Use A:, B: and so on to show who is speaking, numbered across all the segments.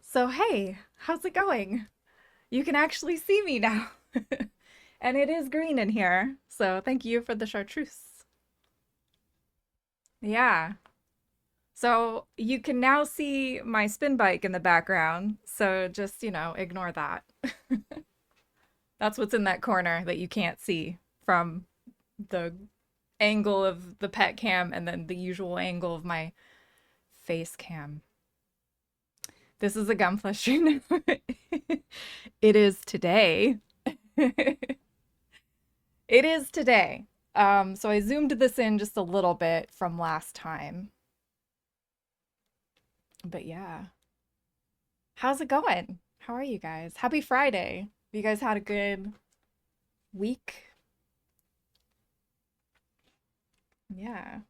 A: So, hey, how's it going? You can actually see me now. And it is green in here. So, thank you for the chartreuse. Yeah. So, you can now see my spin bike in the background. So, just, ignore that. That's what's in that corner that you can't see from the angle of the pet cam and then the usual angle of my face cam. This is a Gunpla stream. It is today. It is today. So I zoomed this in just a little bit from last time. But yeah. How's it going? How are you guys? Happy Friday. Have you guys had a good week? Yeah.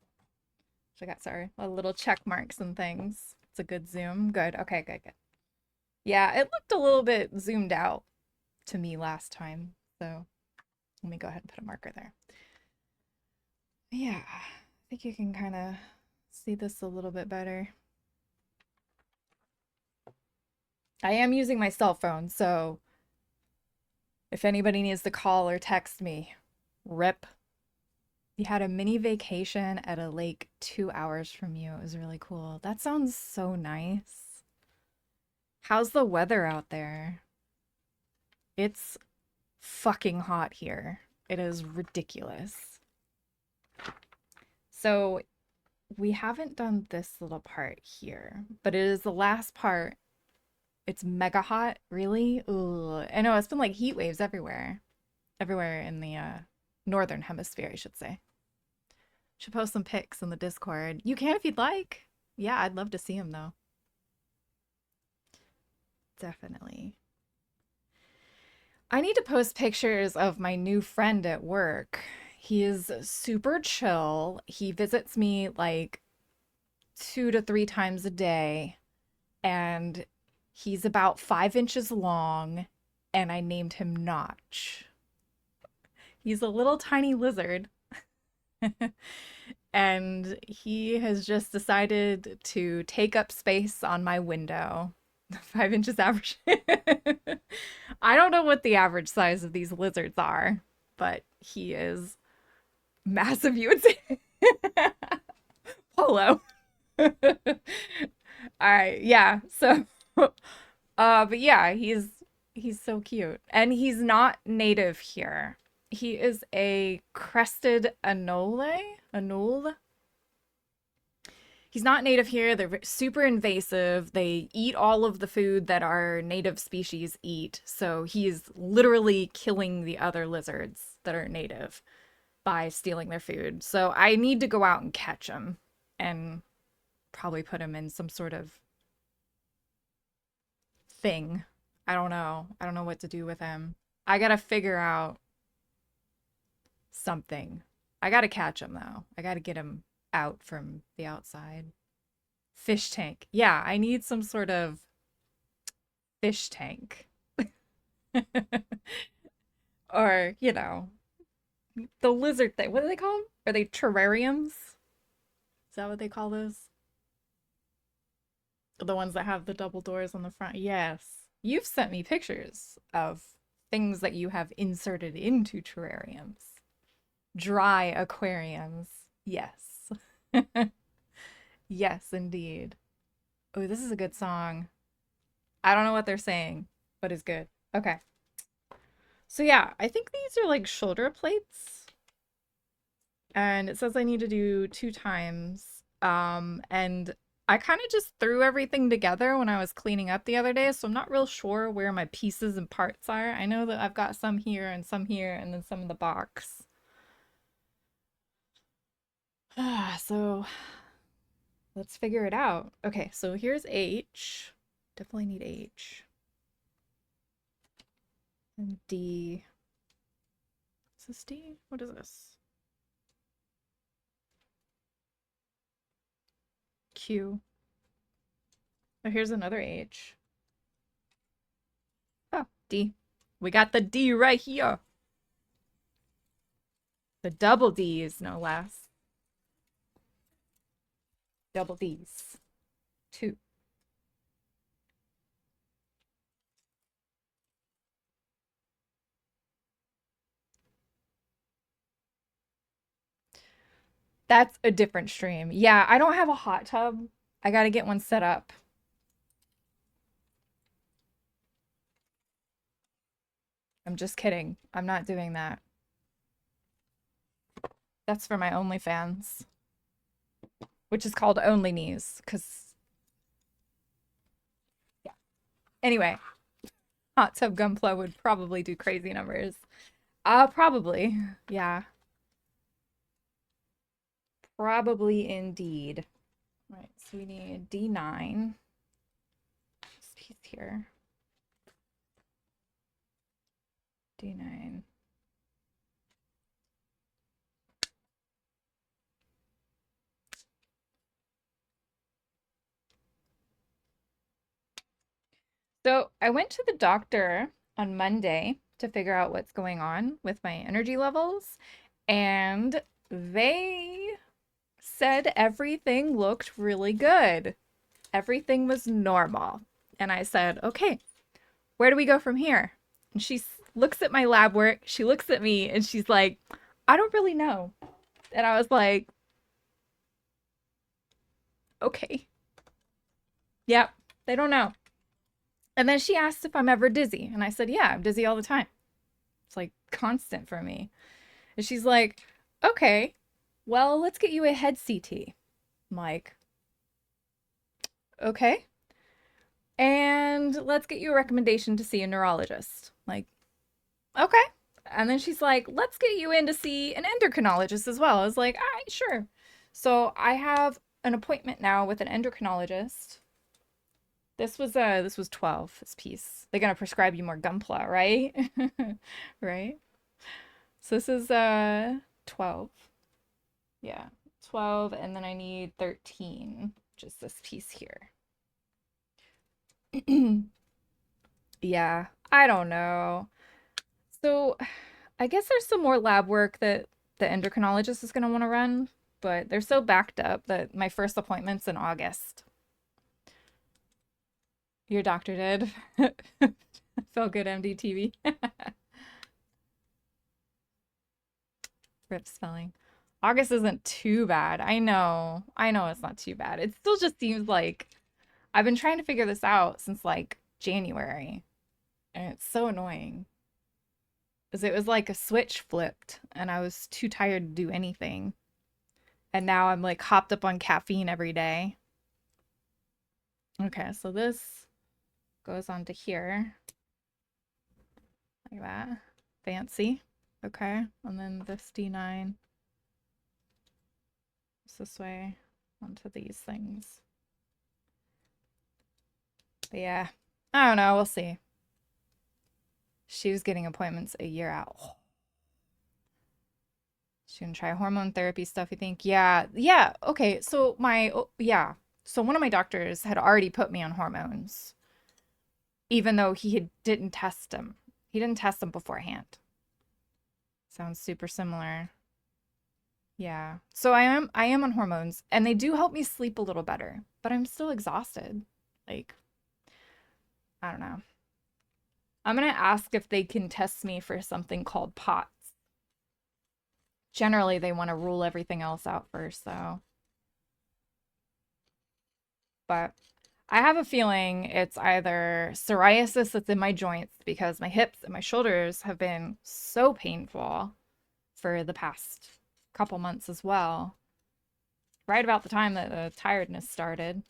A: So I got, sorry, a little check marks and things. It's a good zoom. Good. Okay, good, good. Yeah, it looked a little bit zoomed out to me last time. So let me go ahead and put a marker there. Yeah, I think you can kind of see this a little bit better. I am using my cell phone, so if anybody needs to call or text me, rip. You had a mini vacation at a lake 2 hours from you. It was really cool. That sounds so nice. How's the weather out there? It's fucking hot here. It is ridiculous. So we haven't done this little part here, but it is the last part. It's mega hot, really? Ugh. I know, it's been like heat waves everywhere. Everywhere in the northern hemisphere, I should say. Should post some pics in the Discord. You can if you'd like. Yeah, I'd love to see them though. Definitely. I need to post pictures of my new friend at work. He is super chill. He visits me like 2 to 3 times a day, and he's about 5 inches long, and I named him Notch. He's a little tiny lizard. And he has just decided to take up space on my window. 5 inches average. I don't know what the average size of these lizards are, but he is massive, you would say. Polo. All right, yeah. So but yeah, he's so cute. And he's not native here. He is a crested anole. Anole. He's not native here. They're super invasive. They eat all of the food that our native species eat. So he's literally killing the other lizards that are native by stealing their food. So I need to go out and catch him and probably put him in some sort of thing. I don't know. I don't know what to do with him. I gotta figure out something. I gotta catch him though. I gotta get him out from the outside. Fish tank. Yeah, I need some sort of fish tank. Or, the lizard thing. What do they call them? Are they terrariums? Is that what they call those? The ones that have the double doors on the front. Yes. You've sent me pictures of things that you have inserted into terrariums. Dry aquariums. Yes. Yes, indeed. Oh, this is a good song. I don't know what they're saying, but it's good. Okay. So yeah, I think these are like shoulder plates. And it says I need to do 2 times. And I kind of just threw everything together when I was cleaning up the other day, so I'm not real sure where my pieces and parts are. I know that I've got some here, and then some in the box. So let's figure it out. Okay, so here's H. Definitely need H. And D. Is this D? What is this? Q. Oh, here's another H. Oh, D. We got the D right here. The double D's, no less. Double D's. 2. That's a different stream. Yeah, I don't have a hot tub. I gotta get one set up. I'm just kidding. I'm not doing that. That's for my OnlyFans, which is called Only Knees. Cause yeah. Anyway, hot tub Gunpla would probably do crazy numbers. Probably. Yeah. Probably indeed. All right, so we need D9. This piece here. D9. So I went to the doctor on Monday to figure out what's going on with my energy levels, and they said everything looked really good. Everything was normal. And I said, okay, where do we go from here? And she looks at my lab work, she looks at me, and she's like, I don't really know. And I was like, okay, yep, they don't know. And then she asked if I'm ever dizzy. And I said, yeah, I'm dizzy all the time. It's like constant for me. And she's like, okay, well, let's get you a head CT. I'm like, okay. And let's get you a recommendation to see a neurologist. Like, okay. And then she's like, let's get you in to see an endocrinologist as well. I was like, all right, sure. So I have an appointment now with an endocrinologist. This was 12, this piece. They're gonna prescribe you more Gunpla, right? Right? So this is 12. Yeah. 12, and then I need 13. Just this piece here. Yeah, I don't know. So I guess there's some more lab work that the endocrinologist is gonna want to run, but they're so backed up that my first appointment's in August. Your doctor did. Felt good MDTV. Rip spelling. August isn't too bad. I know. I know it's not too bad. It still just seems like I've been trying to figure this out since like January, and it's so annoying. Because it was like a switch flipped, and I was too tired to do anything. And now I'm like hopped up on caffeine every day. Okay, so this goes on to here. Like that. Fancy. Okay, and then this D9 is this way onto these things. But yeah, I don't know. We'll see. She was getting appointments a year out. She's gonna try hormone therapy stuff, you think? Yeah, yeah. Okay, so yeah. So one of my doctors had already put me on hormones, even though didn't test them. He didn't test them beforehand. Sounds super similar. Yeah. So I am on hormones, and they do help me sleep a little better, but I'm still exhausted. Like, I don't know. I'm gonna ask if they can test me for something called POTS. Generally, they want to rule everything else out first, though. But I have a feeling it's either psoriasis that's in my joints because my hips and my shoulders have been so painful for the past couple months as well. Right about the time that the tiredness started.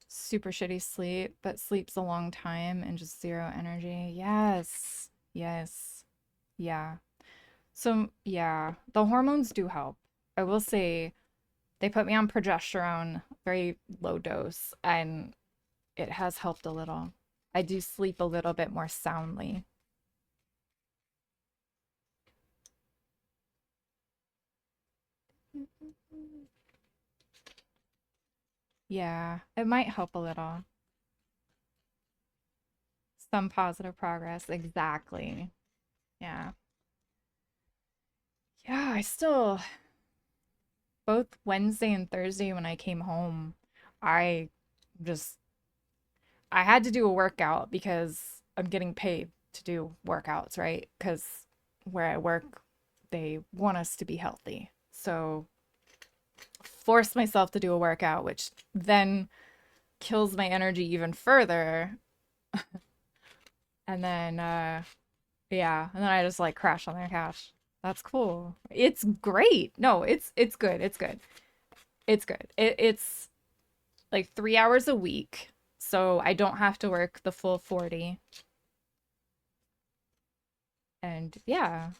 A: Super shitty sleep, but sleeps a long time and just zero energy. Yes. Yes. Yeah. So, yeah, the hormones do help. I will say they put me on progesterone, very low dose, and it has helped a little. I do sleep a little bit more soundly. Yeah, it might help a little. Some positive progress. Exactly. Yeah. Yeah, both Wednesday and Thursday when I came home, I just, I had to do a workout because I'm getting paid to do workouts, right? Because where I work, they want us to be healthy. So force myself to do a workout, which then kills my energy even further. And then, yeah, and then I just like crash on their couch. That's cool. It's great. No, it's good. It's good. It's good. It's like 3 hours a week, so I don't have to work the full 40. And yeah,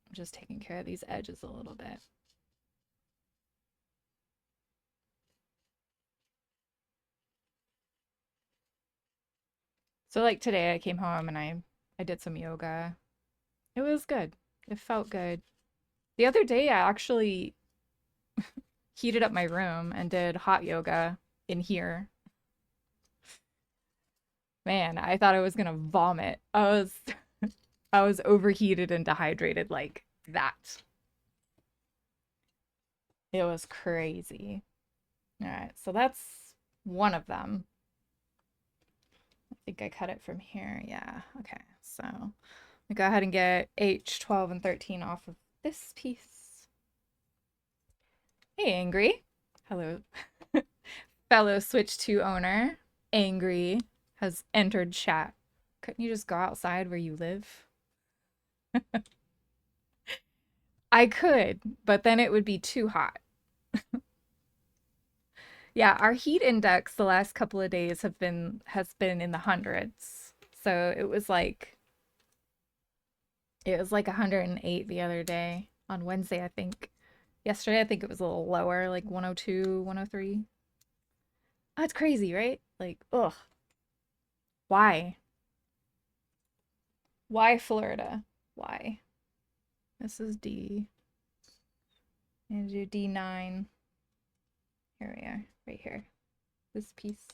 A: I'm just taking care of these edges a little bit. So like today I came home and I did some yoga. It was good. It felt good. The other day I actually heated up my room and did hot yoga in here. Man, I thought I was gonna vomit. I was overheated and dehydrated like that. It was crazy. All right, so that's one of them. I think I cut it from here. Yeah. Okay. So we go ahead and get H 12 and 13 off of this piece. Hey, Angry. Hello. Fellow Switch 2 owner, Angry, has entered chat. Couldn't you just go outside where you live? I could, but then it would be too hot. Yeah, our heat index the last couple of days have been has been in the hundreds. So it was like 108 the other day on Wednesday, I think. Yesterday, I think it was a little lower, like 102, 103. Oh, it's crazy, right? Like, ugh. Why? Why Florida? Why? This is D. And do D9. Here we are, right here. This piece.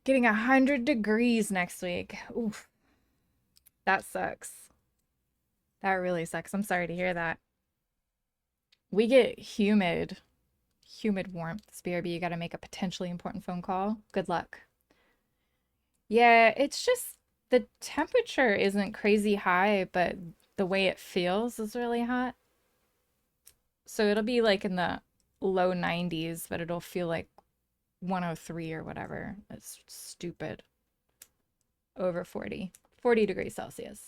A: Getting 100 degrees next week. Oof, that sucks. That really sucks. I'm sorry to hear that. We get humid warmth. BRB, you got to make a potentially important phone call. Good luck. Yeah, it's just the temperature isn't crazy high, but the way it feels is really hot. So it'll be like in the low 90s, but it'll feel like 103 or whatever. It's stupid. Over 40. 40 degrees Celsius.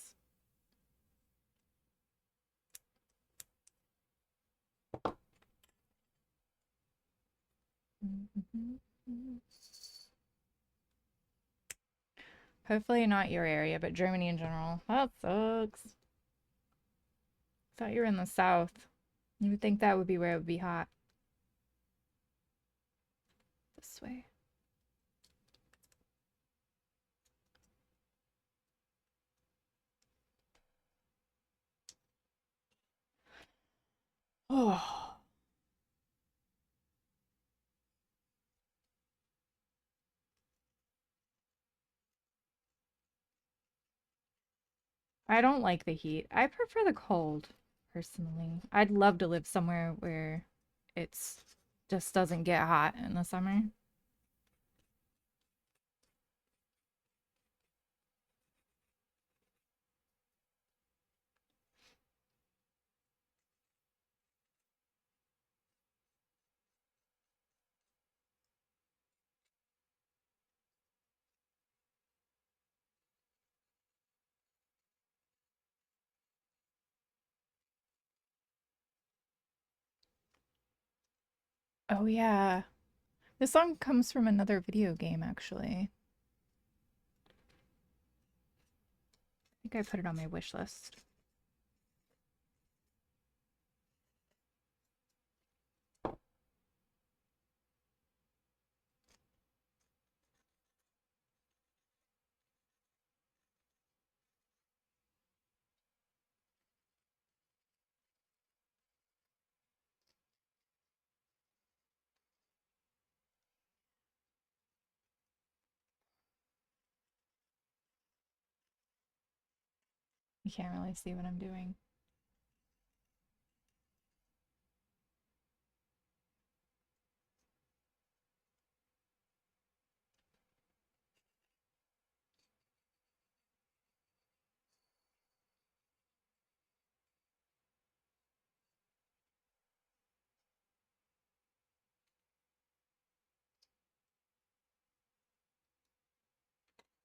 A: Hopefully not your area, but Germany in general. That sucks. Thought you were in the south. You would think that would be where it would be hot. This way. Oh, I don't like the heat. I prefer the cold, personally. I'd love to live somewhere where it's just doesn't get hot in the summer. Oh yeah. This song comes from another video game, actually. I think I put it on my wish list. You can't really see what I'm doing.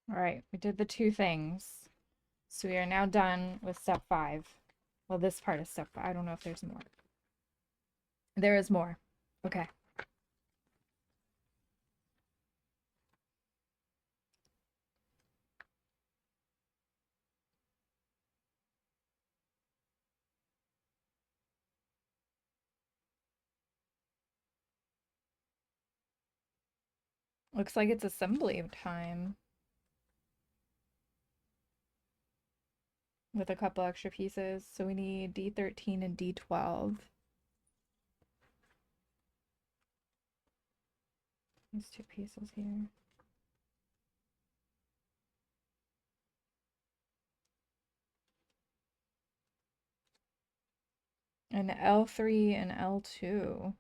A: All right, we did the two things. So we are now done with step 5. Well, this part is step 5. I don't know if there's more. There is more. Okay. Looks like it's assembly time with a couple extra pieces. So we need D13 and D12. These two pieces here. And L3 and L2.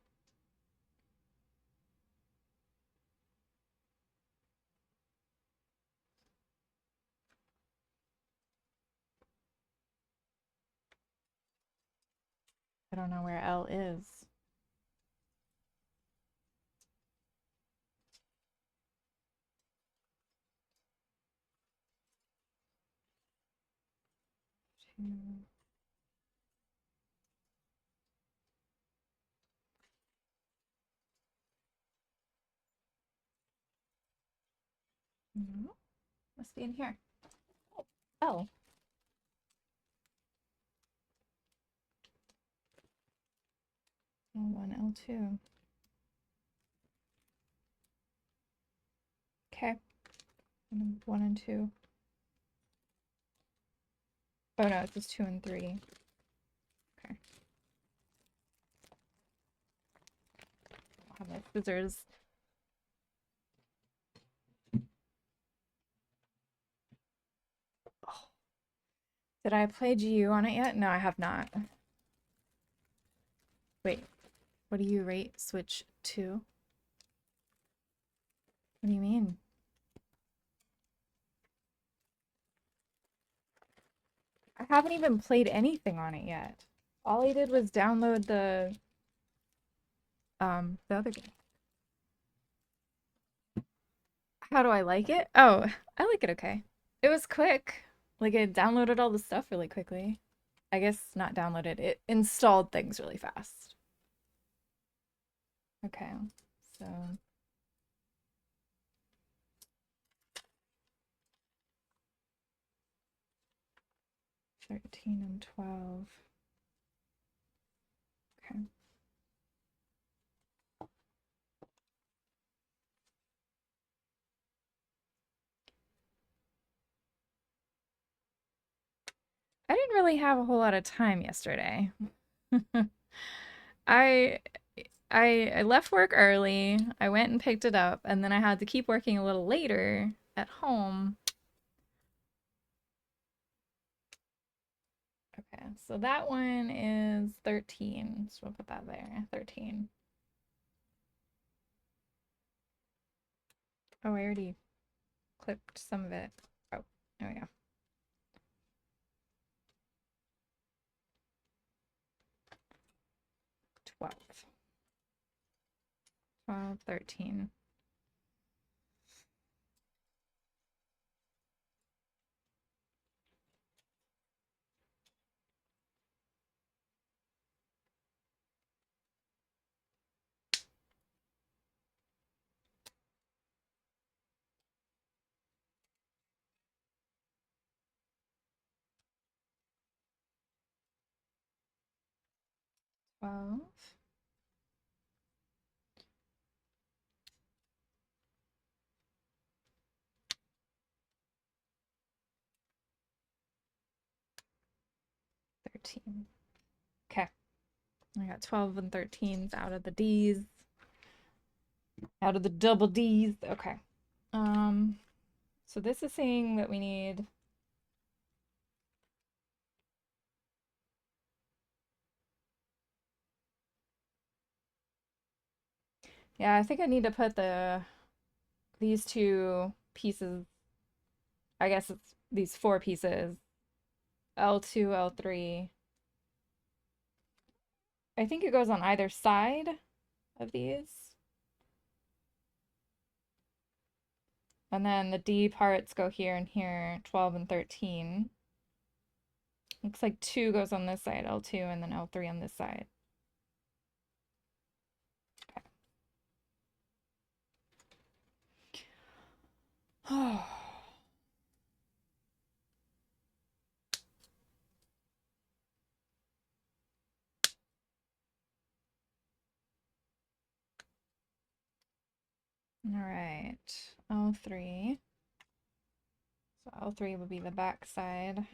A: I don't know where L is. Two. No, must be in here. L. L1, L2. Okay. And 1 and 2. Oh no, it's just 2 and 3. Okay. I'll have my scissors. Oh. Did I play GU on it yet? No, I have not. Wait, what do you rate Switch 2? What do you mean? I haven't even played anything on it yet. All I did was download the other game. How do I like it? Oh, I like it okay. It was quick. Like it downloaded all the stuff really quickly. I guess not downloaded, it installed things really fast. Okay, so 13 and 12. Okay. I didn't really have a whole lot of time yesterday. I I left work early. I went and picked it up, and then I had to keep working a little later at home. Okay, so that one is 13. So we'll put that there. 13. Oh, I already clipped some of it. Oh, there we go. 12. 12, 13. 12. 13. Okay. I got 12 and 13s out of the D's. Out of the double D's. Okay. Um, so this is saying that we need. Yeah, I think I need to put these two pieces. I guess it's these 4 pieces. L2, L3. I think it goes on either side of these. And then the D parts go here and here, 12 and 13. Looks like 2 goes on this side, L2, and then L3 on this side. Okay. All right, L3. So L3 would be the back side.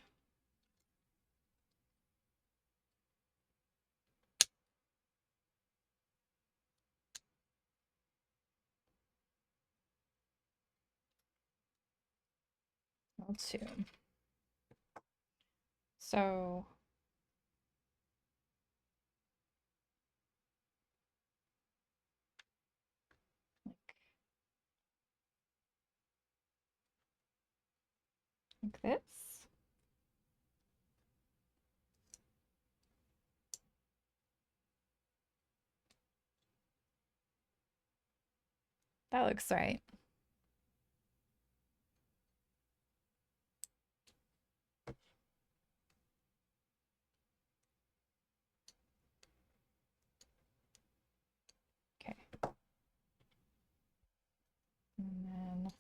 A: L2. So like this. That looks right. Okay. And then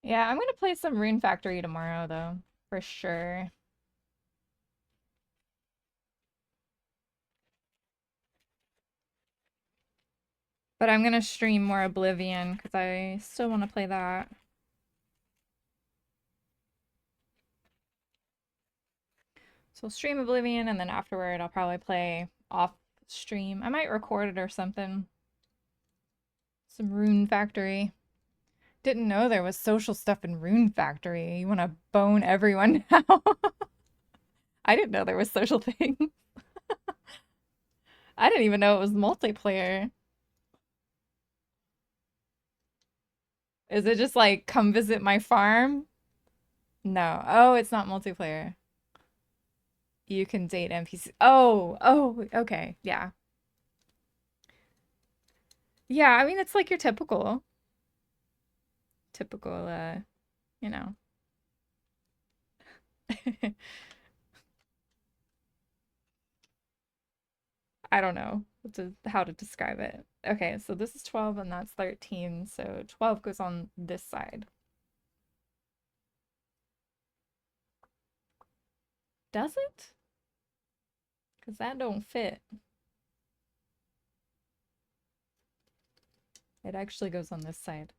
A: yeah, I'm gonna play some Rune Factory tomorrow though, for sure. But I'm gonna stream more Oblivion because I still want to play that. So I'll stream Oblivion and then afterward I'll probably play off stream. I might record it or something. Some Rune Factory. Didn't know there was social stuff in Rune Factory. You want to bone everyone now? I didn't know there was social things. I didn't even know it was multiplayer. Is it just like come visit my farm? No. Oh, it's not multiplayer. You can date NPCs. Oh, okay. Yeah. Yeah, I mean it's like your typical you know. I don't know how to describe it. Okay, so this is 12 and that's 13, so 12 goes on this side. Does it? Because that don't fit. It actually goes on this side.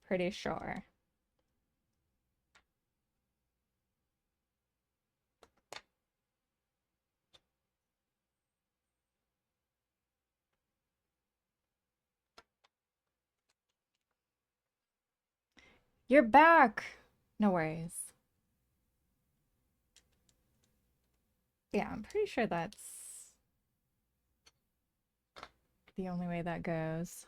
A: Pretty sure. You're back! No worries. Yeah, I'm pretty sure that's the only way that goes.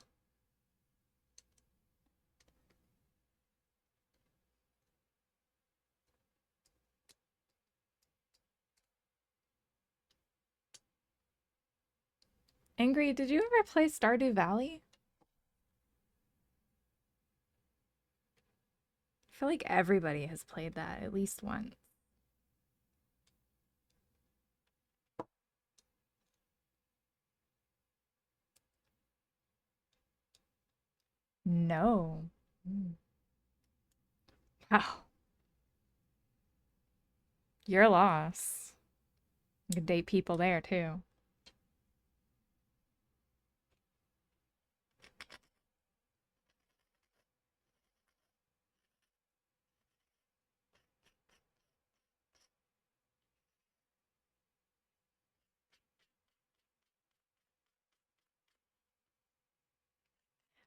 A: Angry, did you ever play Stardew Valley? I feel like everybody has played that at least once. No. Mm. Wow. Your loss. You can date people there too.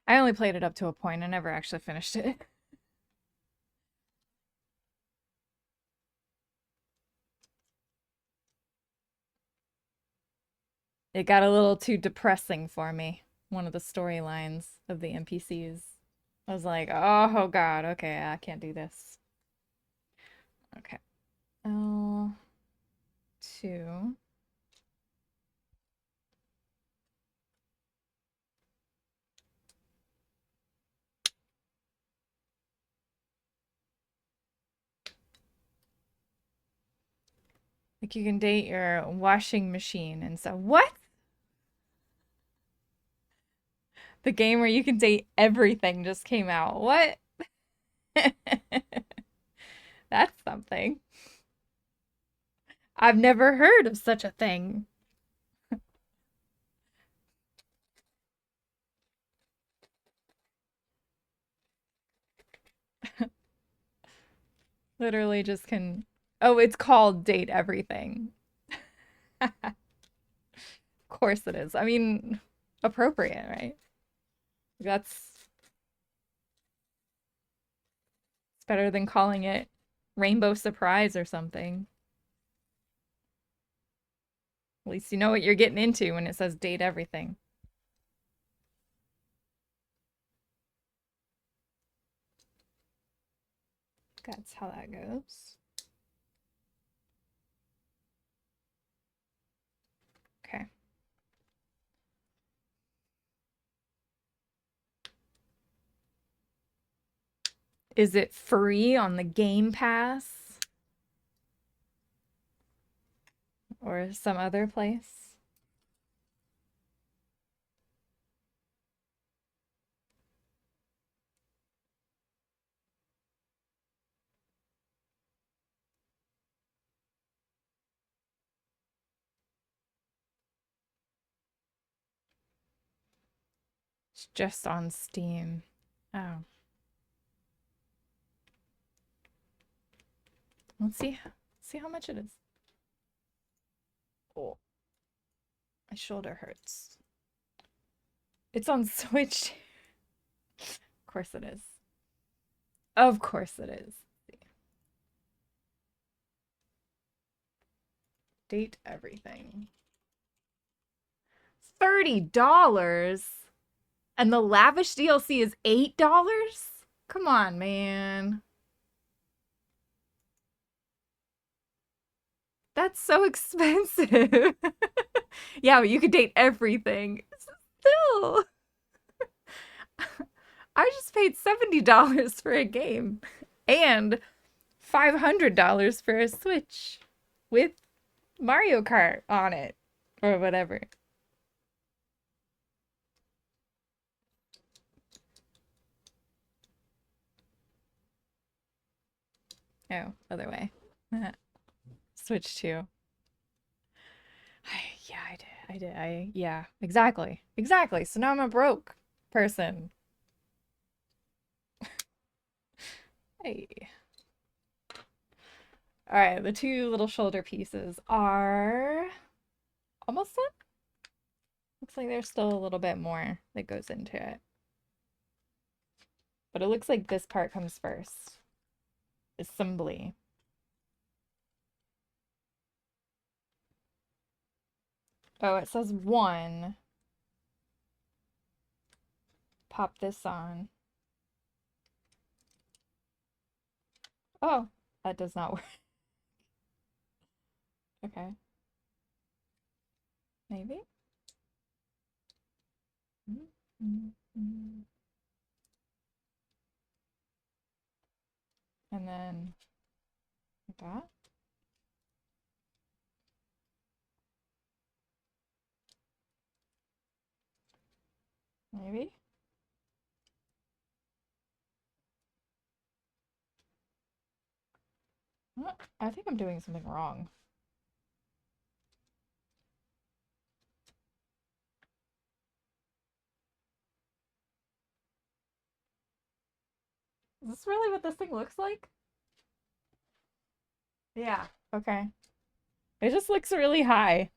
A: I only played it up to a point. I never actually finished it. It got a little too depressing for me. One of the storylines of the NPCs. I was like, oh God, okay, I can't do this. Okay. L2. Like you can date your washing machine and so what? The game where you can date everything just came out. What? That's something. I've never heard of such a thing. Literally just can. Oh, it's called date everything. Of course it is. I mean, appropriate, right? That's it's better than calling it Rainbow Surprise or something. At least you know what you're getting into when it says date everything. That's how that goes. Okay. Is it free on the Game Pass or some other place? It's just on Steam. Oh, let's see how much it is. Oh, my shoulder hurts. It's on Switch. Of course it is. Of course it is. Date everything. $30 and the lavish DLC is $8? Come on, man. That's so expensive. Yeah, but you could date everything. Still, I just paid $70 for a game and $500 for a Switch with Mario Kart on it or whatever. Oh, other way. Switch 2. Yeah, I did. Yeah, exactly. Exactly. So now I'm a broke person. Hey. All right, the two little shoulder pieces are almost done. Looks like there's still a little bit more that goes into it. But it looks like this part comes first. Assembly. Oh, it says 1. Pop this on. Oh, that does not work. Okay. Maybe? And then like that. Maybe? I think I'm doing something wrong. Is this really what this thing looks like? Yeah. Okay. It just looks really high.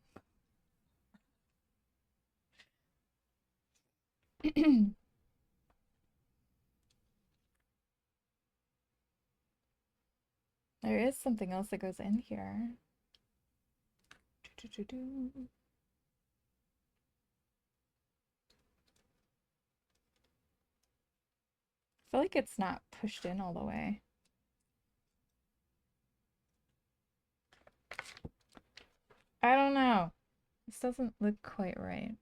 A: There is something else that goes in here. feel like it's not pushed in all the way. I don't know. This doesn't look quite right.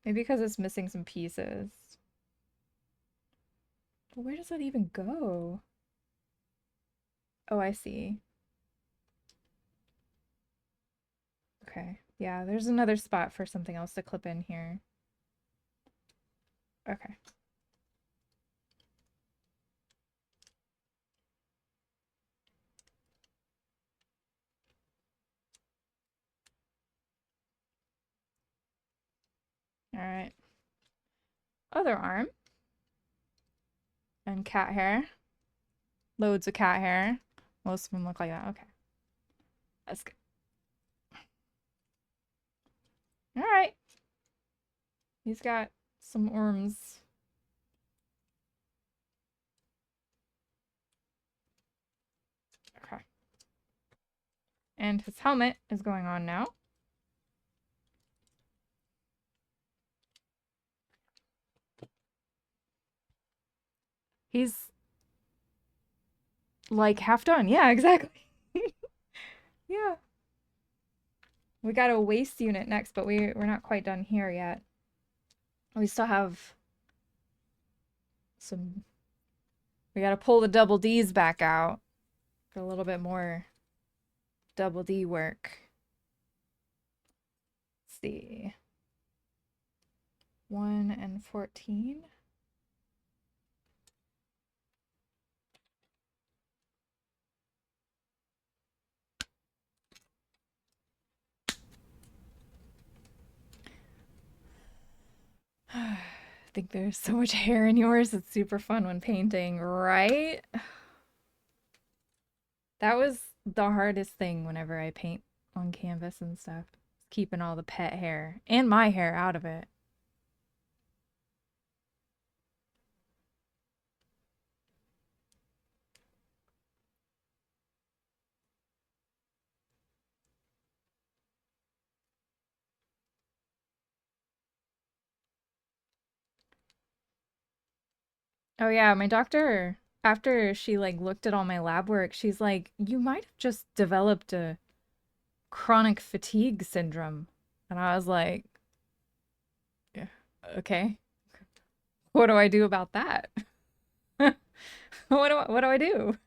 A: Maybe because it's missing some pieces. But where does that even go? Oh, I see. Okay. Yeah, there's another spot for something else to clip in here. Okay. All right. Other arm. And cat hair. Loads of cat hair. Most of them look like that. Okay. That's good. All right. He's got some arms. Okay. And his helmet is going on now. He's like half done. Yeah, exactly. Yeah. We got a waist unit next, but we're not quite done here yet. We still have some. We gotta pull the double D's back out for a little bit more double D work. Let's see. 1 and 14. I think there's so much hair in yours. It's super fun when painting, right? That was the hardest thing whenever I paint on canvas and stuff. Keeping all the pet hair and my hair out of it. Oh yeah, my doctor, after she like looked at all my lab work, she's like, "You might have just developed a chronic fatigue syndrome." And I was like, "Yeah, okay. What do I do about that? What do I do?"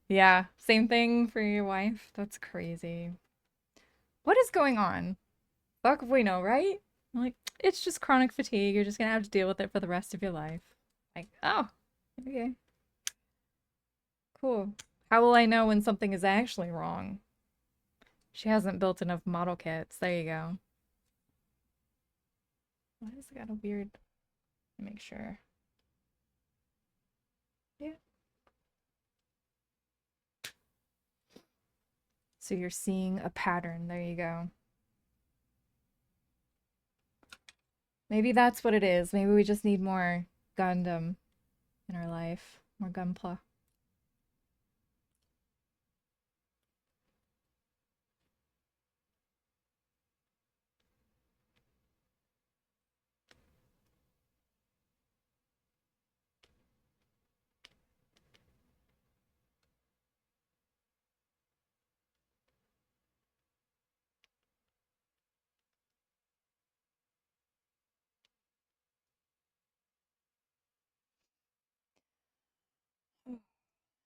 A: Yeah, same thing for your wife. That's crazy. What is going on? Fuck if we know, right? I'm like, it's just chronic fatigue. You're just gonna have to deal with it for the rest of your life. Like, oh, okay, cool. How will I know when something is actually wrong? She hasn't built enough model kits. There you go. Why has it got a weird... Make sure. Yeah. So you're seeing a pattern. There you go. Maybe that's what it is. Maybe we just need more Gundam in our life. More Gunpla.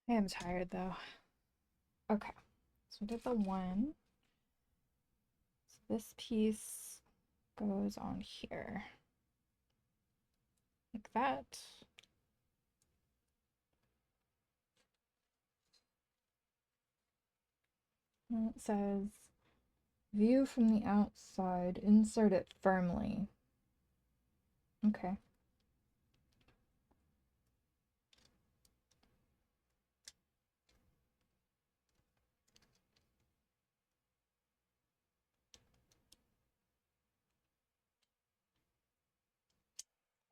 A: I am tired though. Okay. So we did the one. So this piece goes on here. Like that. And it says, view from the outside, insert it firmly. Okay.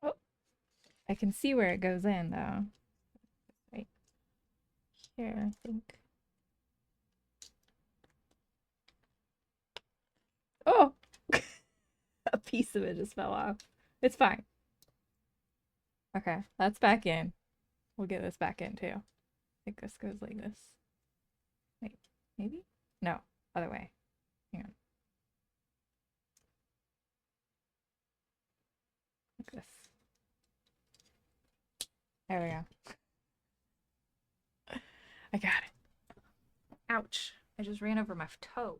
A: Oh, I can see where it goes in though. Right here, I think. Oh, a piece of it just fell off. It's fine. Okay, that's back in. We'll get this back in too. I think this goes like this. Wait, maybe? No, other way. Hang on. Like this. There we go. I got it. Ouch. I just ran over my toe.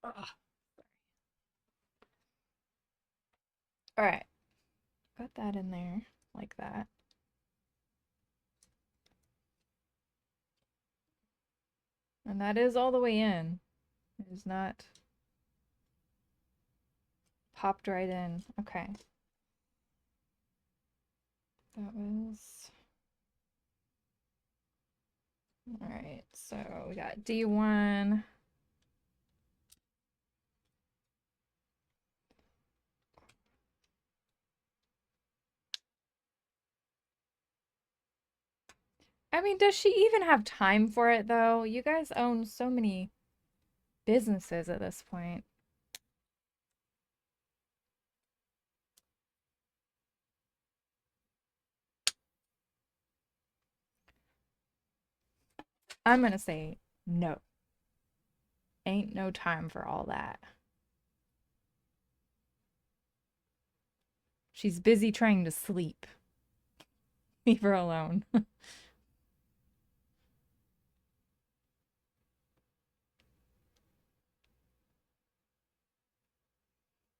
A: Ugh. All right. Got that in there like that. And that is all the way in. It is not popped right in. Okay. That was... All right, so we got D1. I mean, does she even have time for it though? You guys own so many businesses at this point. I'm gonna say no. Ain't no time for all that. She's busy trying to sleep. Leave her alone.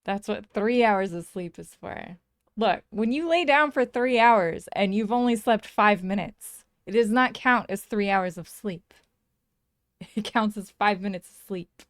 A: That's what 3 hours of sleep is for. Look, when you lay down for 3 hours and you've only slept 5 minutes, it does not count as 3 hours of sleep. It counts as 5 minutes of sleep.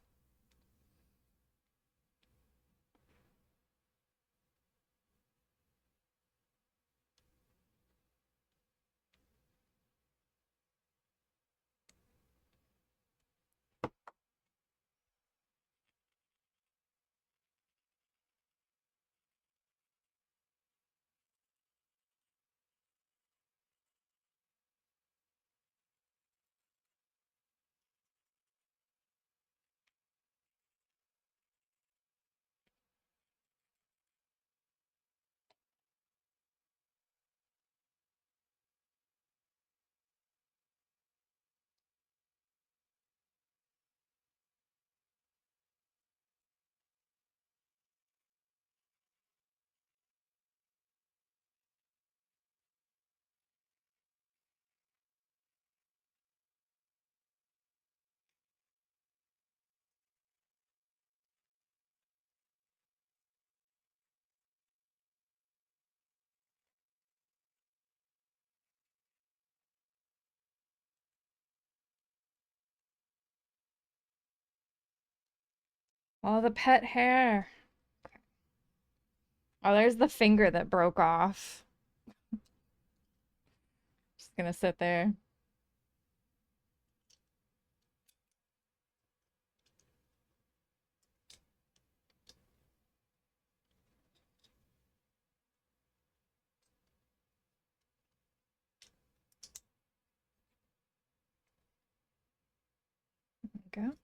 A: All the pet hair. Oh, there's the finger that broke off. Just gonna sit there. There we go.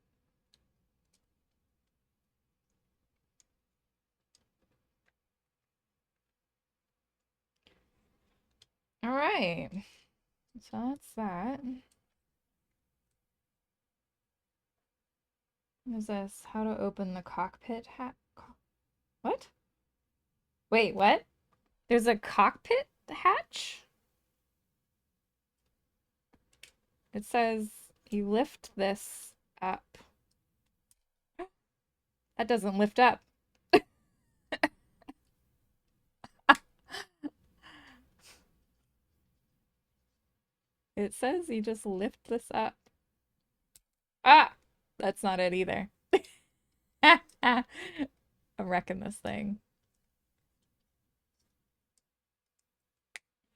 A: All right. So that's that. What is this? How to open the cockpit hat? What? Wait, what? There's a cockpit hatch? It says you lift this up. That doesn't lift up. It says you just lift this up. Ah! That's not it either. I'm wrecking this thing.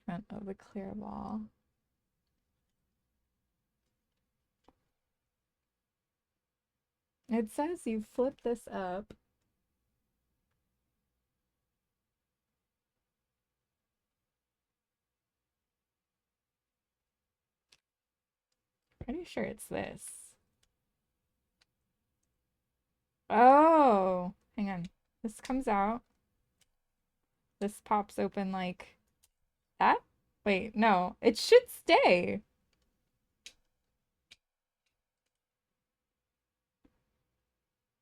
A: Front of the clear ball. It says you flip this up. Pretty sure it's this. Oh, hang on. This comes out. This pops open like that? Wait, no. It should stay.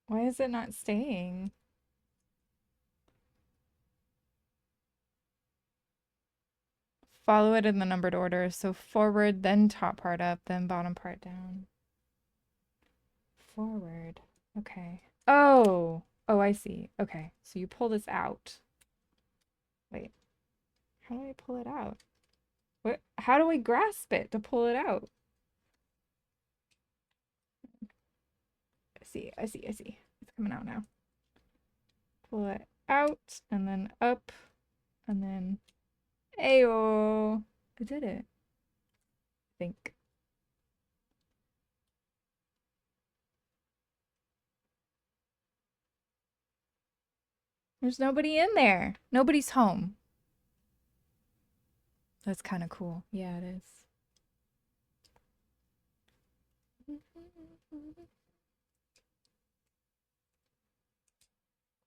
A: Why is it not staying? Follow it in the numbered order. So forward, then top part up, then bottom part down. Forward. Okay. Oh. Oh, I see. Okay. So you pull this out. Wait. How do I pull it out? What? How do I grasp it to pull it out? I see. I see. I see. It's coming out now. Pull it out and then up and then ayo. I did it. I think. There's nobody in there. Nobody's home. That's kind of cool. Yeah, it is.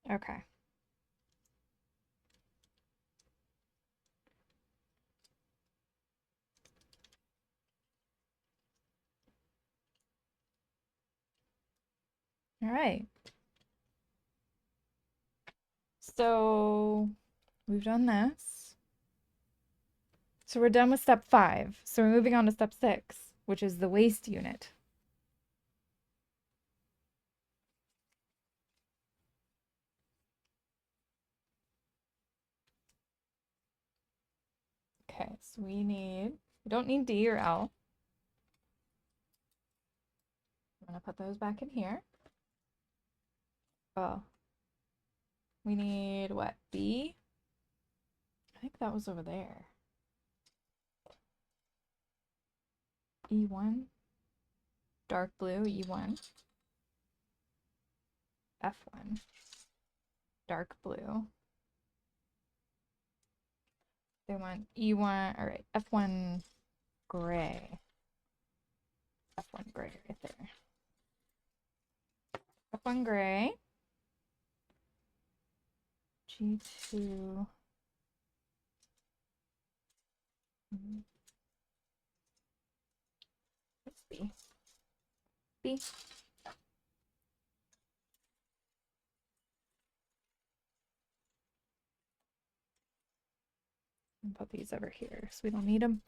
A: Okay. All right. So we've done this. So we're done with step 5. So we're moving on to step 6, which is the waist unit. Okay, so we don't need D or L. I'm gonna put those back in here. Oh, we need what? B? I think that was over there. E1, dark blue, E1, F1, dark blue. They want E1, all right, F1 gray. F1 gray right there. F1 gray. G2. Let's B. B. And put these over here so we don't need them.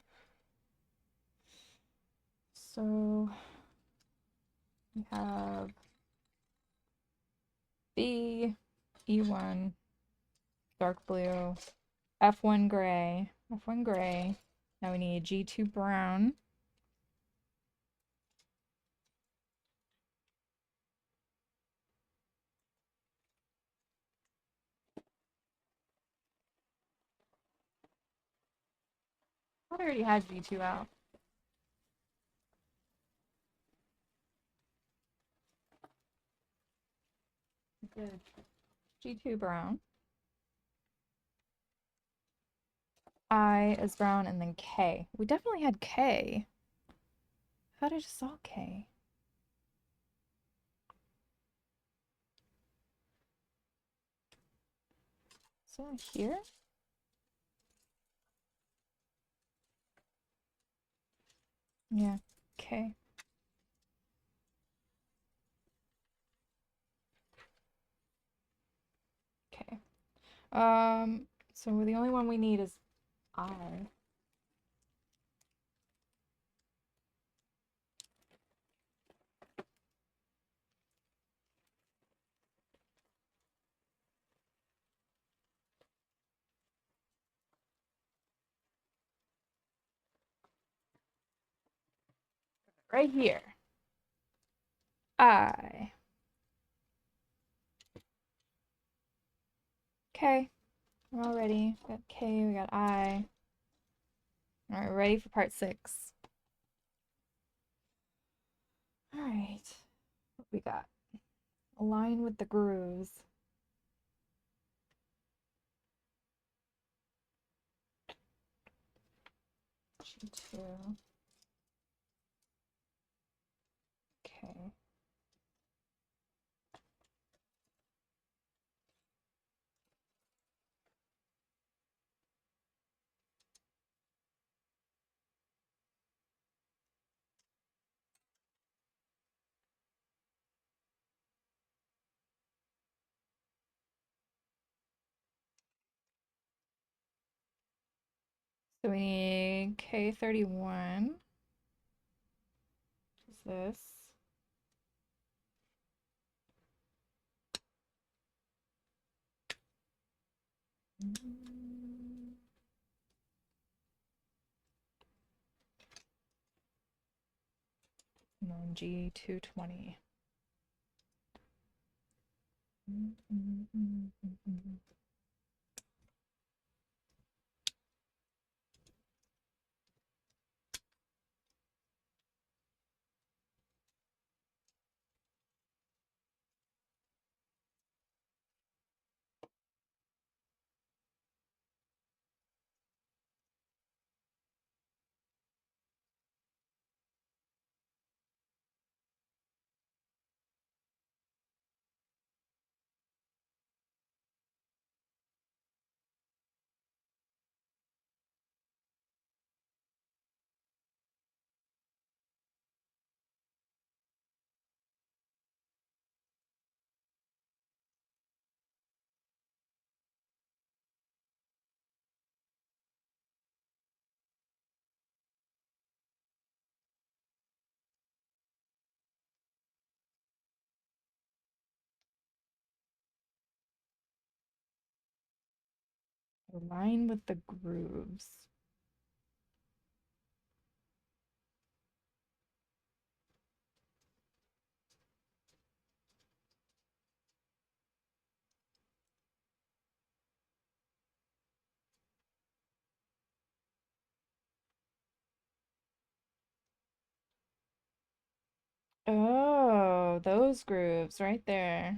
A: So we have B, E1, dark blue, F1 gray, F1 gray. Now we need G2 brown. I already had G2 out. Good. G2 brown. I is brown and then K. We definitely had K. I thought I just saw K. So here? Yeah, K. Okay. So the only one we need is I. Right here. I. Okay. We're all ready. We got K, we got I. All right, ready for part 6. All right. What we got? Align with the grooves. G2. So we need K31. What is this? And then G220. Align with the grooves. Oh, those grooves right there.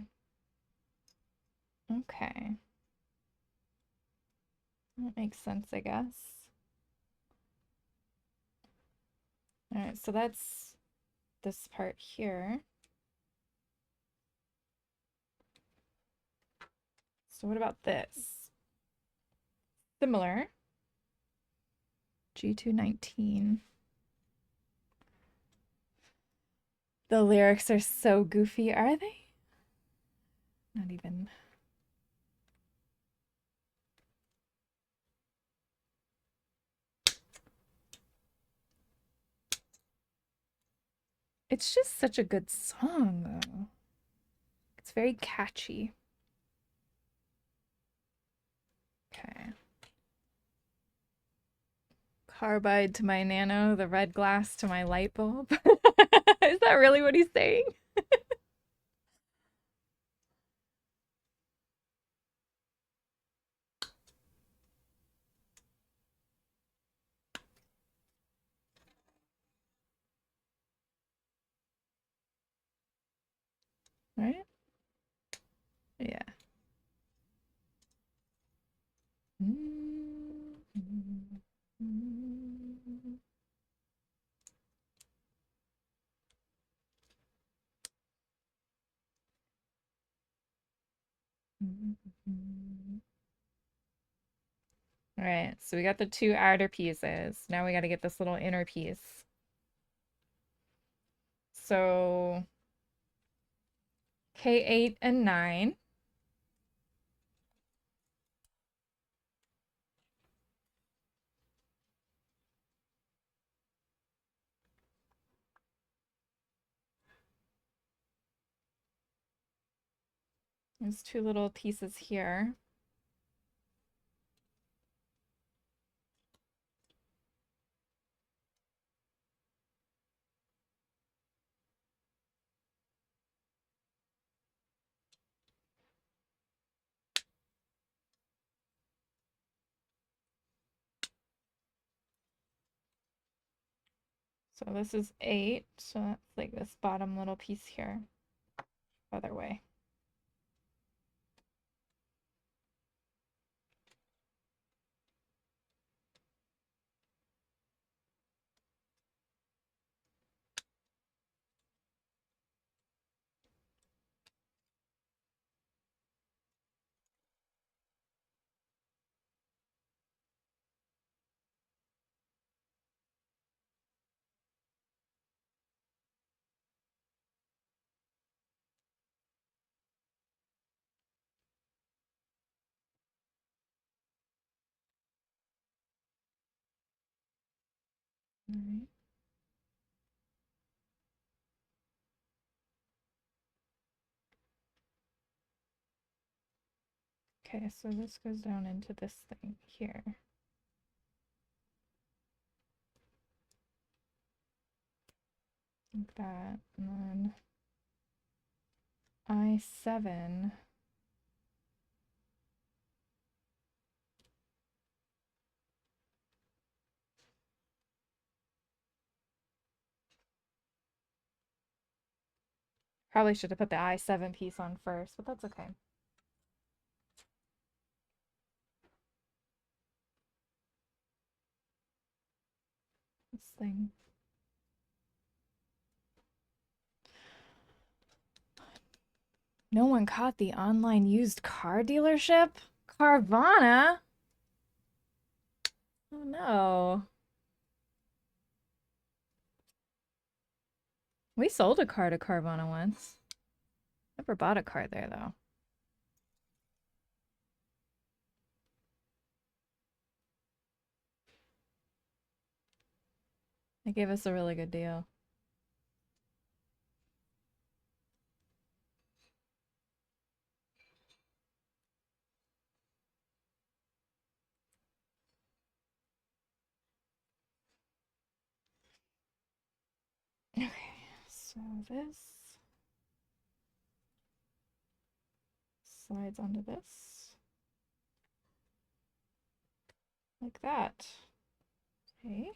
A: Okay. That makes sense, I guess. All right, so that's this part here. So what about this? Similar. G219. The lyrics are so goofy, are they? Not even. It's just such a good song, though. It's very catchy. Okay. Carbide to my nano, the red glass to my light bulb. Is that really what he's saying? Right? Yeah. All right, so we got the two outer pieces. Now we got to get this little inner piece. So K8 and 9. There's two little pieces here. So this is 8. So that's like this bottom little piece here. Other way. All right. Okay, so this goes down into this thing here. Like that. And then I7. Probably should have put the I7 piece on first, but that's okay. This thing. No one caught the online used car dealership? Carvana? Oh no. We sold a car to Carvana once. Never bought a car there though. They gave us a really good deal. Okay, so this slides onto this. Like that. Okay.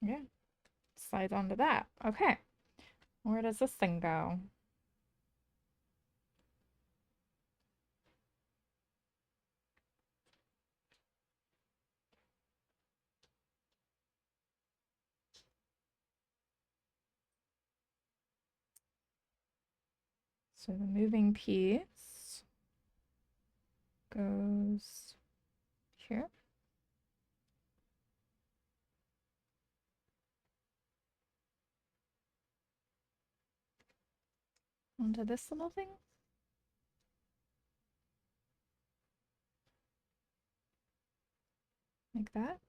A: Yeah. Slides onto that. Okay. Where does this thing go? So the moving piece goes here. Onto this little thing. Like that.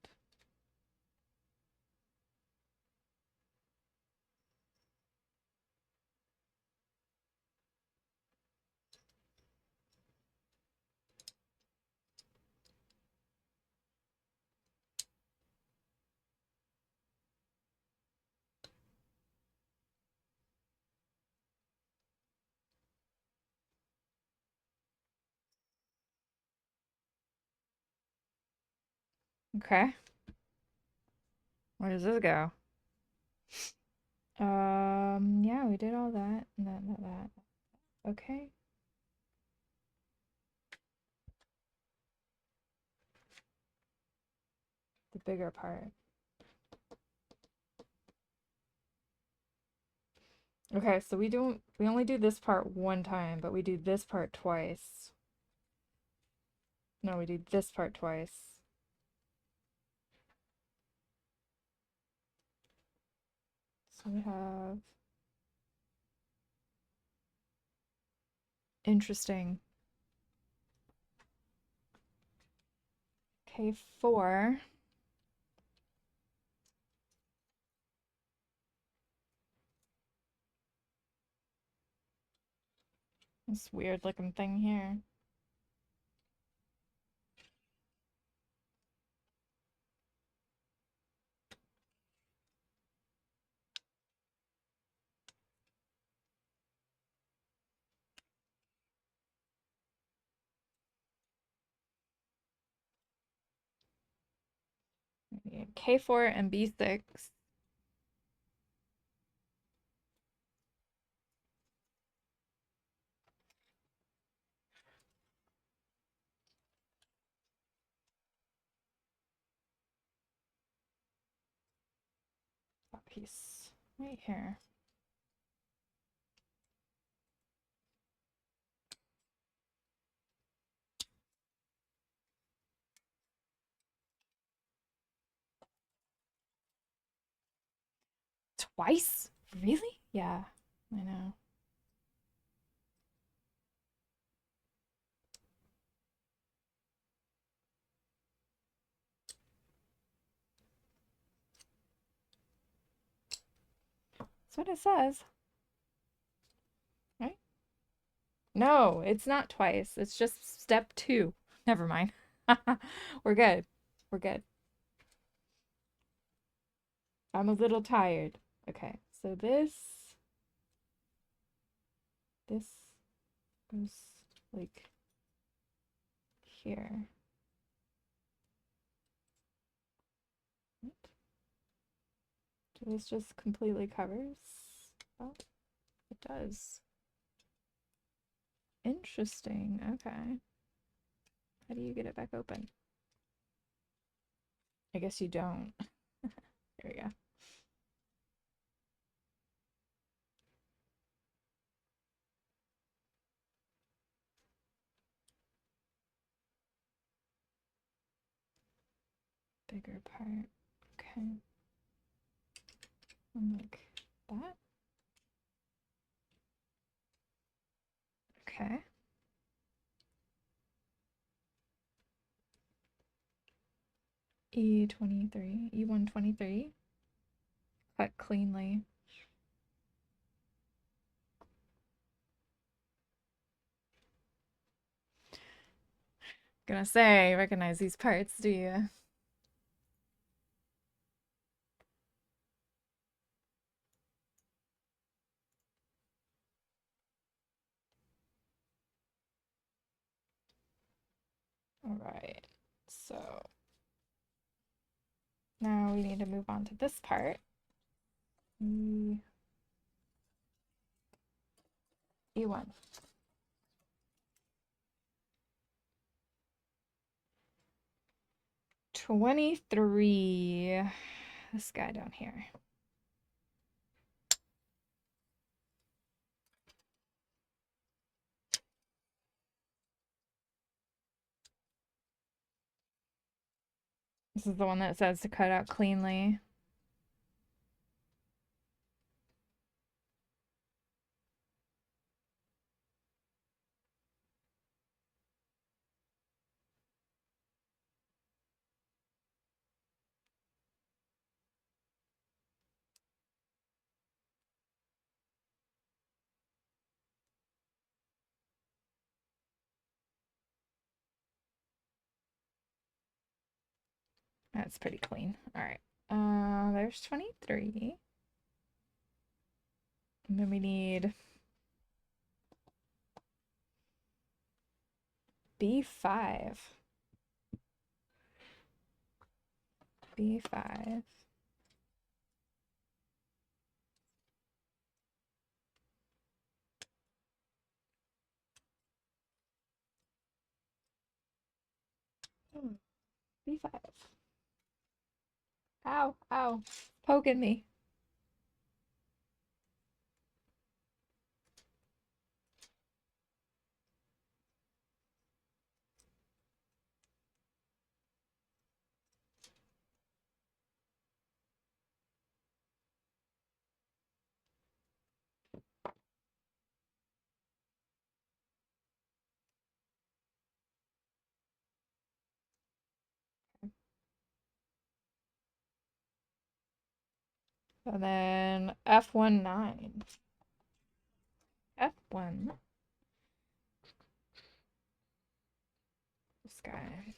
A: Okay. Where does this go? Yeah, we did all that and that. Okay. The bigger part. Okay, so we only do this part one time, but we do this part twice. No, we do this part twice. So we have interesting. K4. This weird looking thing here. K4 and B6. That piece right here. Twice? Really? Yeah, I know. That's what it says, right? No, it's not twice. It's just step two. Never mind. We're good. We're good. I'm a little tired. Okay, so this goes like here. Do this just completely covers? Oh, it does. Interesting. Okay. How do you get it back open? I guess you don't. There we go. Bigger part. Okay. And like that. Okay. E23. E123. Cut cleanly. Gonna say, recognize these parts, do you? All right. So now we need to move on to this part. E1. 23. This guy down here. This is the one that says to cut out cleanly. That's pretty clean. All right. There's 23. And then we need B5. B5. B5. Ow, ow. Poking me. And then F19. F1. This guy.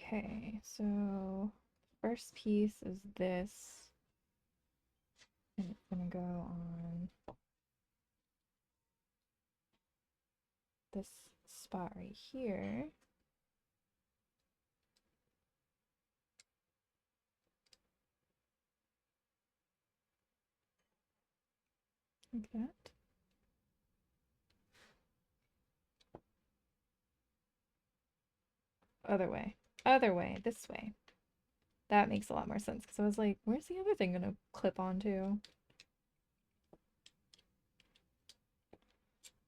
A: Okay, so first piece is this. And it's gonna go on this spot right here. Like that. Other way. Other way. This way. That makes a lot more sense because I was like, where's the other thing gonna clip onto?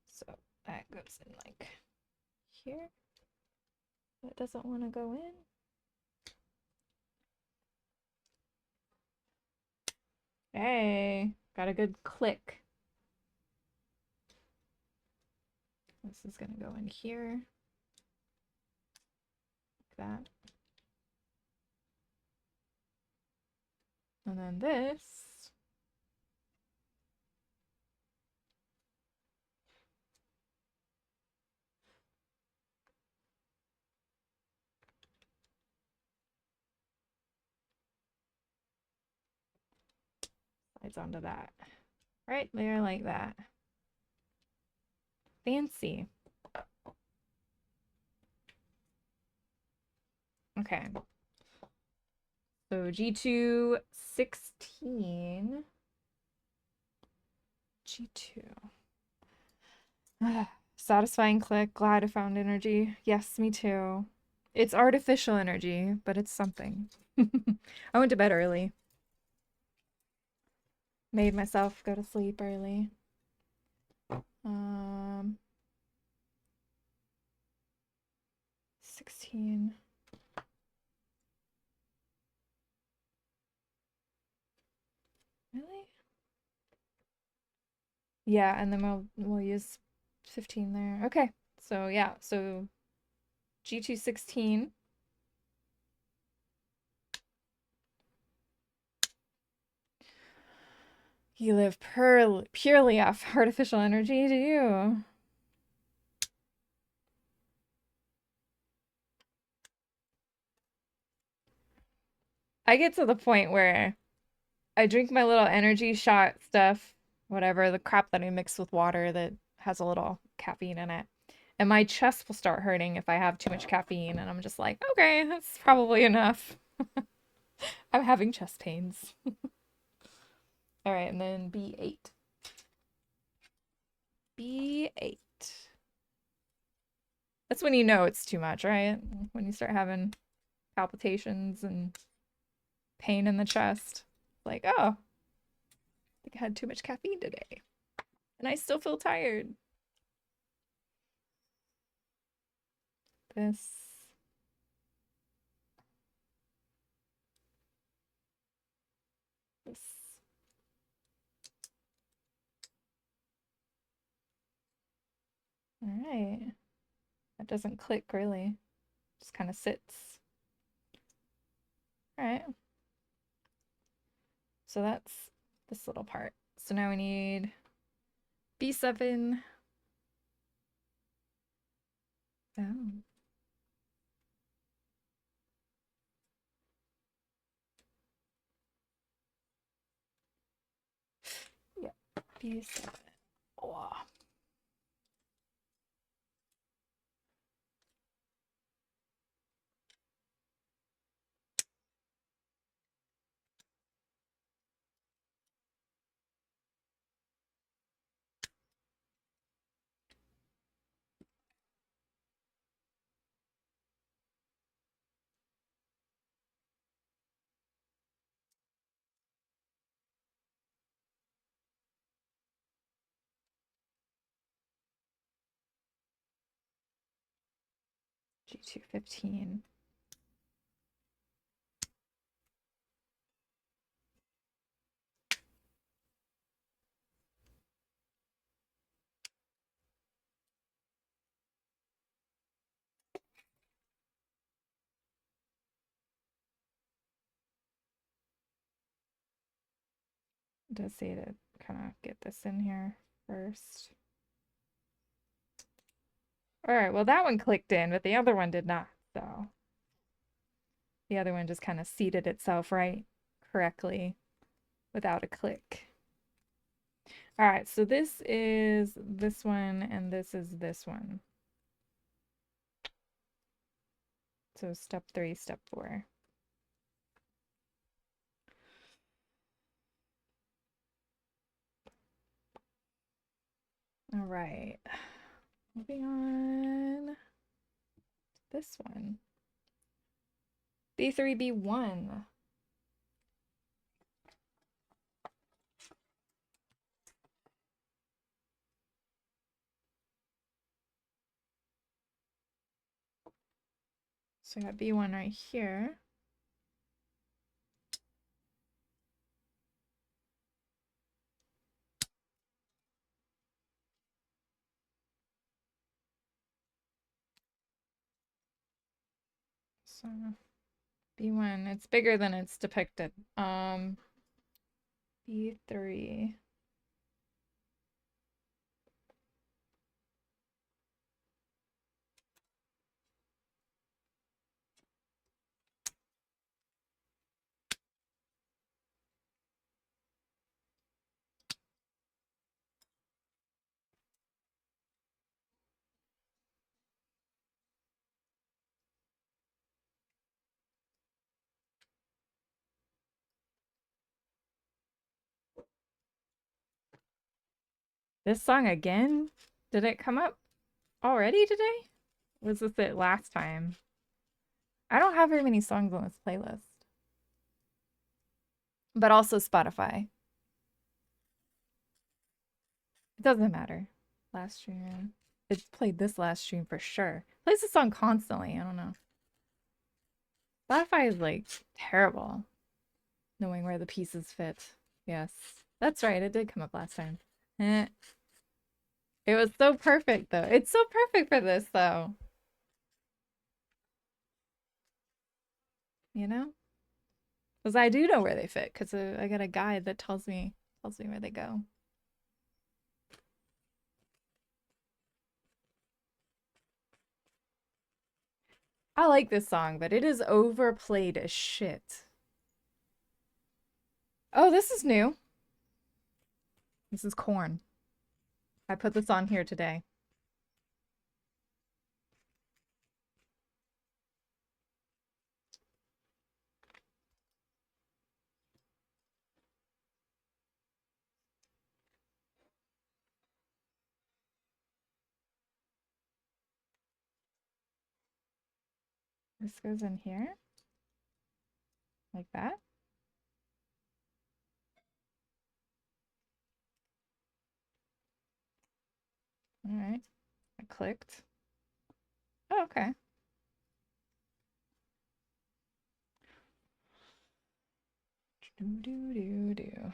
A: So that goes in like here. That doesn't want to go in. Hey, got a good click. This is gonna go in here. Like that. And then this slides onto that. Right there like that. Fancy. Okay. So G2 16. G2. Satisfying click. Glad I found energy. Yes, me too. It's artificial energy, but it's something. I went to bed early. Made myself go to sleep early. 16. Really? Yeah, and then we'll use 15 there. Okay. So yeah, so G2 16. You live purely off artificial energy, do you? I get to the point where I drink my little energy shot stuff, whatever, the crap that I mix with water that has a little caffeine in it. And my chest will start hurting if I have too much caffeine. And I'm just like, okay, that's probably enough. I'm having chest pains. All right, and then B8. B8. That's when you know it's too much, right? When you start having palpitations and pain in the chest. Like, oh, I think I had too much caffeine today. And I still feel tired. This. This. All right. That doesn't click really. Just kind of sits. All right. So that's this little part. So now we need B7. Oh. Yeah. B7. Oh. G215. It does say to kind of get this in here first. All right, well, that one clicked in, but the other one did not. So the other one just kind of seated itself right correctly without a click. All right, so this is this one, and this is this one. So step 3, step 4. right. Moving on. This one. B3, B1. So I got B1 right here. So B1, it's bigger than it's depicted. B3. This song again? Did it come up already today? Was this it last time? I don't have very many songs on this playlist. But also Spotify. It doesn't matter. Last stream. It played this last stream for sure. Plays this song constantly. I don't know. Spotify is like terrible. Knowing where the pieces fit. Yes. That's right. It did come up last time. Eh. It was so perfect though. It's so perfect for this though. You know? Because I do know where they fit because I got a guide that tells me where they go. I like this song, but it is overplayed as shit. Oh, this is new. This is Corn. I put this on here today. This goes in here. Like that. All right. I clicked. Oh, okay. Do do do do.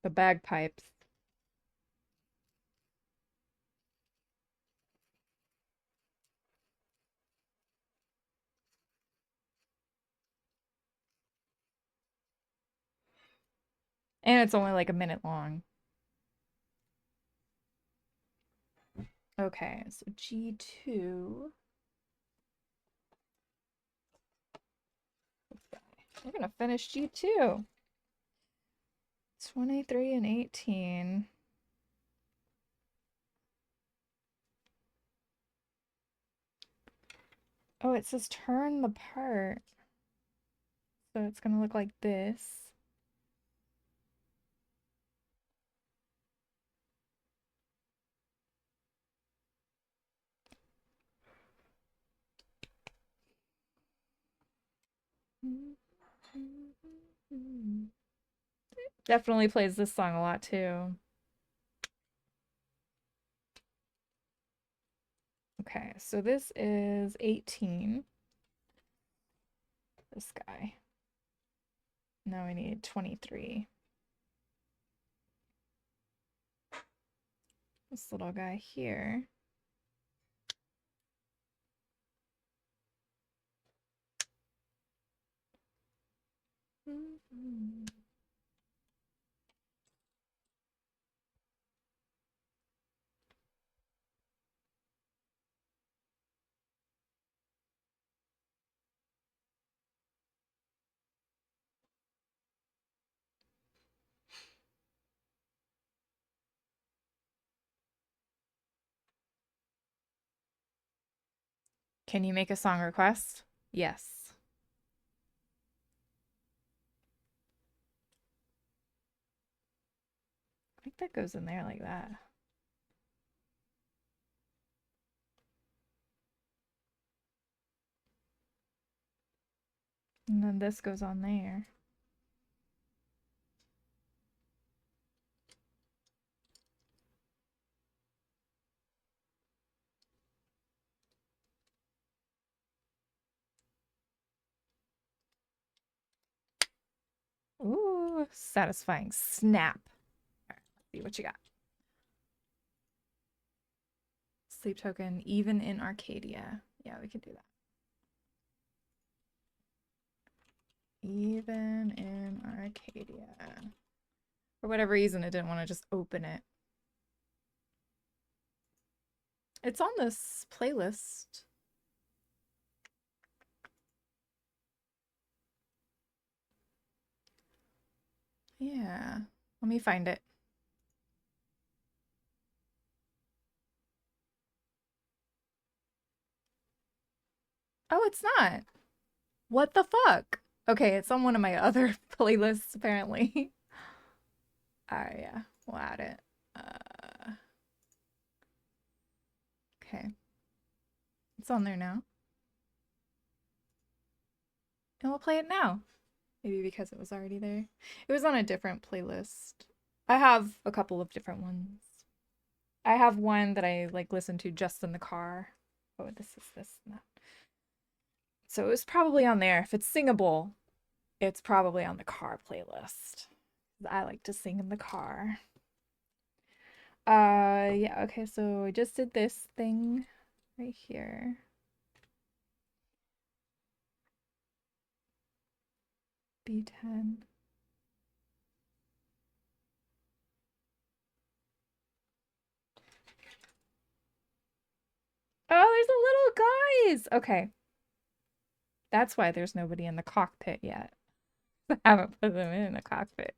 A: The bagpipes. And it's only like a minute long. Okay, so G2. We're gonna finish G2. 23 and 18. Oh, it says turn the part. So it's gonna look like this. Definitely plays this song a lot too. Okay, so this is 18. This guy. Now we need 23. This little guy here. Can you make a song request? Yes. think that goes in there like that. And then this goes on there. Ooh, satisfying snap. All right, let's see what you got. Sleep token, even in Arcadia. Yeah, we can do that. Even in Arcadia. For whatever reason, it didn't want to just open it. It's on this playlist. Yeah. Let me find it. Oh, it's not. What the fuck? Okay, it's on one of my other playlists, apparently. Yeah, we'll add it. Okay. It's on there now. And we'll play it now. Maybe because it was already there. It was on a different playlist. I have a couple of different ones. I have one that I like listen to just in the car. Oh, this is this and that. So it was probably on there. If it's singable, it's probably on the car playlist. I like to sing in the car. Yeah, okay, so I just did this thing right here. B10. Oh, there's a little guys. Okay. That's why there's nobody in the cockpit yet. I haven't put them in the cockpit.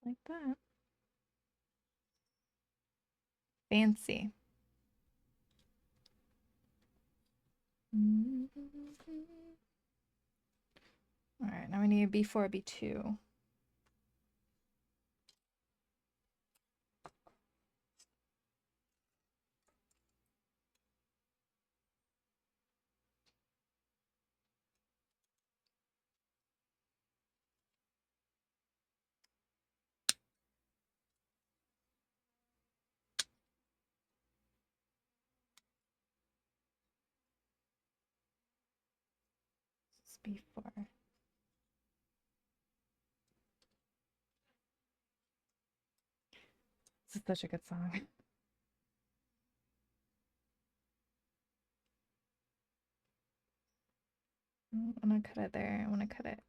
A: Like that. Fancy. All right, now we need B4, B2. This is B4. This is such a good song. I'm gonna cut it there. I want to cut it.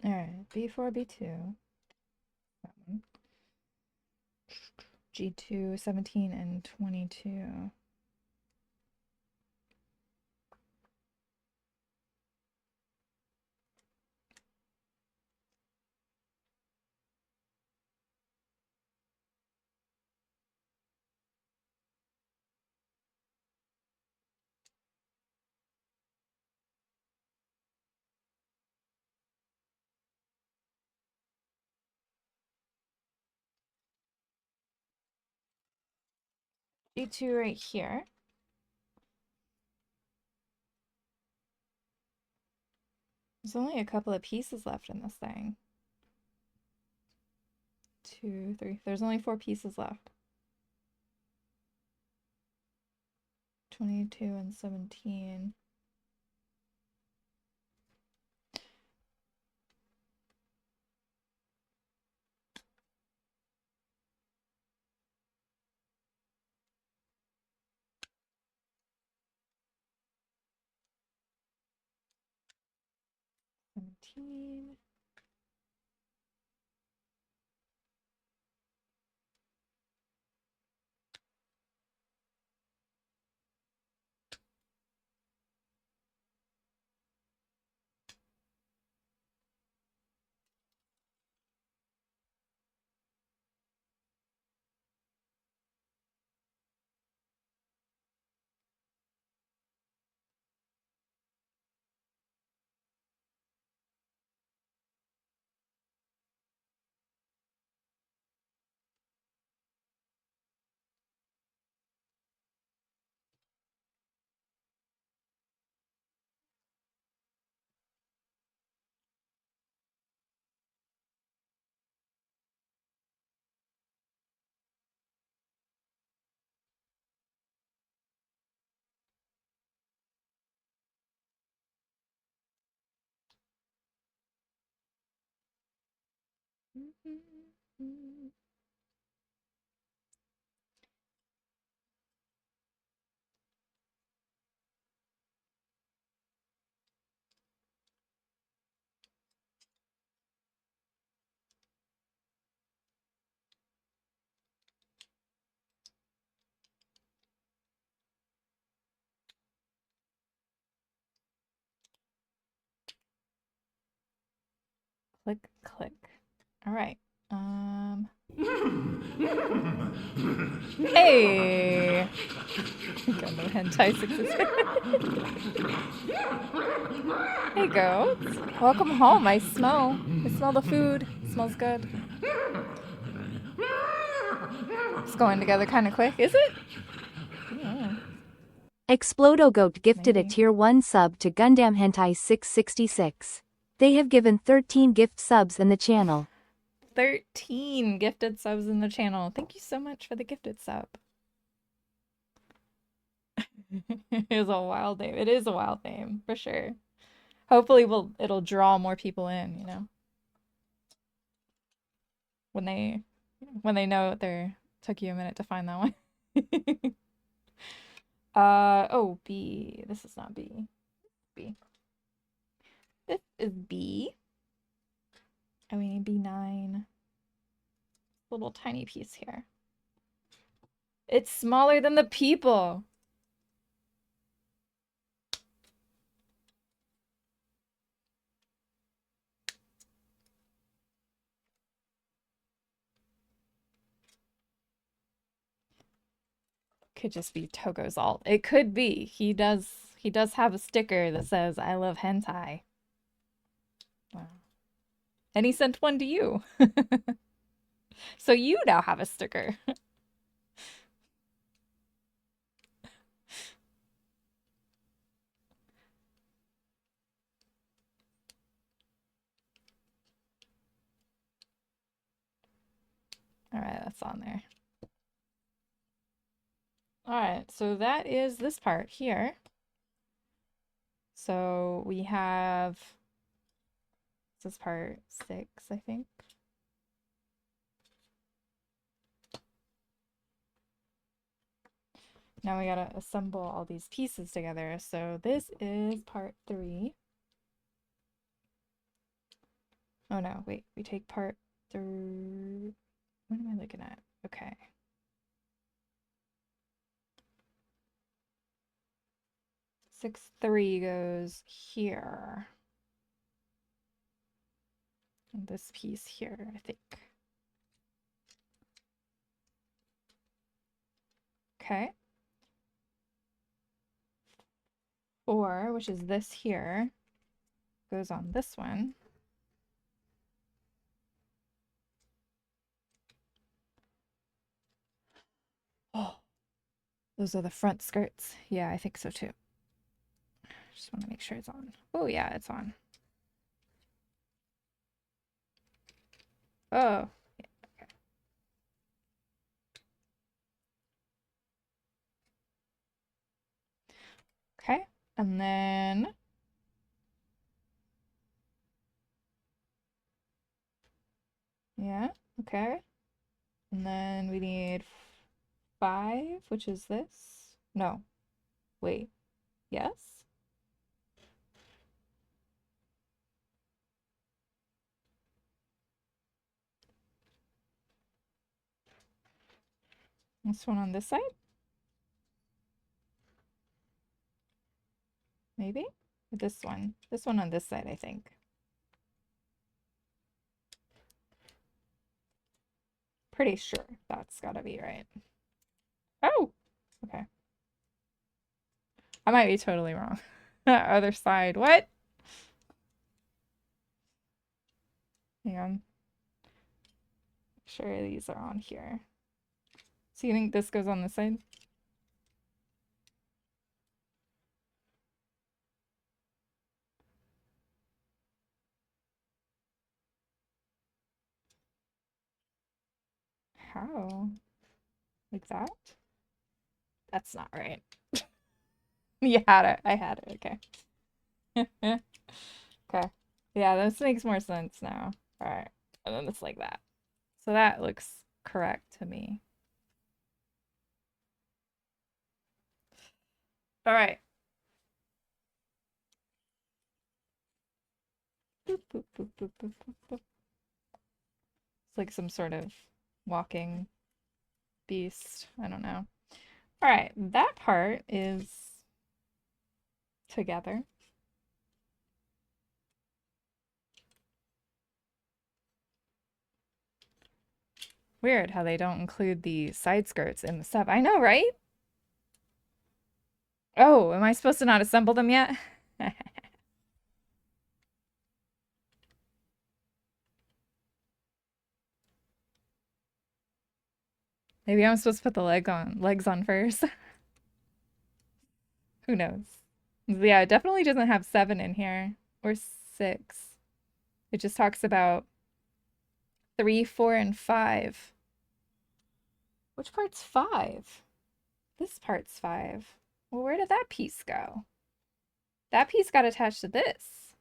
A: All right, B4, B2. That one. G2, 17, and 22. 32 right here. There's only a couple of pieces left in this thing. 2, 3. There's only 4 pieces left. 22 and 17. Seventeen. Click, click. All right. Hey! Got no hentai success. Hey, goats. Welcome home. I smell the food. It smells good. It's going together kind of quick, is it? Yeah.
B: Explodo Goat gifted
A: Maybe.
B: a tier 1 sub to Gundam Hentai 666. They have given 13 gift subs in the channel.
A: 13 gifted subs in the channel. Thank you so much for the gifted sub. It is a wild name. It is a wild name, for sure. Hopefully it'll draw more people in, you know. When they know there took you a minute to find that one. Oh, B. This is not B. B. This is B. And we need B9. Little tiny piece here. It's smaller than the people. Could just be Togo's alt. It could be. He does have a sticker that says I love hentai. Wow. And he sent one to you. So you now have a sticker. All right, that's on there. All right, so that is this part here. So we have, this is part 6, I think. Now we gotta assemble all these pieces together. So this is part 3. Oh no, wait, we take part 3. What am I looking at? Okay. Six, 3 goes here. And this piece here, I think. Okay. 4, which is this here, goes on this one. Oh. Those are the front skirts. Yeah, I think so too. Just want to make sure it's on. Oh, yeah, it's on. Oh, okay. And then yeah, okay. And then we need 5, which is this. No, wait. Yes? This one on this side? Maybe? This one. This one on this side, I think. Pretty sure that's gotta be right. Oh! Okay. I might be totally wrong. Other side. What? Hang on. Make sure these are on here. So you think this goes on this side? How? Like that? That's not right. You had it. I had it. Okay. Okay. Yeah, this makes more sense now. All right. And then it's like that. So that looks correct to me. All right. Boop, boop, boop, boop, boop, boop, boop. It's like some sort of walking beast. I don't know. All right. That part is together. Weird how they don't include the side skirts in the sub. I know, right? Oh, am I supposed to not assemble them yet? Maybe I'm supposed to put the legs on first. Who knows? Yeah, it definitely doesn't have 7 in here or 6. It just talks about 3, 4, and 5. Which part's 5? This part's 5. Well, where did that piece go? That piece got attached to this.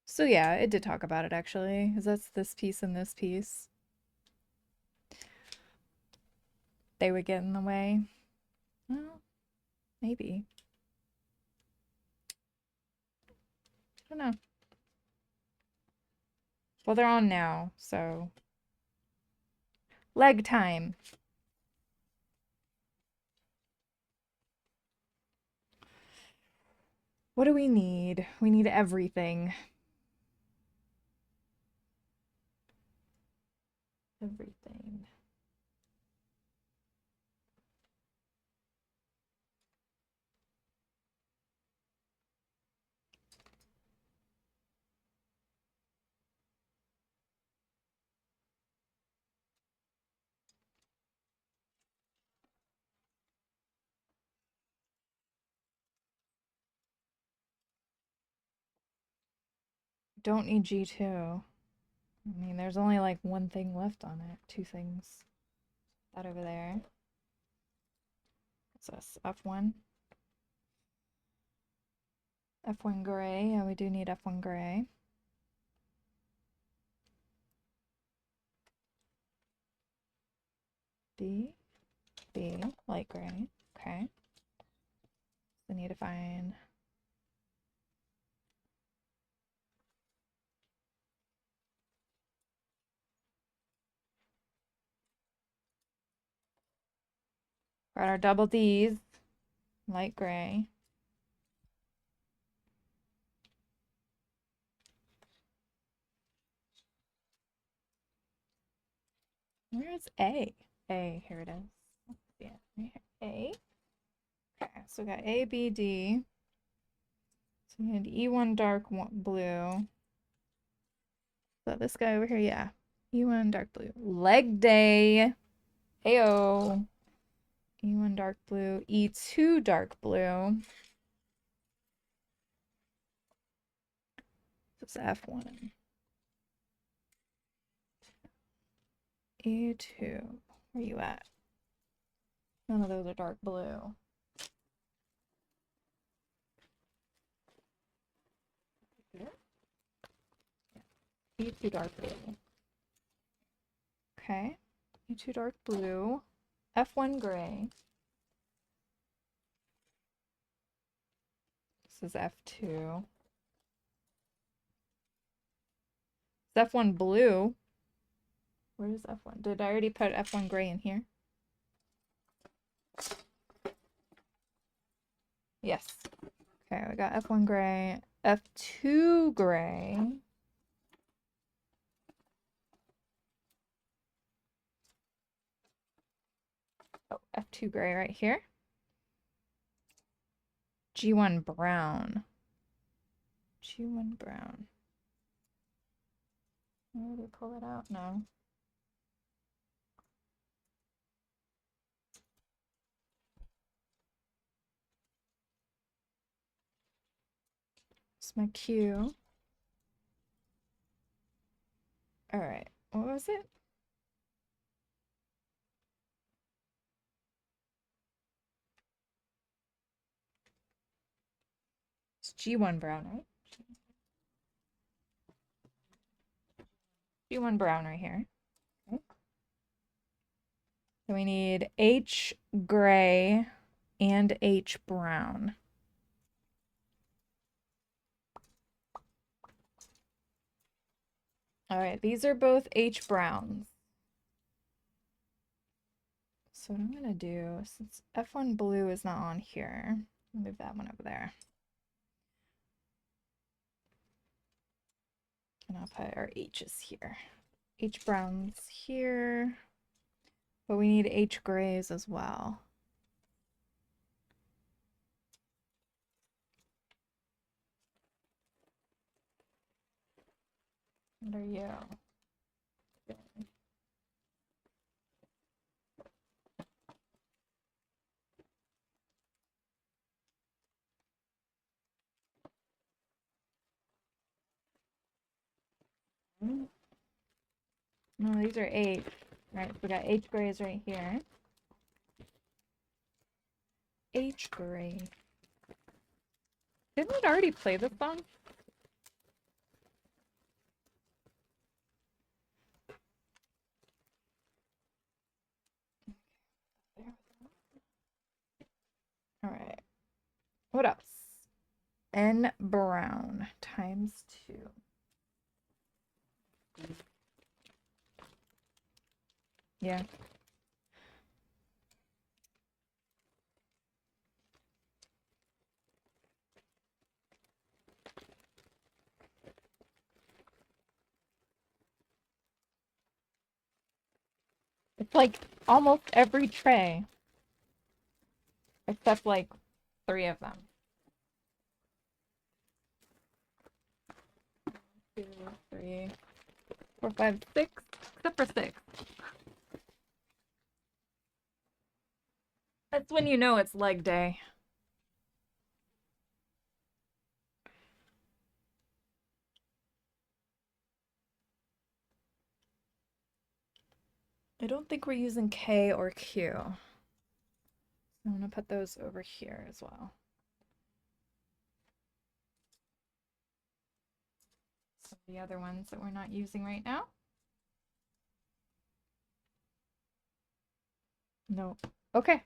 A: So yeah, it did talk about it actually, because that's this piece and this piece. They would get in the way. Well, maybe. I don't know. Well, they're on now, so leg time. What do we need? We need everything. Everything. Don't need G2. I mean, there's only like one thing left on it. 2 things. That over there. What's this? F1. F1 gray. Yeah, we do need F1 gray. B. B. Light gray. Okay. So we need to find... Got our double Ds. Light gray. Where's A? A. Here it is. Yeah. Right here. A. Okay. So we got A, B, D. So we need E1 dark blue. that this guy over here? Yeah. E1 dark blue. Leg day. Heyo. E1 dark blue. E2 dark blue. This is F1. E2. Where you at? None of those are dark blue. E2 dark blue. Okay. E2 dark blue. F1 gray. This is F2. It's F1 blue. Where is F1? Did I already put F1 gray in here? Yes. Okay, we got F1 gray. F2 gray. Oh, F2 gray right here. G1 brown. G1 brown. Oh, did I pull it out? No. It's my Q. All right. What was it? It's G1 brown, right? G1 brown right here. Okay. So we need H gray and H brown. All right, these are both H browns. So what I'm gonna do, since F1 blue is not on here, move that one over there. And I'll put our H's here. H browns here. But we need H grays as well. What are you? No, these are H. Right, we got H grays right here. H gray. Didn't we already play this song? All right. What else? N brown times 2. Yeah. It's like almost every tray, except like 3 of them. 2, 3, 4, 5, 6, except for 6. That's when you know it's leg day. I don't think we're using K or Q. I'm gonna put those over here as well. Some of the other ones that we're not using right now. No. Okay.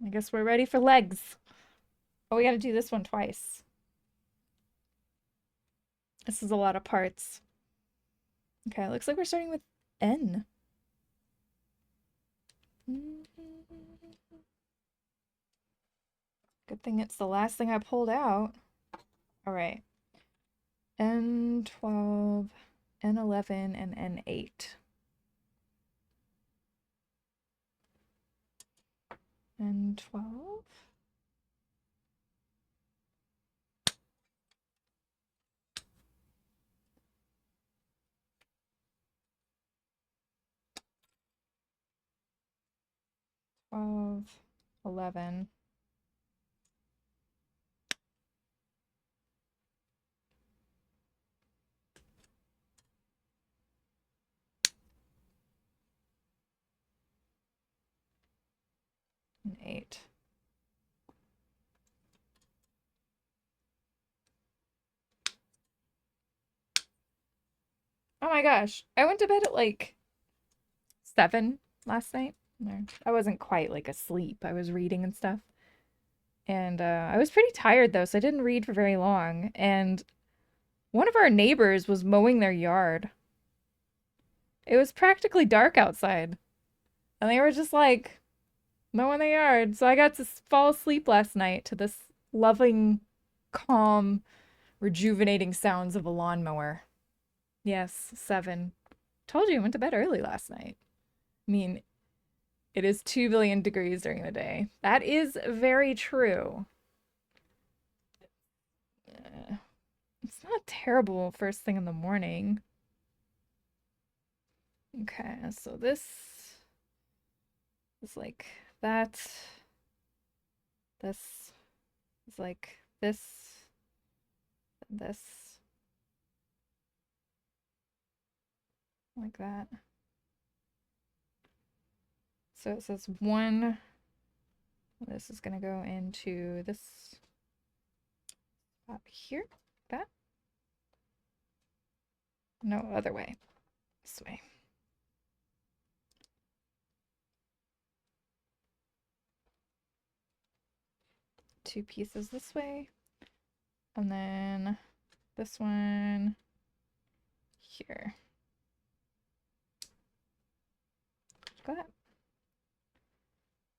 A: I guess we're ready for legs. Oh, we gotta do this one twice. This is a lot of parts. Okay, looks like we're starting with N. Good thing it's the last thing I pulled out. All right. N12, N11, and N8. N12. 11, and 8. Oh my gosh. I went to bed at like 7 last night. I wasn't quite like asleep. I was reading and stuff. And I was pretty tired though, so I didn't read for very long. And one of our neighbors was mowing their yard. It was practically dark outside. And they were just like mowing their yard. So I got to fall asleep last night to this loving, calm, rejuvenating sounds of a lawnmower. Yes, 7. Told you I went to bed early last night. I mean, it is 2 billion degrees during the day. That is very true. Uh, it's not terrible first thing in the morning. Okay, so this is like that. This is like this, like that. So it says 1. This is going to go into this up here. That. No, other way. This way. Two pieces this way. And then this one here. Got it.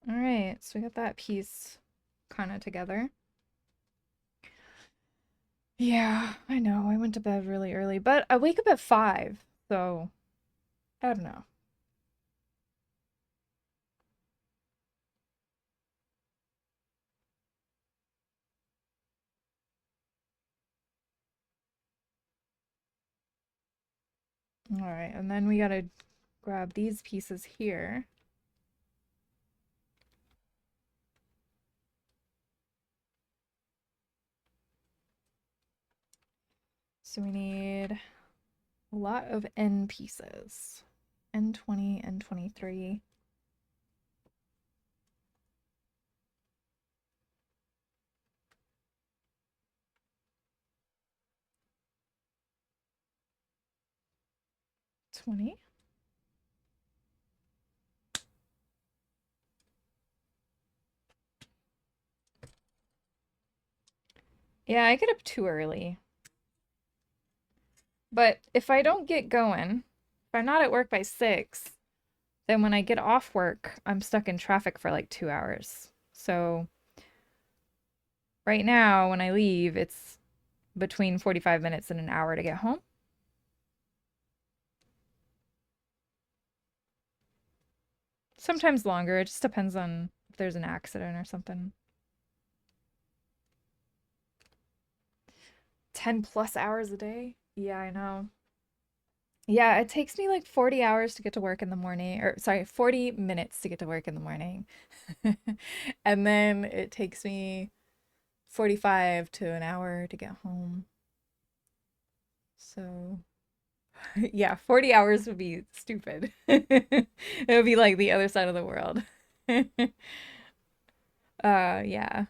A: All right, so we got that piece kind of together. Yeah, I know. I went to bed really early, but I wake up at 5, so I don't know. All right, and then we gotta grab these pieces here. So we need a lot of N pieces. N20, N23. $20. Yeah, I get up too early. But if I don't get going, if I'm not at work by 6, then when I get off work, I'm stuck in traffic for like 2 hours. So right now, when I leave, it's between 45 minutes and an hour to get home. Sometimes longer. It just depends on if there's an accident or something. 10 plus hours a day? Yeah, I know. Yeah, it takes me like 40 hours to get to work in the morning, or sorry, 40 minutes to get to work in the morning. And then it takes me 45 to an hour to get home. So, yeah, 40 hours would be stupid. It would be like the other side of the world. Yeah.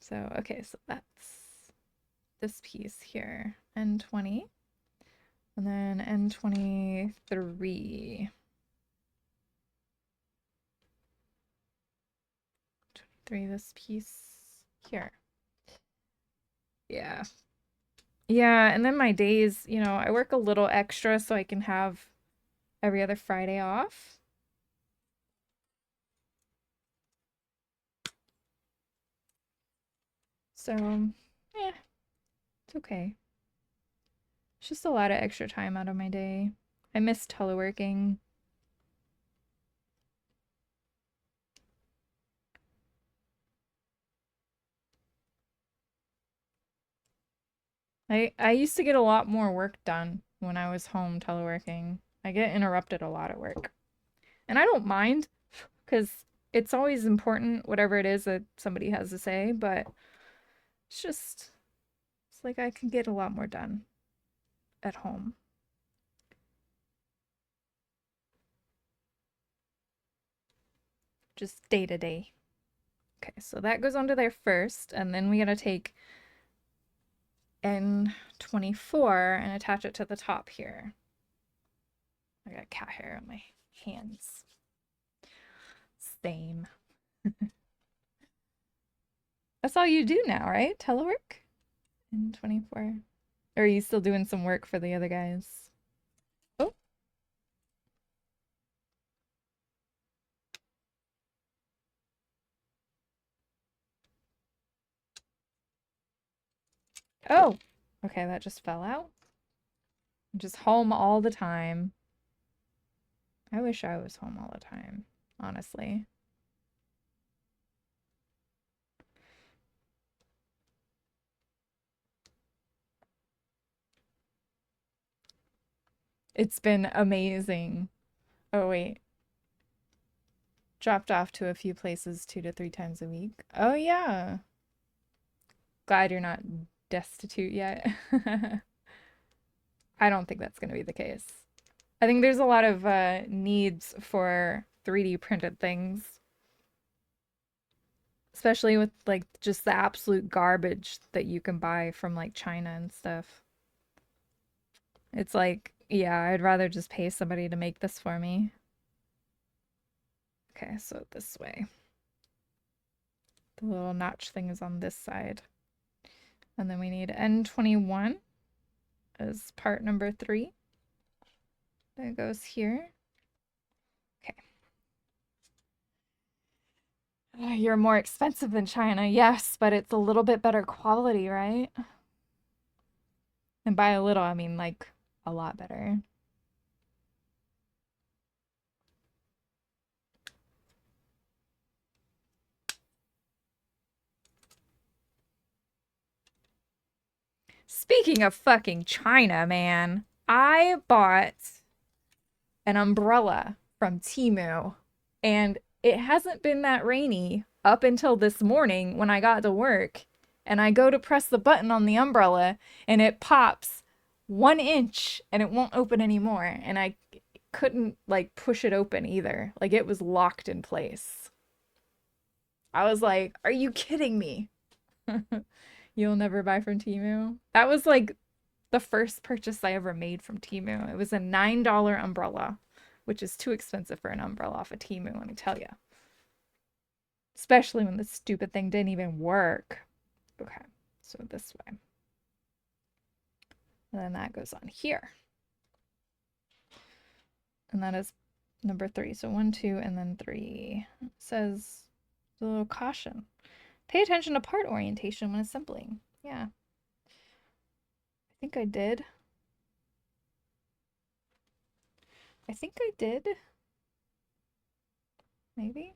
A: So, okay, so that's this piece here, N20, and then N23. 23, this piece here. Yeah. Yeah, and then my days, I work a little extra so I can have every other Friday off. So, yeah, it's okay. It's just a lot of extra time out of my day. I miss teleworking. I used to get a lot more work done when I was home teleworking. I get interrupted a lot at work. And I don't mind because it's always important, whatever it is that somebody has to say, but it's just, it's like I can get a lot more done at home. Just day to day. Okay, so that goes onto there first, and then we gotta take N24 and attach it to the top here. I got cat hair on my hands. Same. That's all you do now, right? Telework? N24. Or are you still doing some work for the other guys? Oh, oh. Okay, that just fell out. I'm just home all the time. I wish I was home all the time, honestly. It's been amazing. Oh, wait. Dropped off to a few places 2 to 3 times a week. Oh, yeah. Glad you're not destitute yet. I don't think that's going to be the case. I think there's a lot of needs for 3D printed things, especially with like just the absolute garbage that you can buy from like China and stuff. It's like, yeah, I'd rather just pay somebody to make this for me. Okay, so this way. The little notch thing is on this side. And then we need N21 as part number 3. That goes here. Okay. You're more expensive than China, yes, but it's a little bit better quality, right? And by a little, I mean like a lot better. Speaking of fucking China, man, I bought an umbrella from Temu, and it hasn't been that rainy up until this morning when I got to work. And I go to press the button on the umbrella, and it pops 1 inch and it won't open anymore. And I couldn't like push it open either. Like it was locked in place. I was like, are you kidding me? You'll never buy from Temu. That was like the first purchase I ever made from Temu. It was a $9 umbrella, which is too expensive for an umbrella off of Temu, let me tell you. Especially when the stupid thing didn't even work. Okay, so this way. And then that goes on here. And that is number 3. So 1, 2, and then 3. It says a little caution. Pay attention to part orientation when assembling. Yeah. I think I did. I think I did. Maybe.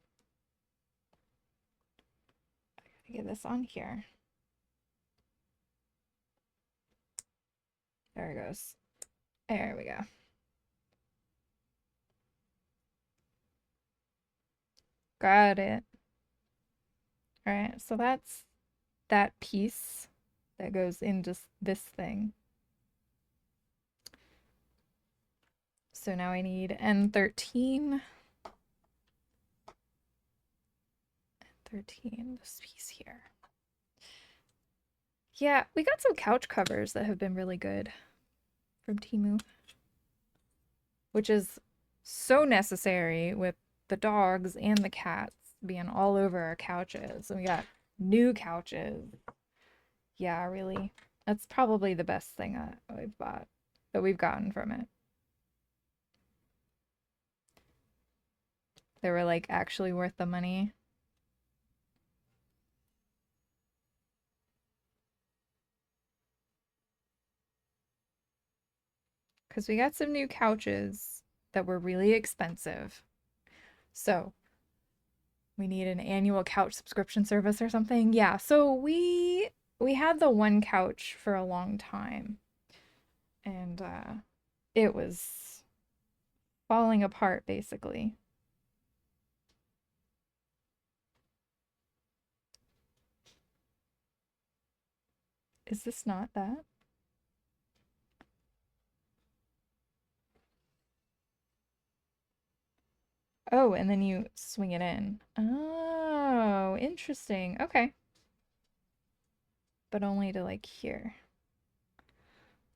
A: I gotta get this on here. There it goes. There we go. Got it. All right, so that's that piece that goes in just this thing. So now I need N13. 13, this piece here. Yeah, we got some couch covers that have been really good from Temu, which is so necessary with the dogs and the cats being all over our couches. And we got new couches. Yeah, really. That's probably the best thing I've bought that we've gotten from it. They were like actually worth the money. Because we got some new couches that were really expensive. So we need an annual couch subscription service or something. Yeah, so we had the one couch for a long time. And it was falling apart basically. Is this not that? Oh, and then you swing it in. Oh, interesting. Okay. But only to like here.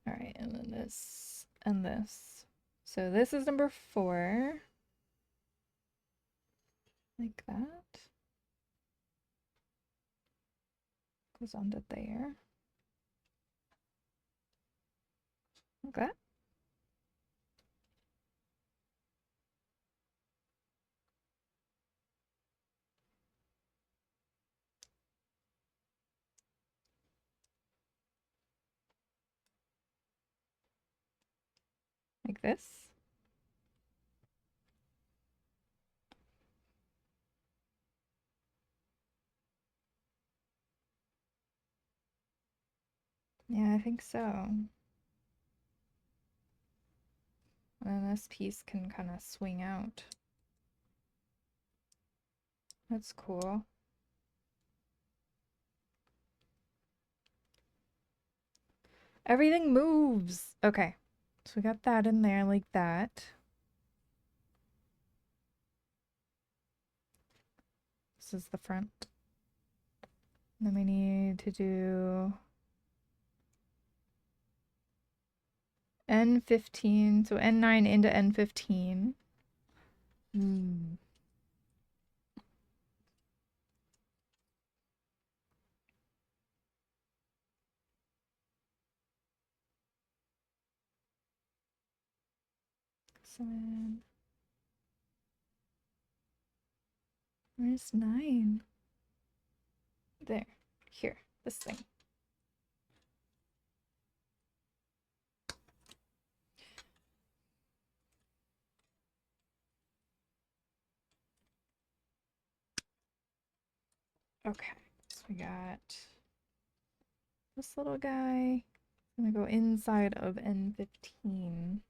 A: All right, and then this and this. So this is number 4. Like that. Goes onto there. Like that. Like this. Yeah, I think so. And then this piece can kind of swing out. That's cool. Everything moves. Okay. So we got that in there like that. This is the front. Then we need to do N15. So N9 into N15. Mm. So then, where's 9? There. Here. This thing. Okay. So we got this little guy. I'm gonna go inside of N15.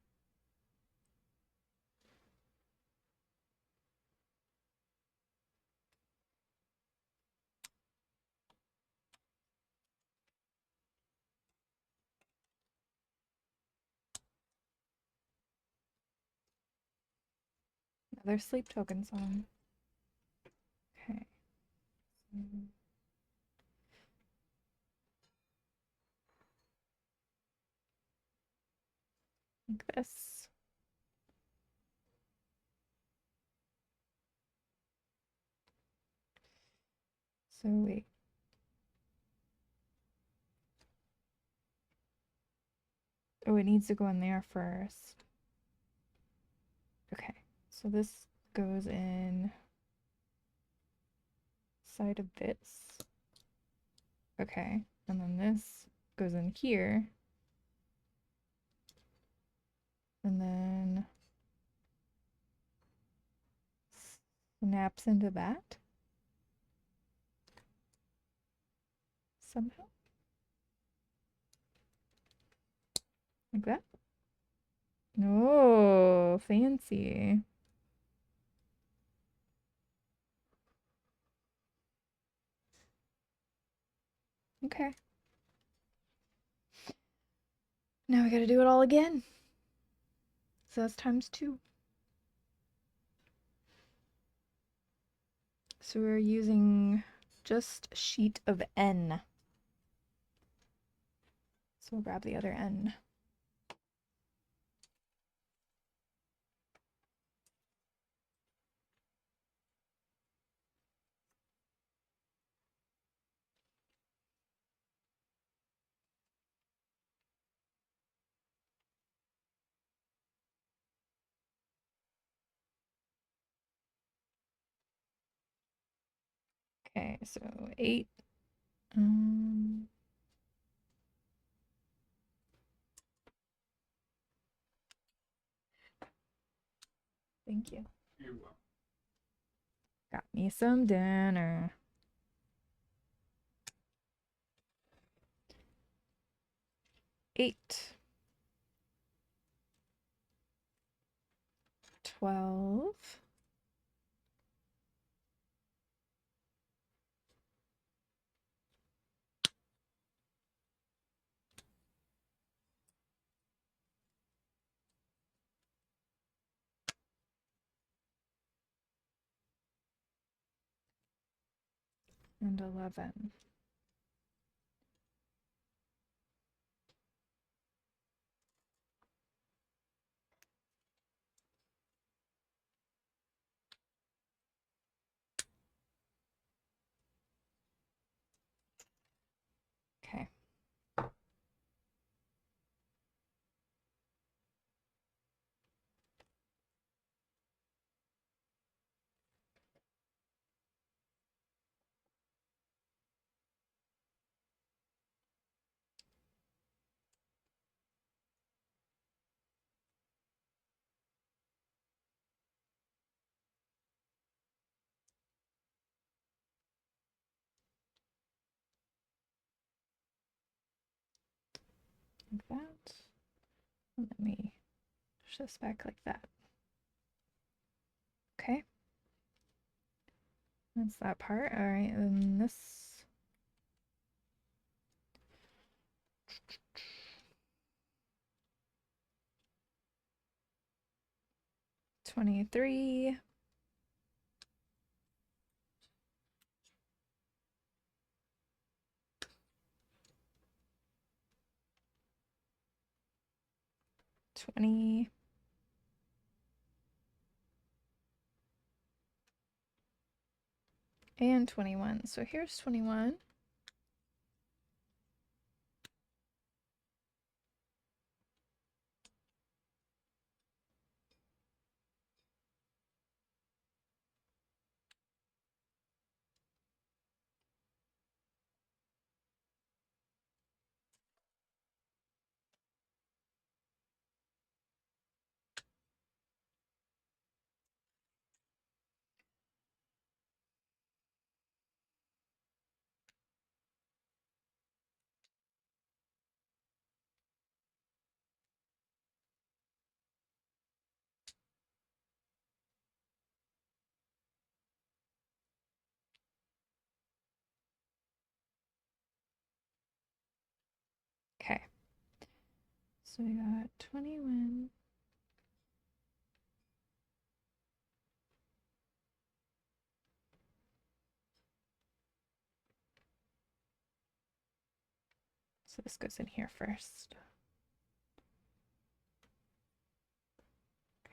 A: Another sleep token song. Okay. Like this. So wait. Oh, it needs to go in there first. Okay. So this goes in side of this. Okay. And then this goes in here. And then snaps into that somehow. Like that. Oh, fancy. Okay. Now we gotta do it all again. So that's times 2. So we're using just sheet of N. So we'll grab the other N. Okay, so 8. Um, Thank you.
C: You're welcome.
A: Got me some dinner. 8. 12. and 11. Okay. Like that. And let me push this back like that. Okay. That's that part. All right, and this. $23. 20. And 21. So here's 21. Okay. So we got 21. So this goes in here first.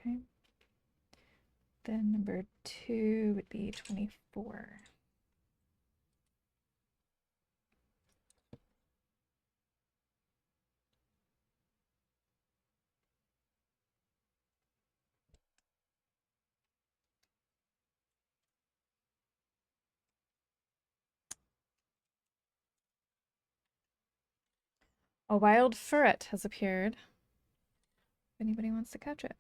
A: Okay. Then number 2 would be 24. A wild ferret has appeared. If anybody wants to catch it.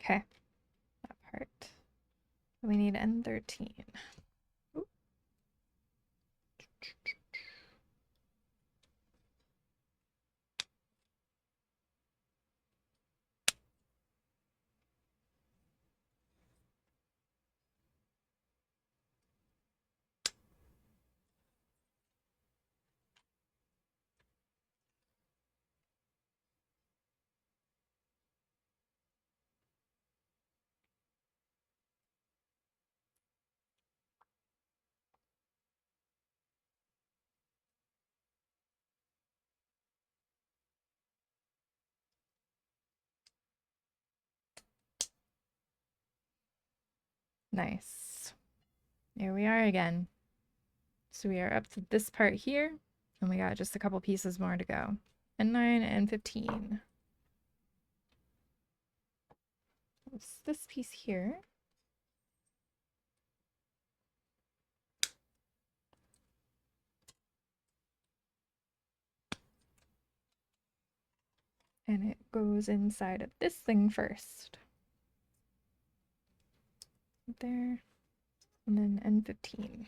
A: Okay. That part. We need N13. Ooh. Nice. There we are again. So we are up to this part here, and we got just a couple pieces more to go. N9 and 15. It's this piece here. And it goes inside of this thing first. Right there. And then N15.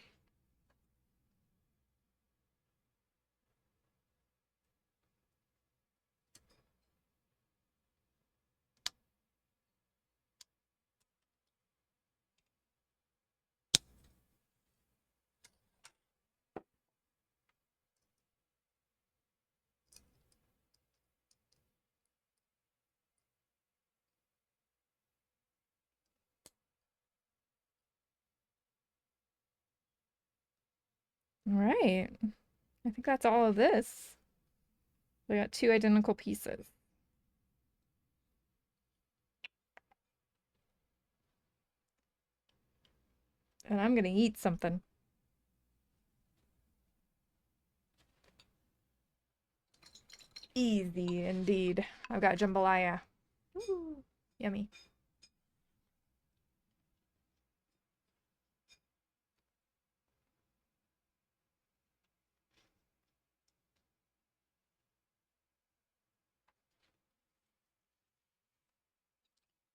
A: All right. I think that's all of this. We got two identical pieces. And I'm gonna eat something. Easy indeed. I've got jambalaya. Ooh, yummy.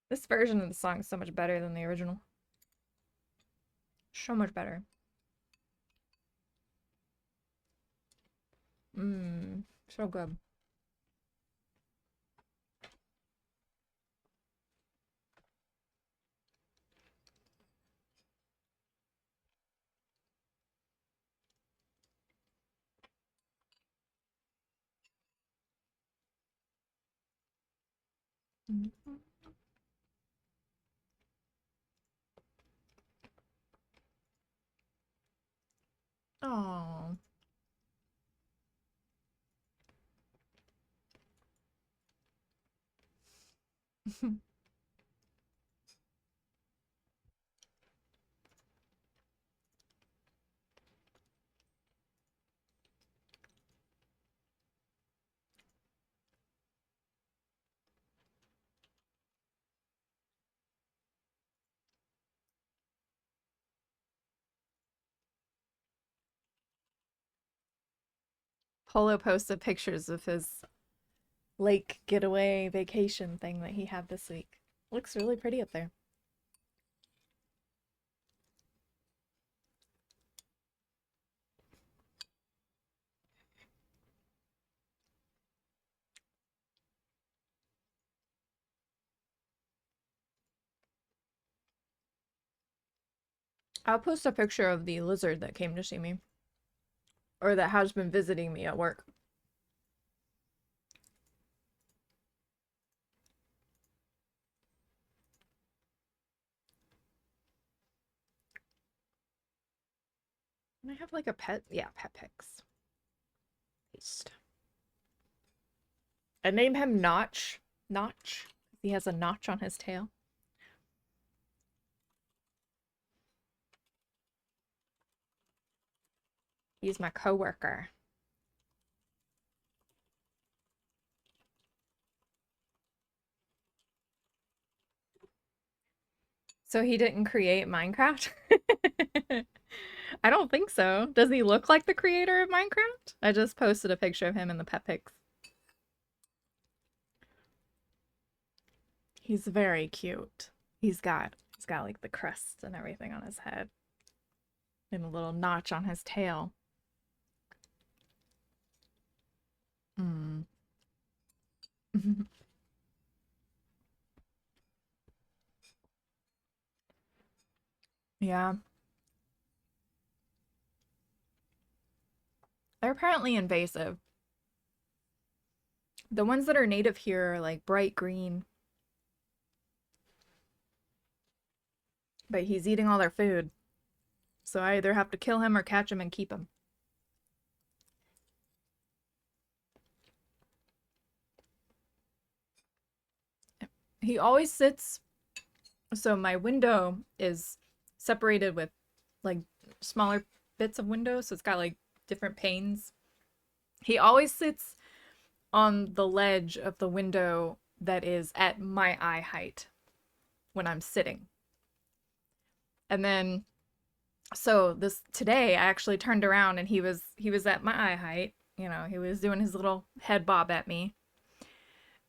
A: This version of the song is so much better than the original. So much better. Mmm, so good. Mm-hmm. Oh. Polo posted pictures of his lake getaway vacation thing that he had this week. Looks really pretty up there. I'll post a picture of the lizard that came to see me, or that has been visiting me at work. And I have like a pet, yeah, pet pics. Paste. I name him Notch. Notch. He has a notch on his tail. He's my coworker. So he didn't create Minecraft? I don't think so. Does he look like the creator of Minecraft? I just posted a picture of him in the pet pics. He's very cute. He's got like the crest and everything on his head. And a little notch on his tail. Mm. Yeah. They're apparently invasive. The ones that are native here are like bright green. But he's eating all their food. So I either have to kill him or catch him and keep him. He always sits. So my window is separated with like smaller bits of window. So it's got like different panes. He always sits on the ledge of the window that is at my eye height when I'm sitting. And then so this today I actually turned around and he was at my eye height. You know, he was doing his little head bob at me.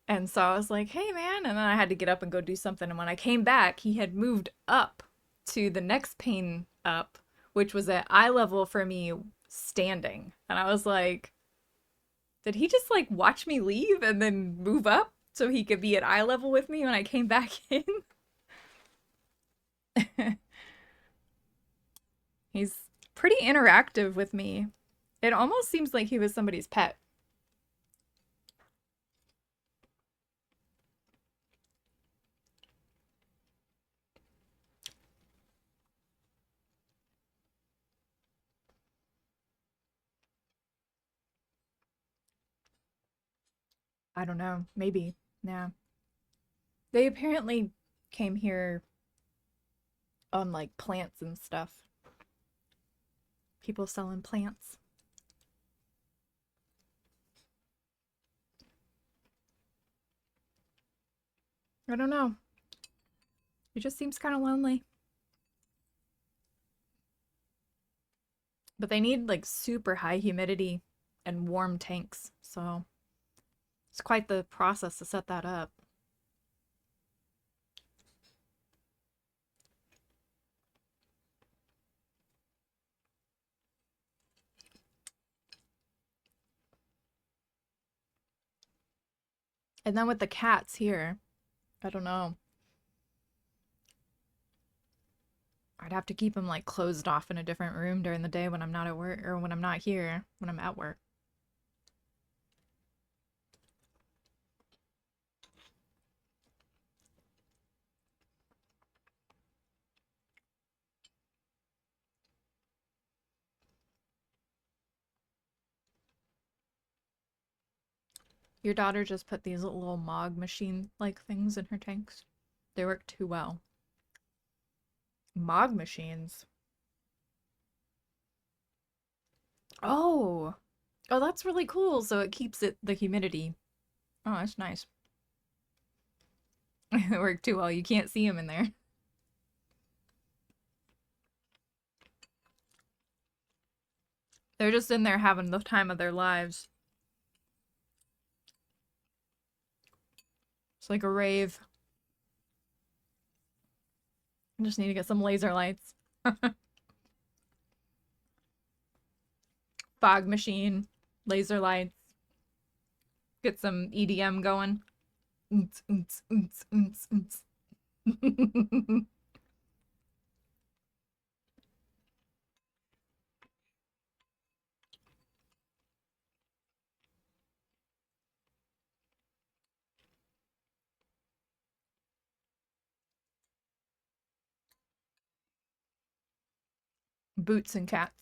A: And so I was like, hey man. And then I had to get up and go do something. And when I came back, he had moved up to the next pane up, which was at eye level for me standing. And I was like, did he just like watch me leave and then move up so he could be at eye level with me when I came back in? He's pretty interactive with me. It almost seems like he was somebody's pet. I don't know. Maybe. Yeah. They apparently came here on like plants and stuff. People selling plants. I don't know. It just seems kind of lonely. But they need like super high humidity and warm tanks. So it's quite the process to set that up. And then with the cats here, I don't know. I'd have to keep them like closed off in a different room during the day when I'm not at work or when I'm not here, when I'm at work. Your daughter just put these little Mog machine like things in her tanks. They work too well. Mog machines. Oh. Oh, that's really cool. So it keeps it the humidity. Oh, that's nice. It worked too well. You can't see them in there. They're just in there having the time of their lives. It's like a rave. I just need to get some laser lights. Fog machine, laser lights, get some EDM going. Oonts, oonts, oonts, oonts, oonts. Boots and cats.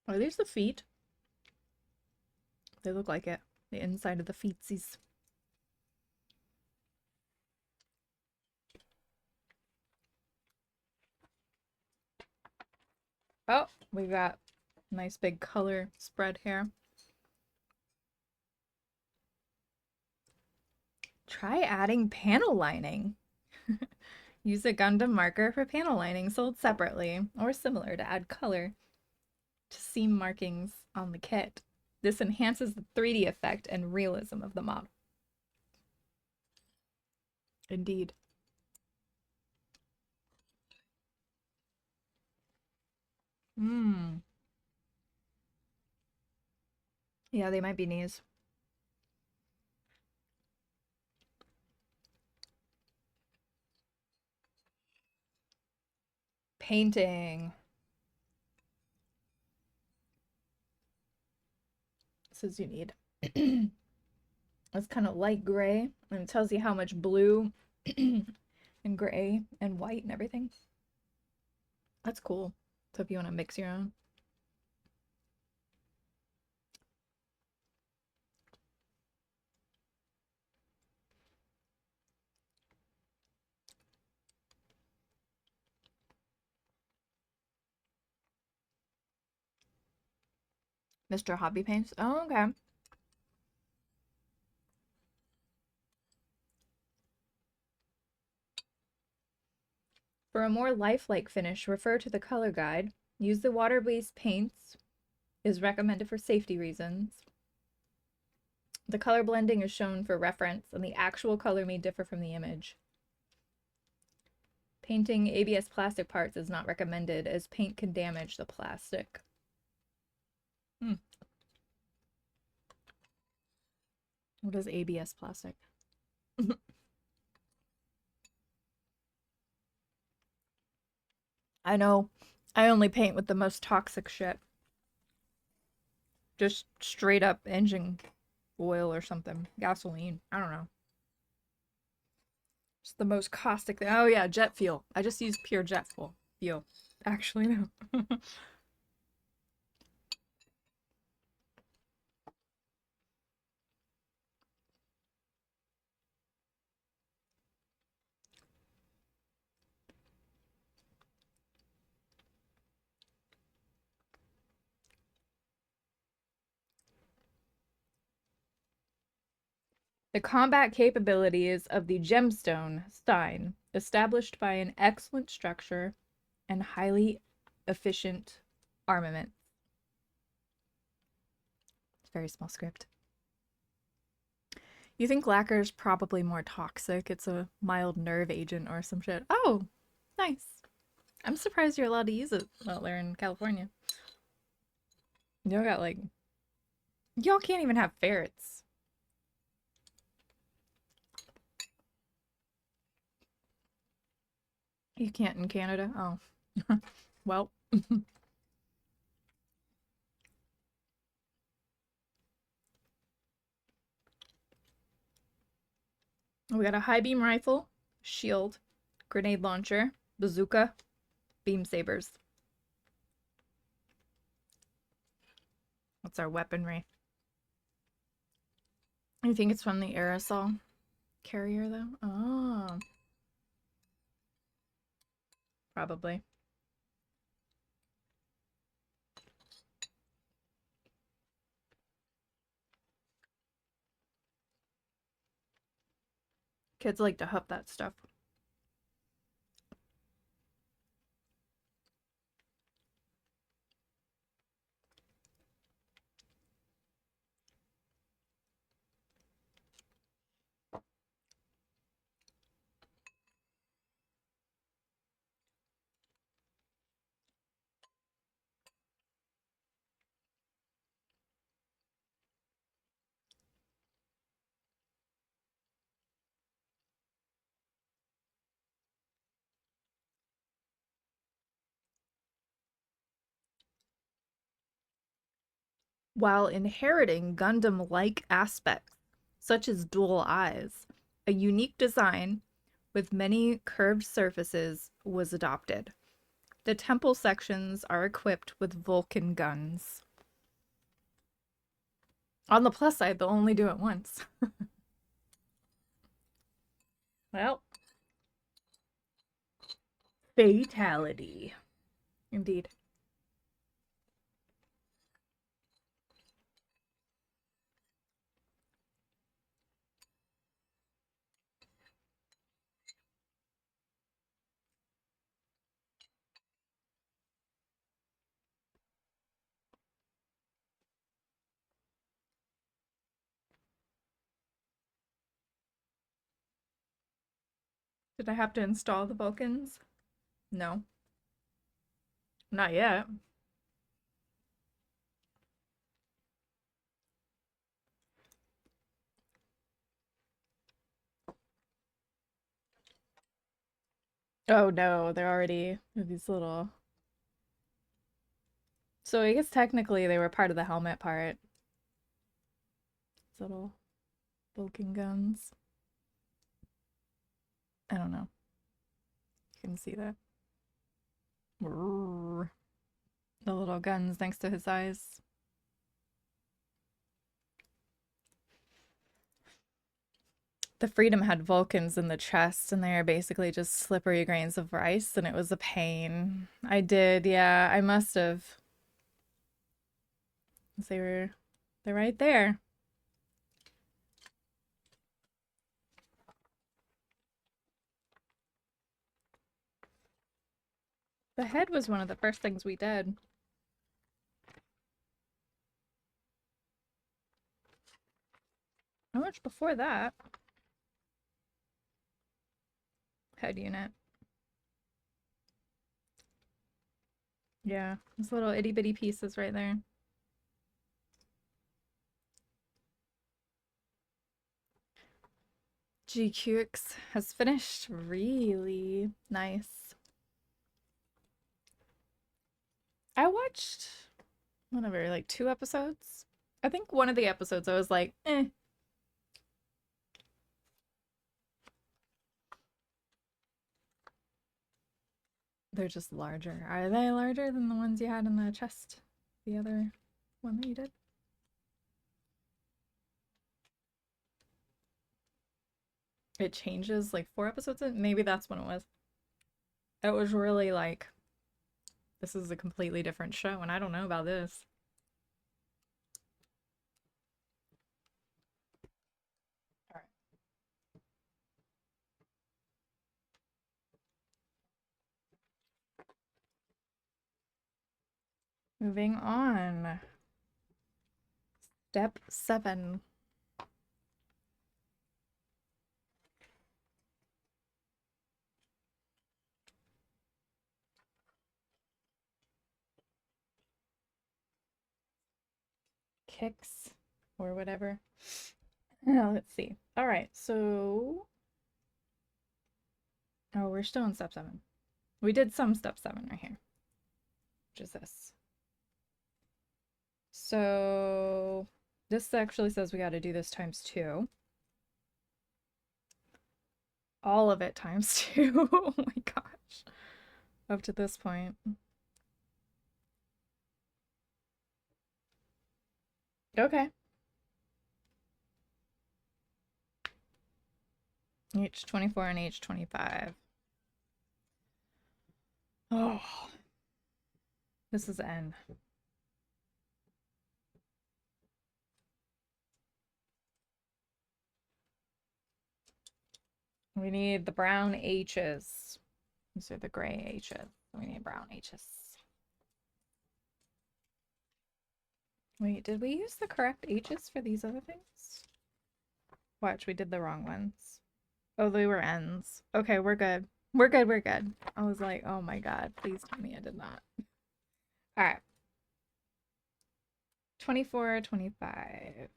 A: Are these the feet? They look like it. The inside of the feetsies. Oh, we got nice big color spread here. Try adding panel lining. Use a Gundam marker for panel lining sold separately or similar to add color to seam markings on the kit. This enhances the 3D effect and realism of the model. Indeed. Hmm. Yeah, they might be knees. Painting. Says you need. It's kind of light gray, and it tells you how much blue and gray and white and everything. That's cool. So if you want to mix your own. Mr. Hobby Paints. Oh, okay. For a more lifelike finish, refer to the color guide. Use the water-based paints is recommended for safety reasons. The color blending is shown for reference, and the actual color may differ from the image. Painting ABS plastic parts is not recommended, as paint can damage the plastic. What is ABS plastic? I know. I only paint with the most toxic shit. Just straight up engine oil or something. Gasoline. I don't know. It's the most caustic thing. Oh yeah, jet fuel. I just use pure jet fuel. Actually, no. The combat capabilities of the gemstone Stein, established by an excellent structure and highly efficient armament. It's a very small script. You think lacquer is probably more toxic. It's a mild nerve agent or some shit. Oh, nice. I'm surprised you're allowed to use it out there in California. Y'all got like... Y'all can't even have ferrets. You can't in Canada? Oh. Well. We got a high beam rifle, shield, grenade launcher, bazooka, beam sabers. What's our weaponry? You think it's from the aerosol carrier though? Oh. Probably. Kids like to huff that stuff. While inheriting Gundam-like aspects, such as dual eyes, a unique design with many curved surfaces was adopted. The temple sections are equipped with Vulcan guns. On the plus side, they'll only do it once. Well, fatality. Indeed. Did I have to install the Vulcans? No. Not yet. Oh no, they're already these little... So I guess technically they were part of the helmet part. These little Vulcan guns. I don't know. You can see that. The little guns next to his eyes. The Freedom had Vulcans in the chest, and they are basically just slippery grains of rice, and it was a pain. I did, yeah, I must have. They're right there. The head was one of the first things we did. How much before that? Head unit. Yeah, those little itty bitty pieces right there. GQX has finished. Really nice. I watched whatever, like 2 episodes. I think one of the episodes I was like, eh. They're just larger. Are they larger than the ones you had in the chest? The other one that you did? It changes like 4 episodes in? Maybe that's when it was. It was really like, this is a completely different show, and I don't know about this. All right. Moving on. Step 7. Kicks or whatever. Now, let's see. All right, so. Oh, we're still in step 7. We did some step 7 right here, which is this. So this actually says we got to do this times 2. All of it times 2. Oh my gosh. Up to this point. Okay. H24 and H25. Oh, this is N. We need the brown H's. These are the gray H's. We need brown H's. Wait, did we use the correct H's for these other things? Watch, we did the wrong ones. Oh, they were N's. Okay, we're good. We're good, we're good. I was like, oh my god, please tell me I did not. All right. 24, 25.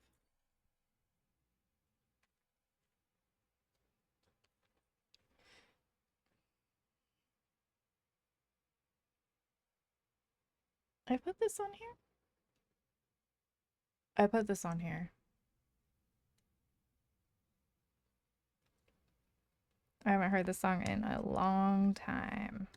A: I put this on here? I put this on here. I haven't heard this song in a long time.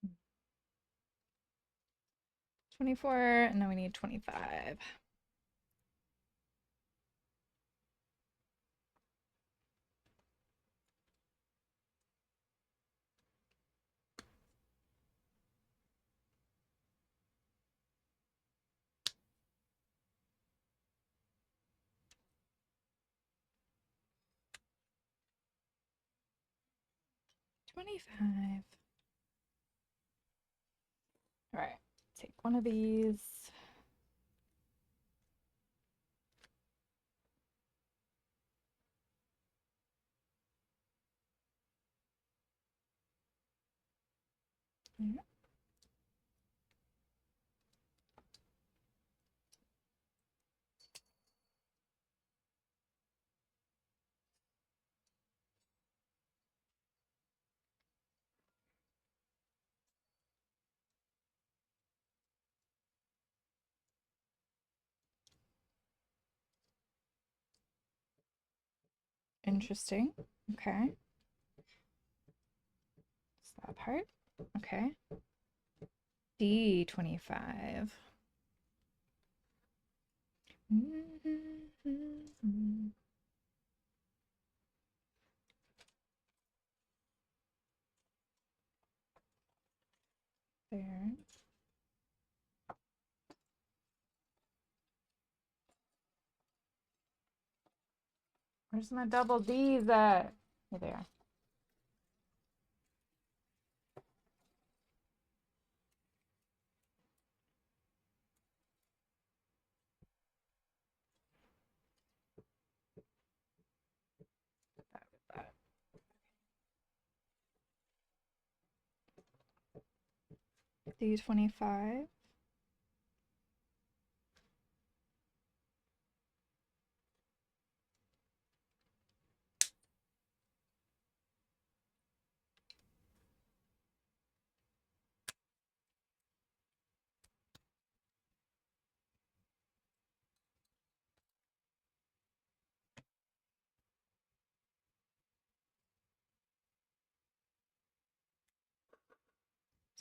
A: Mm. 24, and then we need 25. $25. All right, take one of these. Yeah. Interesting. Okay. It's that part. Okay. D25. There. Where's my double D's at? Here they are. That. D25.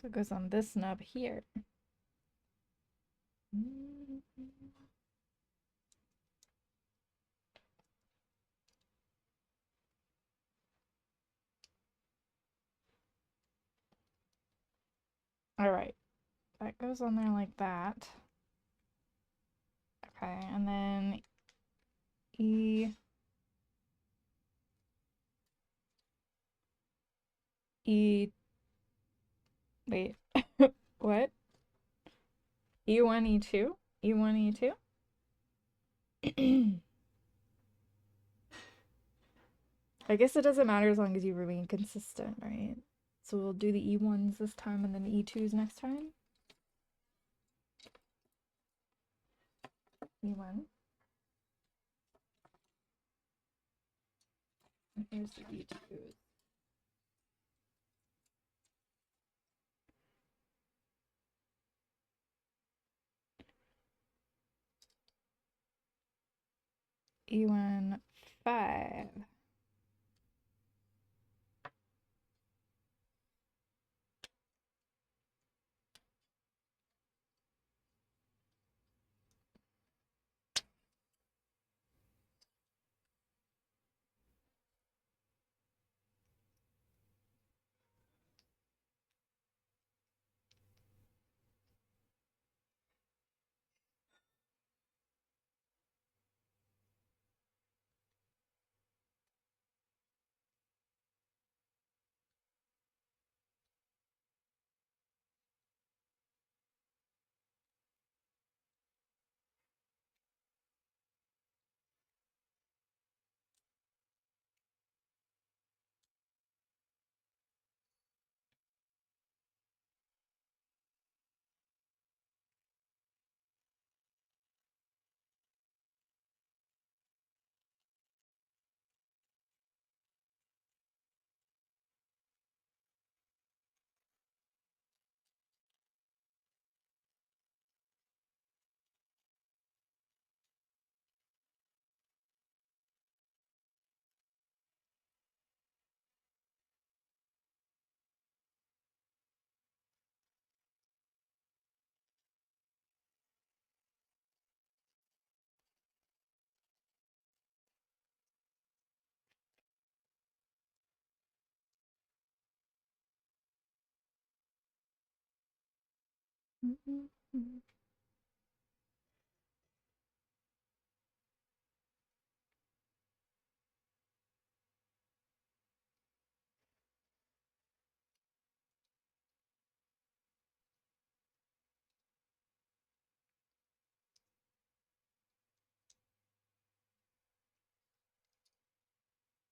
A: So it goes on this nub here. All right. That goes on there like that. Okay, and then E E wait. What? E1, E2? E1, E2? I guess it doesn't matter as long as you remain consistent, right? So we'll do the E1s this time and then the E2s next time. E1. And here's the E2s. E1, 5.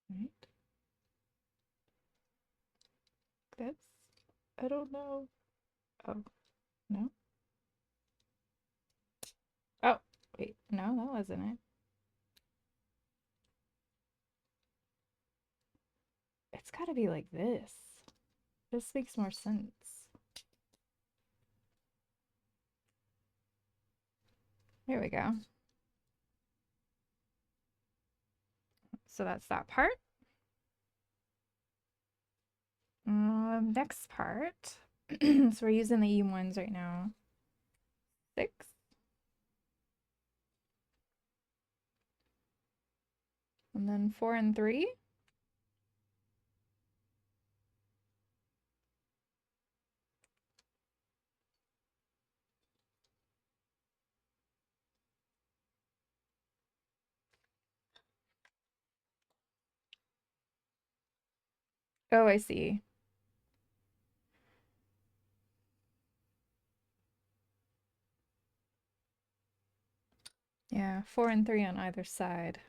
A: Right? That's, I don't know. Oh, no. Oh, wait, no, that wasn't it. It's gotta be like this. This makes more sense. There we go. So that's that part. Next part. So we're using the E1s right now. 6. And then 4 and 3. Oh, I see. Yeah, 4 and 3 on either side.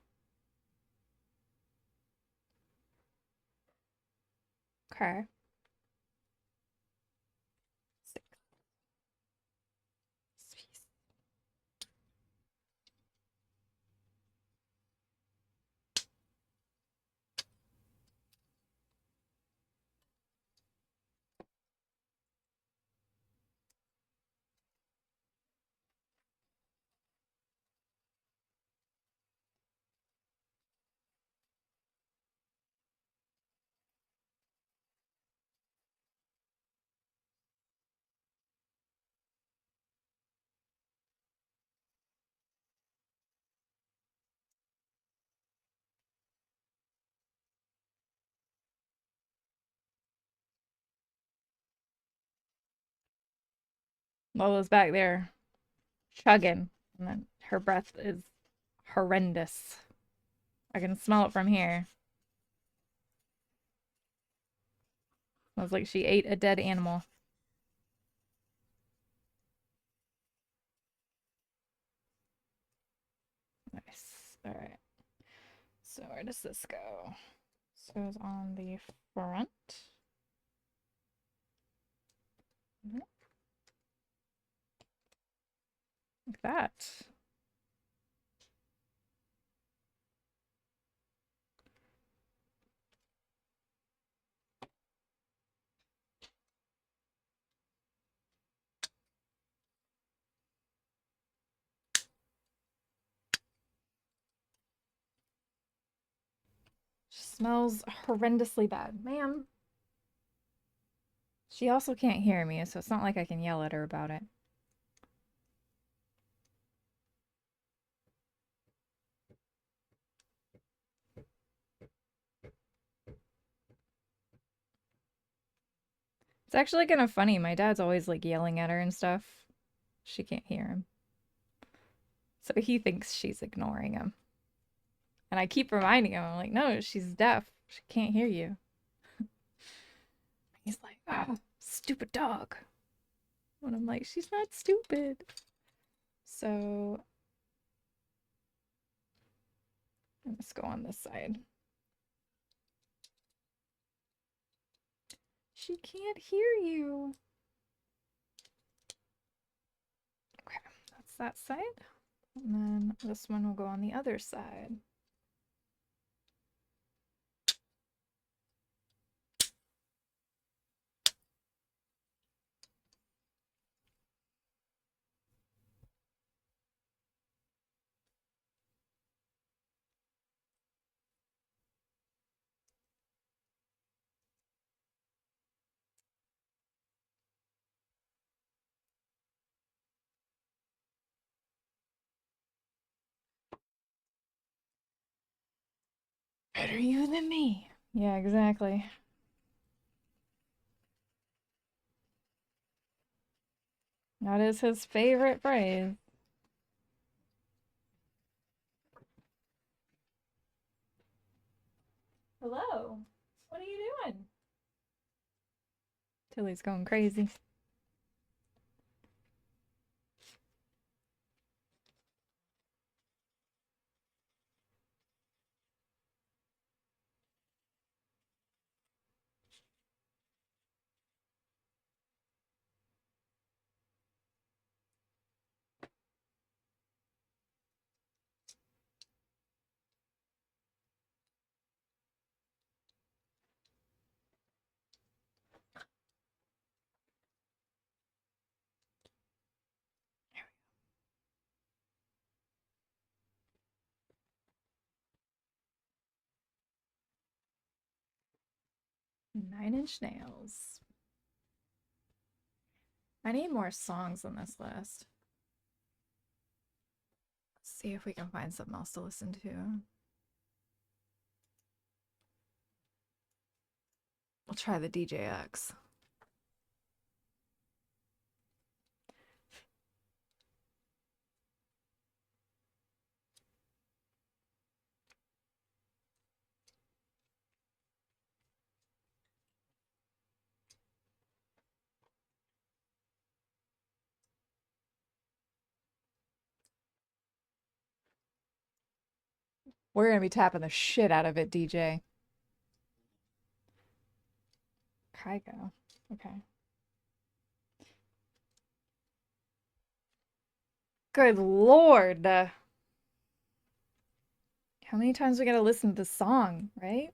A: Okay. 6. Lola's back there chugging, and then her breath is horrendous. I can smell it from here. Smells like she ate a dead animal. Nice. All right. So where does this go? This goes on the front. Like that. She smells horrendously bad. Ma'am. She also can't hear me, so it's not like I can yell at her about it. It's actually kind of funny. My dad's always like yelling at her and stuff. She can't hear him. So he thinks she's ignoring him. And I keep reminding him, I'm like, no, she's deaf. She can't hear you. He's like, oh, stupid dog. And I'm like, she's not stupid. So let's go on this side. She can't hear you. Okay, that's that side. And then this one will go on the other side. Better you than me. Yeah, exactly. That is his favorite phrase. Hello. What are you doing? Tilly's going crazy. Nine Inch Nails. I need more songs on this list. Let's see if we can find something else to listen to. We'll try the DJX. We're gonna be tapping the shit out of it, DJ. Kygo. Okay. Good lord. How many times we gotta listen to this song, right?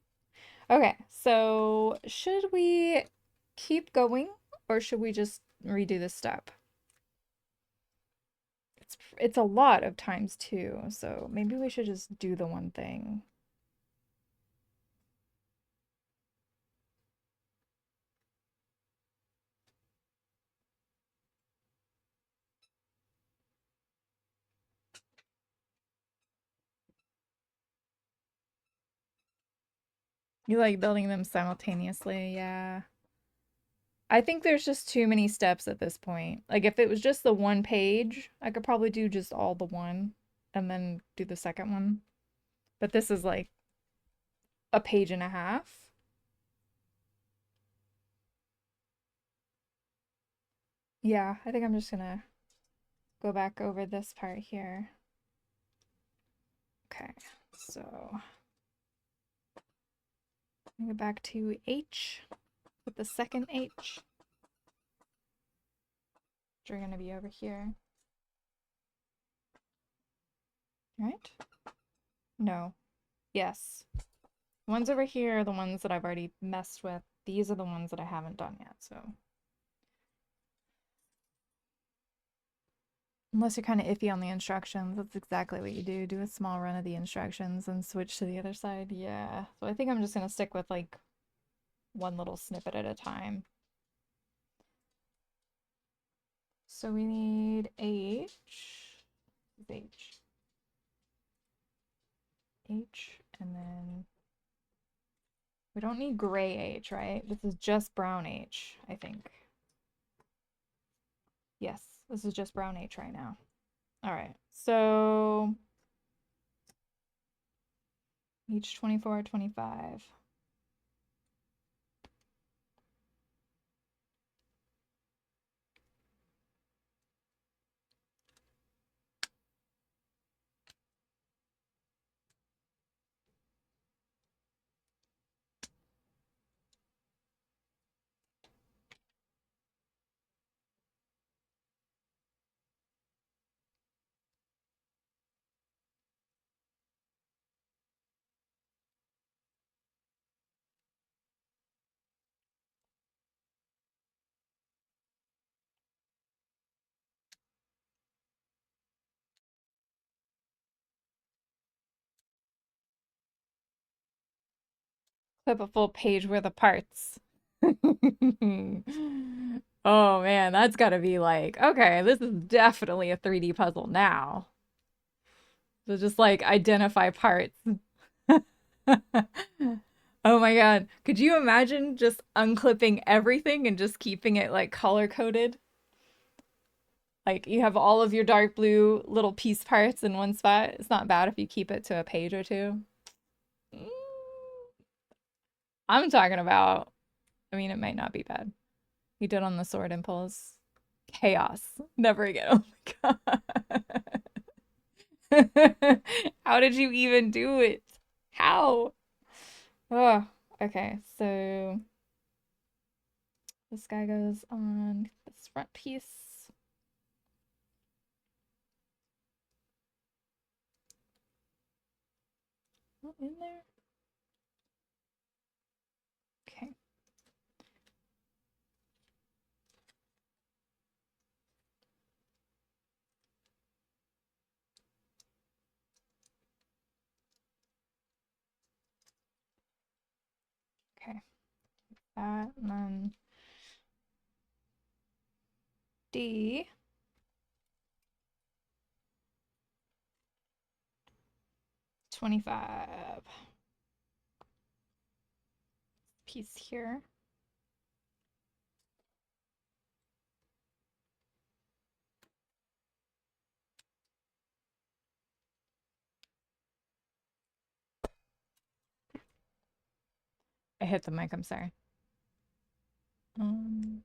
A: Okay, so should we keep going or should we just redo this step? It's a lot of times too, so maybe we should just do the one thing. You like building them simultaneously, yeah. I think there's just too many steps at this point. Like if it was just the one page, I could probably do just all the one and then do the second one. But this is like a page and a half. Yeah, I think I'm just gonna go back over this part here. Okay, so go back to H with the second H. Which are gonna be over here. Right? No. Yes. The ones over here are the ones that I've already messed with. These are the ones that I haven't done yet, so. Unless you're kind of iffy on the instructions, that's exactly what you do. Do a small run of the instructions and switch to the other side. Yeah. So I think I'm just going to stick with like one little snippet at a time. So we need H. H. H. And then we don't need gray H, right? This is just brown H, I think. Yes, this is just brown H right now. All right. So H 24, 25. Clip a full page worth of parts. Oh man, that's gotta be like, okay, this is definitely a 3D puzzle now. So just like identify parts. Oh my God. Could you imagine just unclipping everything and just keeping it like color coded? Like you have all of your dark blue little piece parts in one spot. It's not bad if you keep it to a page or two. Mm, I'm talking about, I mean, it might not be bad. You did on the sword impulse. Chaos. Never again. Oh my God. How did you even do it? How? Oh, okay. So this guy goes on this front piece. Not in there. Okay. Okay. that, and then D. $25. Piece here. I hit the mic, I'm sorry. Um,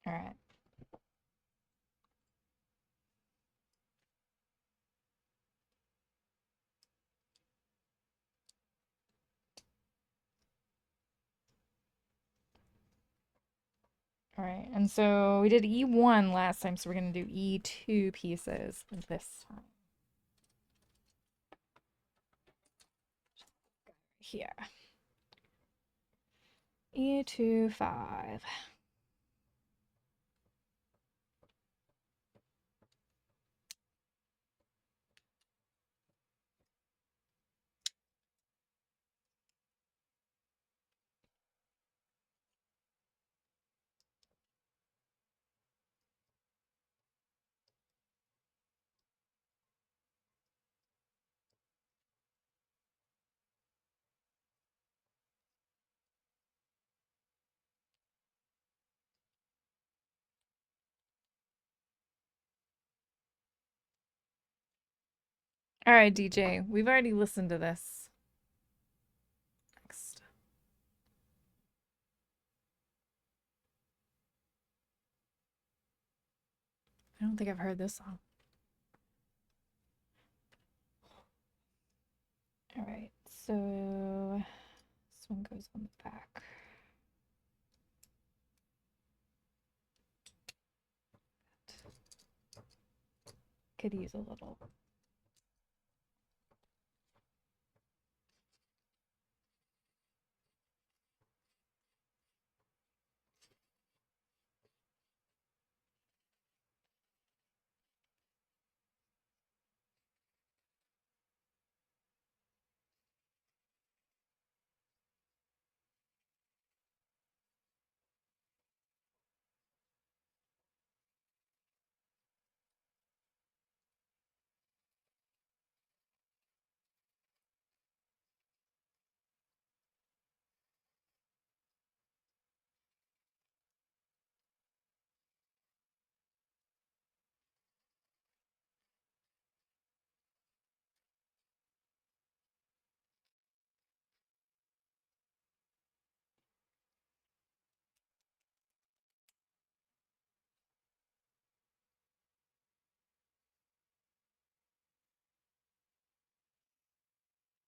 A: all right. All right, and so we did E1 last time, so we're gonna do E2 pieces this time. Here. E2, 5. All right, DJ, we've already listened to this. Next. I don't think I've heard this song. All right, so this one goes on the back. Could use a little.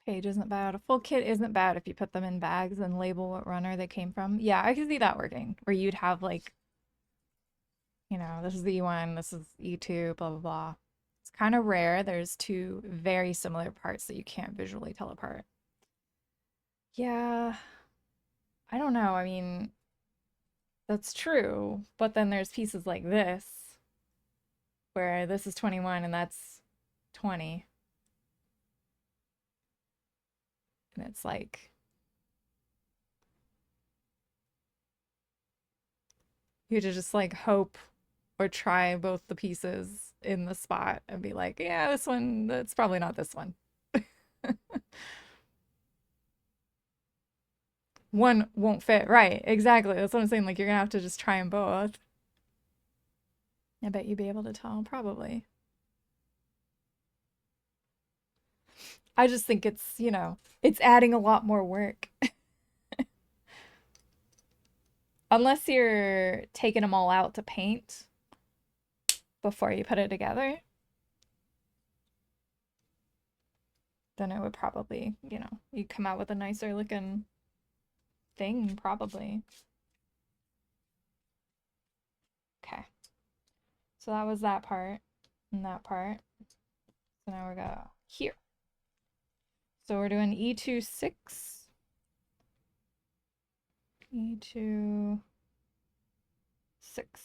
A: Page isn't bad. A full kit isn't bad if you put them in bags and label what runner they came from. Yeah, I could see that working. Where you'd have like, this is the E1, this is E2, blah, blah, blah. It's kind of rare. There's two very similar parts that you can't visually tell apart. Yeah, I don't know. I mean, that's true. But then there's pieces like this, where this is 21 and that's 20. And it's like, you have to just like hope or try both the pieces in the spot and be like, yeah, this one, that's probably not this one. One won't fit. Right. Exactly. That's what I'm saying. Like, you're gonna have to just try them both. I bet you'd be able to tell, probably. I just think it's adding a lot more work. Unless you're taking them all out to paint before you put it together, then it would probably, you'd come out with a nicer looking thing, probably. Okay. So that was that part and that part. So now we're going here. So we're doing E2 6, E2 6.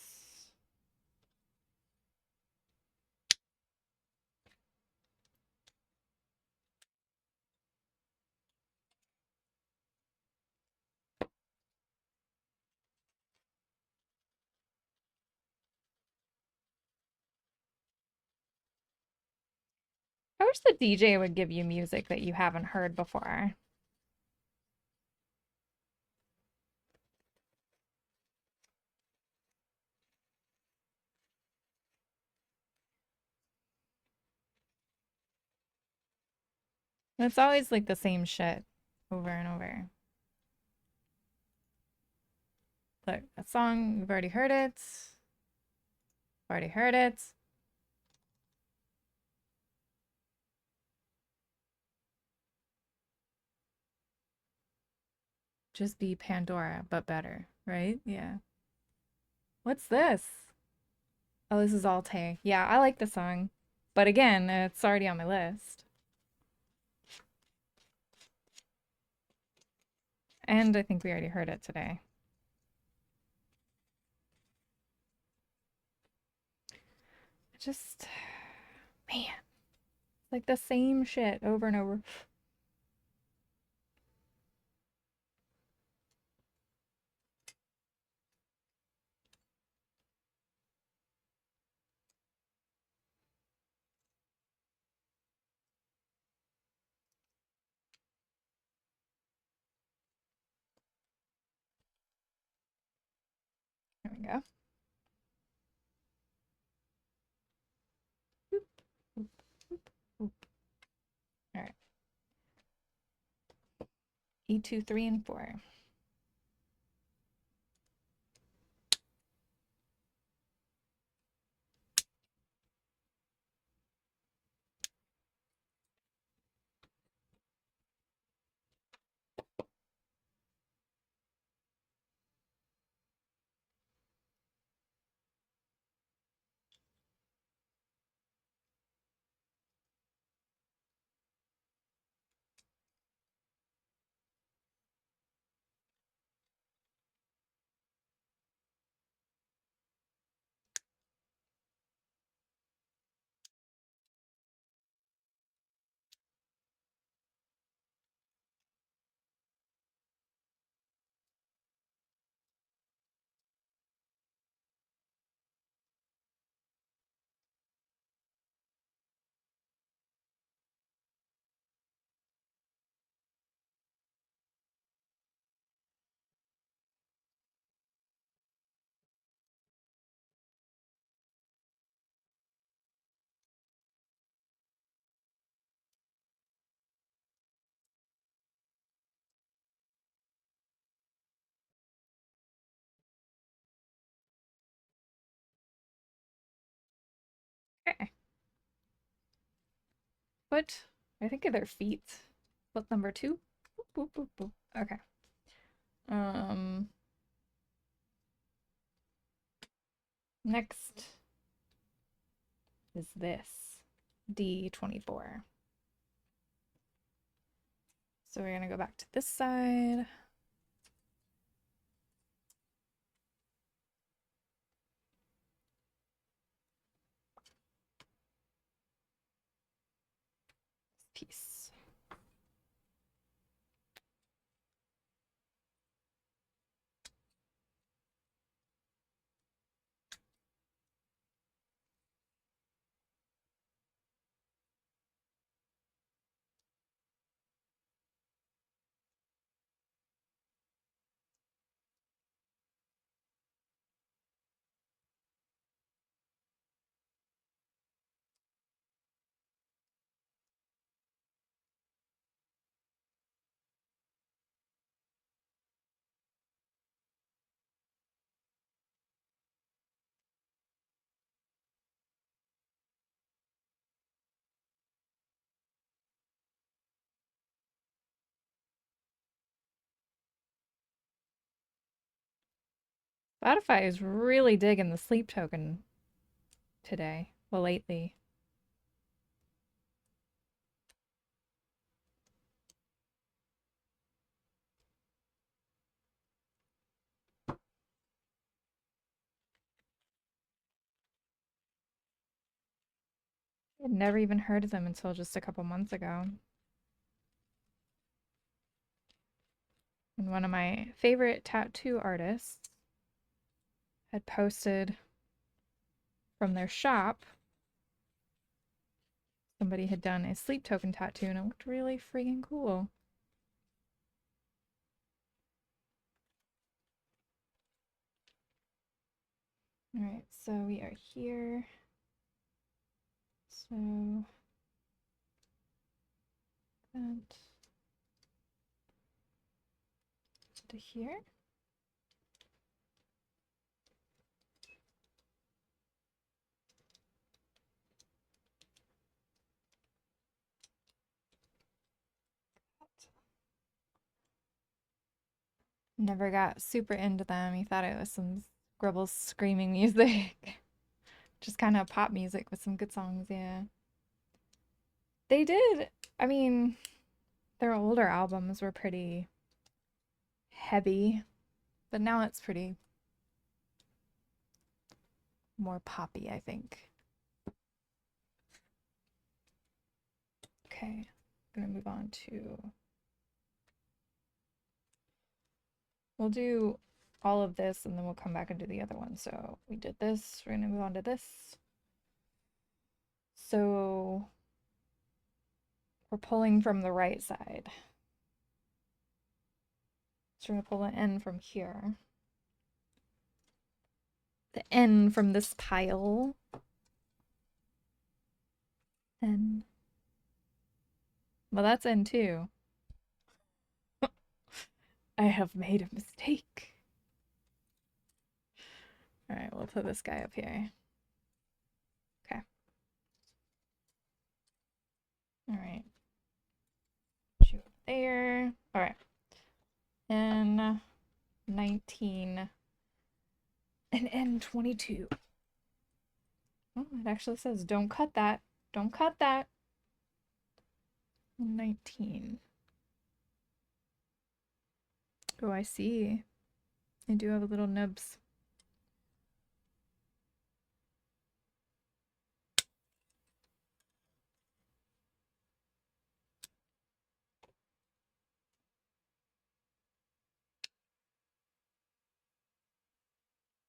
A: I wish the DJ would give you music that you haven't heard before. And it's always like the same shit over and over. Look, that song, we've already heard it. Already heard it. Just be Pandora, but better, right? Yeah. What's this? Oh, this is Alte. Yeah, I like the song. But again, it's already on my list. And I think we already heard it today. Just, man, it's like the same shit over and over. There we go. Boop, boop, boop, boop. All right. E2, 3, and 4. Okay. Foot. I think of their feet. Foot number 2. Boop, boop, boop, boop. Okay. Um. Next is this D24. So we're gonna go back to this side. Piece. Spotify is really digging the sleep token today. Well, lately. I'd never even heard of them until just a couple months ago. And one of my favorite tattoo artists had posted from their shop. Somebody had done a sleep token tattoo and it looked really freaking cool. All right, so we are here. So that to here. Never got super into them. You thought it was some Grubbles screaming music. Just kind of pop music with some good songs, yeah. They did. I mean, their older albums were pretty heavy, but now it's pretty more poppy, I think. Okay, I'm gonna move on to. We'll do all of this and then we'll come back and do the other one. So we did this, we're gonna move on to this. So we're pulling from the right side. So we're gonna pull the N from here. The N from this pile. N. Well, that's N too. I have made a mistake. All right, we'll put this guy up here. Okay. All right. Shoot there. All right. N 19 and N 22. Oh, it actually says don't cut that. Don't cut that. 19. Oh, I see. I do have a little nubs.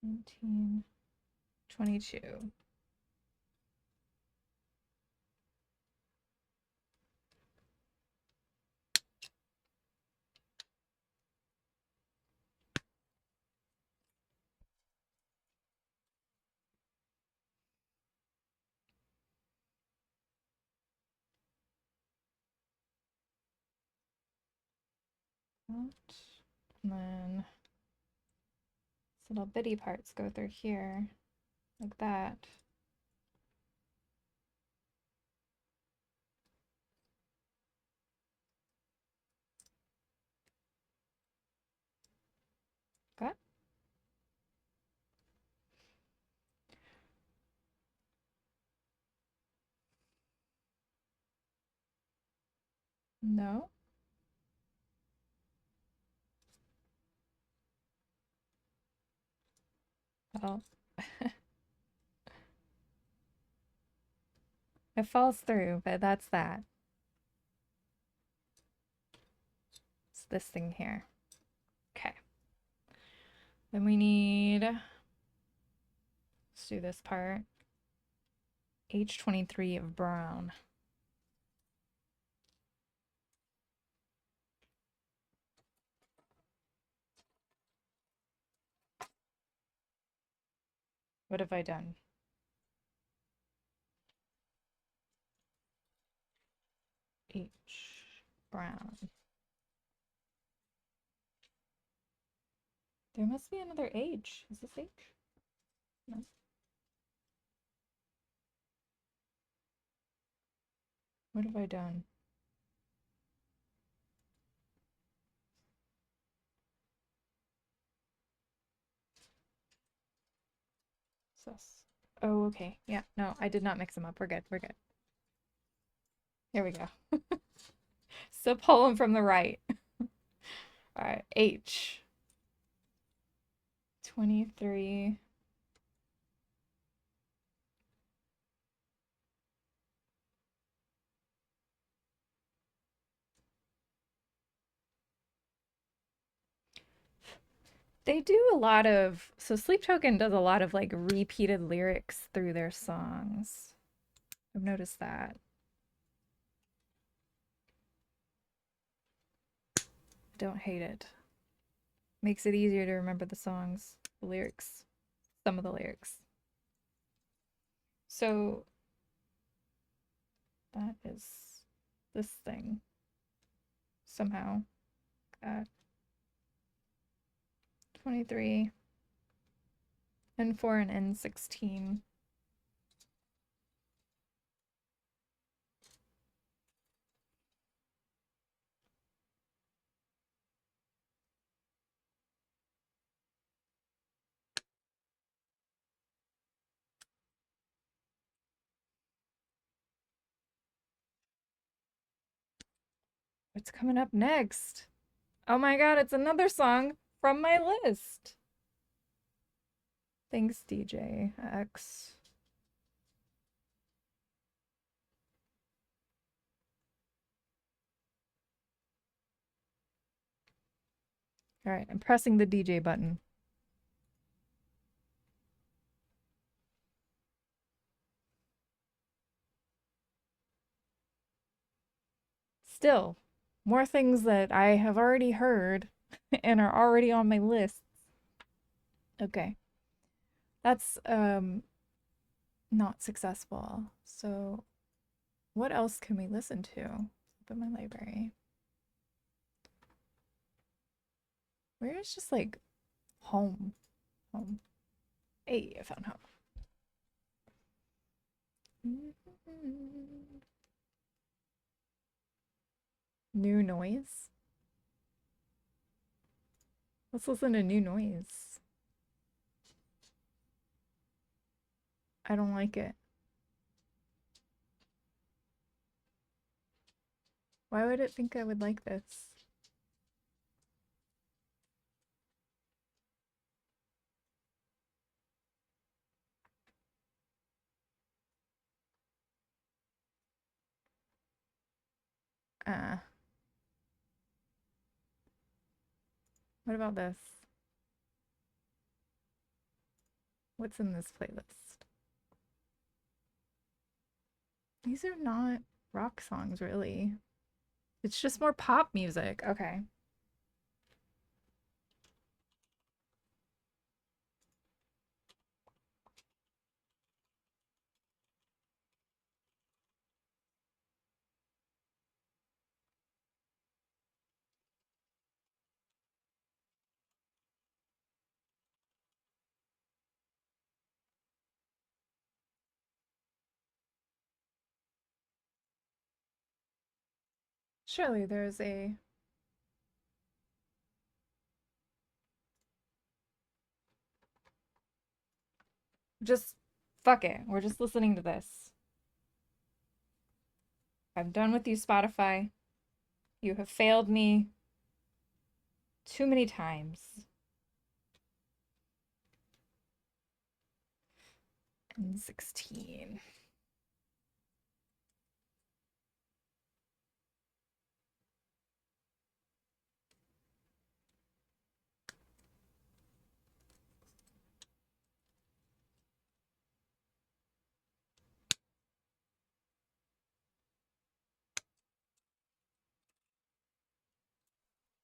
A: Nineteen, 22. And then these little bitty parts go through here, like that. Got? No? Well, it falls through, but that's that. It's this thing here. Okay. Then we need, let's do this part. H23 of brown. What have I done? H brown. There must be another H. Is this H? No. What have I done? Sus. Oh, okay. Yeah, no, I did not mix them up. We're good. We're good. Here we go. So pull them from the right. All right, H. 23. They do a lot of, so Sleep Token does a lot of like repeated lyrics through their songs. I've noticed that. I don't hate it. Makes it easier to remember the songs, the lyrics, some of the lyrics. So that is this thing somehow got 23 and 4 and N16. What's coming up next? Oh my god, it's another song from my list. Thanks, DJ X. All right, I'm pressing the DJ button. Still, more things that I have already heard and are already on my list. Okay. That's not successful. So, what else can we listen to? Open my library. Where is just like home? Home. Hey, I found home. New noise. Let's listen to new noise. I don't like it. Why would it think I would like this? Ah. What about this? What's in this playlist? These are not rock songs, really. It's just more pop music. Okay. Surely there's a. Just fuck it. We're just listening to this. I'm done with you, Spotify. You have failed me too many times. And 16.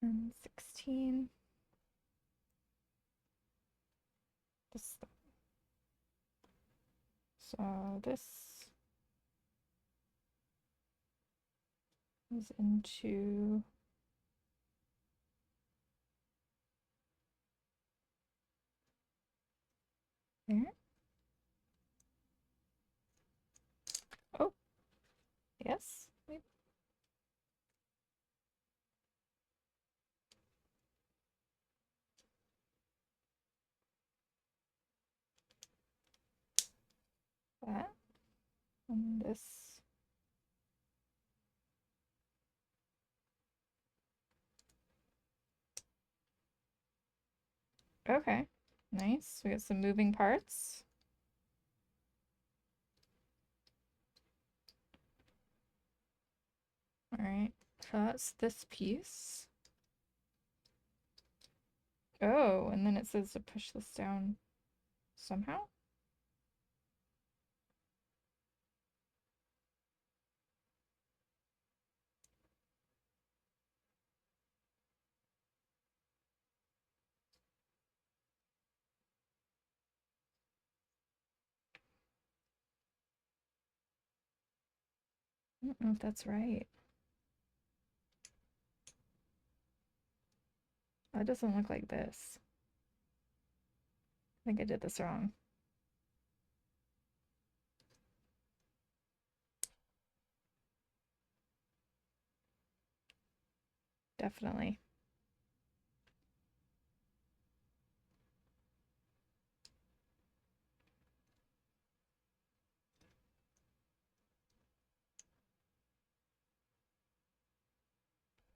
A: And 16. This, so this is into there. Oh, yes. Maybe. That. And this. Okay. Nice. We got some moving parts. All right. So that's this piece. Oh, and then it says to push this down somehow? I don't know if that's right. That doesn't look like this. I think I did this wrong. Definitely.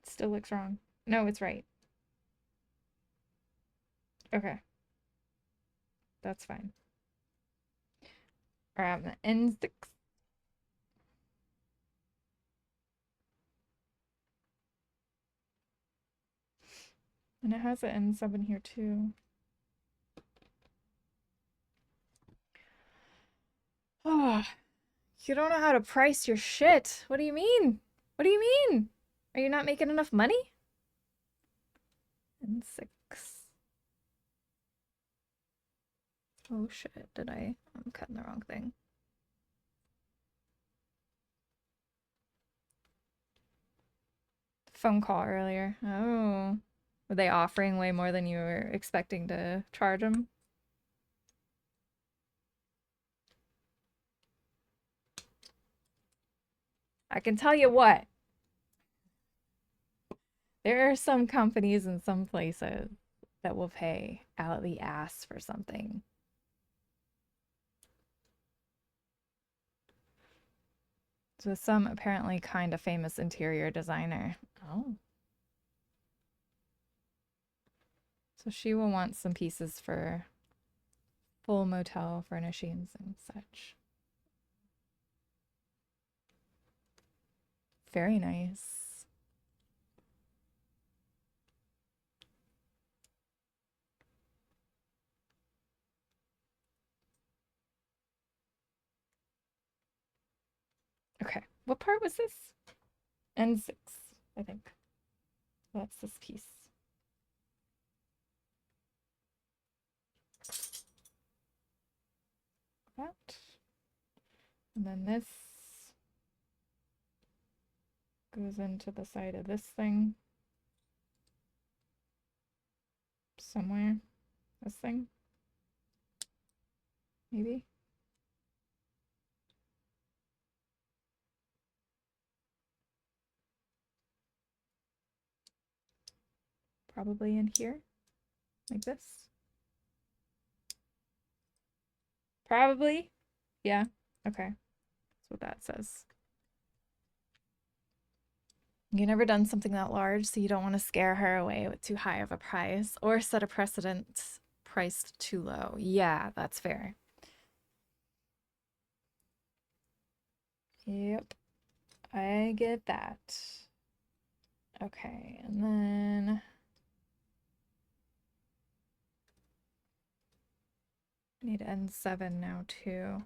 A: Still looks wrong. No, it's right. Okay, that's fine. All right, I'm gonna end the. And it has an N7 here too. Oh, you don't know how to price your shit. What do you mean? What do you mean? Are you not making enough money? N6. Oh shit, did I? I'm cutting the wrong thing. Phone call earlier. Oh. Were they offering way more than you were expecting to charge them? I can tell you what, there are some companies in some places that will pay out the ass for something. So some apparently kind of famous interior designer. Oh. So she will want some pieces for full motel furnishings and such. Very nice. Okay, what part was this? N6, I think. That's this piece. That. And then this goes into the side of this thing. Somewhere. This thing. Maybe. Probably in here. Like this. Probably. Yeah. Okay. That's what that says. You've never done something that large, so you don't want to scare her away with too high of a price or set a precedent priced too low. Yeah, that's fair. Yep, I get that. Okay, and then I need N7 now too.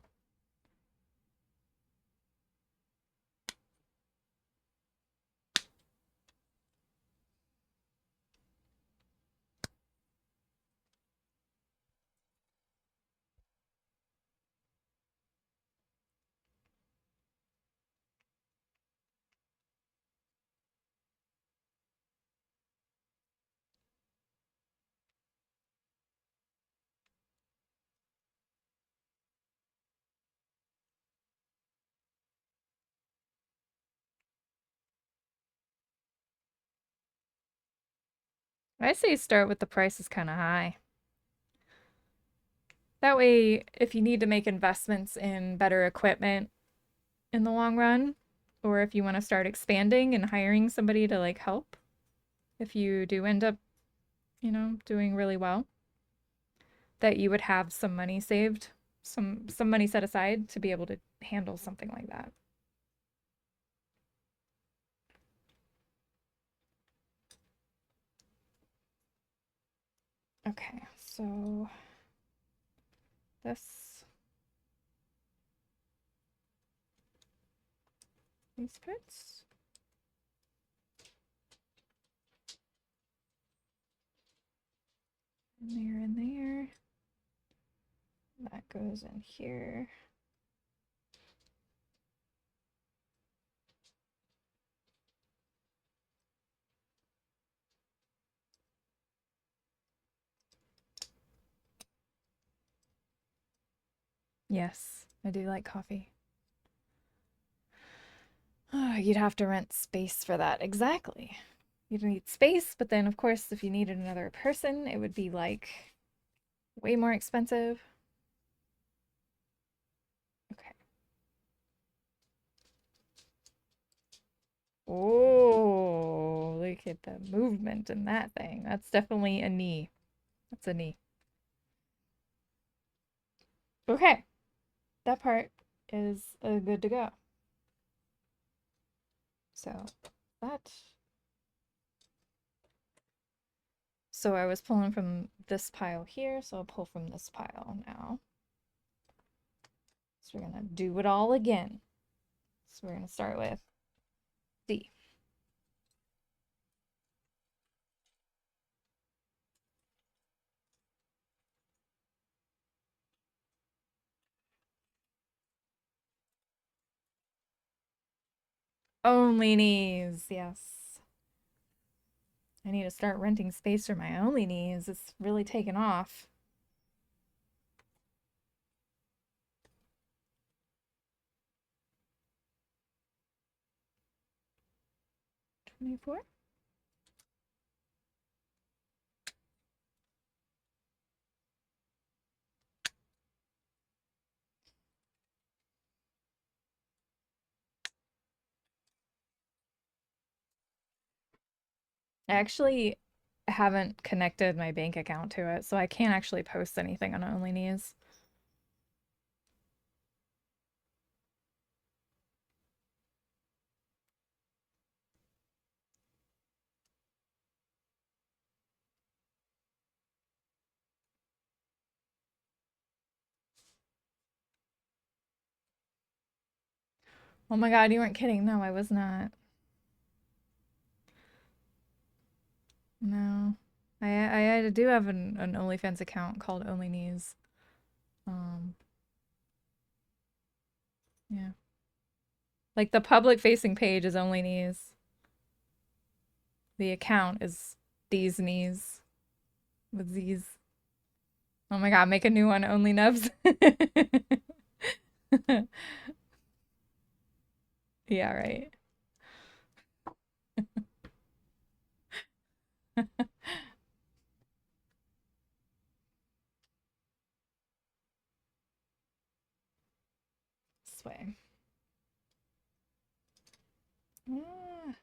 A: I say start with the prices kind of high. That way, if you need to make investments in better equipment in the long run, or if you want to start expanding and hiring somebody to like help, if you do end up, doing really well, that you would have some money saved, some money set aside to be able to handle something like that. Okay, so this, these bits. In there. That goes in here. Yes, I do like coffee. Oh, you'd have to rent space for that. Exactly. You'd need space, but then, of course, if you needed another person, it would be like way more expensive. Okay. Oh, look at the movement in that thing. That's definitely a knee. That's a knee. Okay, that part is good to go. So that. So I was pulling from this pile here, so I'll pull from this pile now. So we're gonna do it all again. So we're gonna start with D. Only knees, yes. I need to start renting space for my only knees. It's really taken off. 24? I actually haven't connected my bank account to it, so I can't actually post anything on only knees. Oh my god, you weren't kidding. No, I was not. No. I do have an OnlyFans account called Only Knees. Um, yeah. Like the public facing page is Only Knees. The account is These Knees with Z's. Oh my god, make a new one, Only Nubs. Yeah, right. This way. Ah,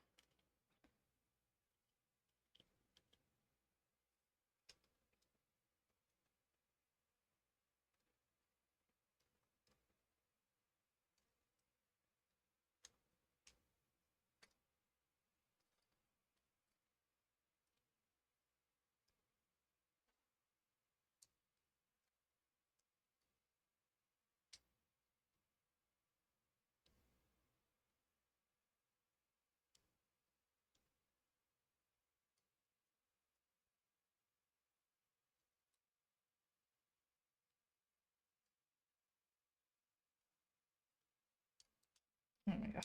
A: there we go.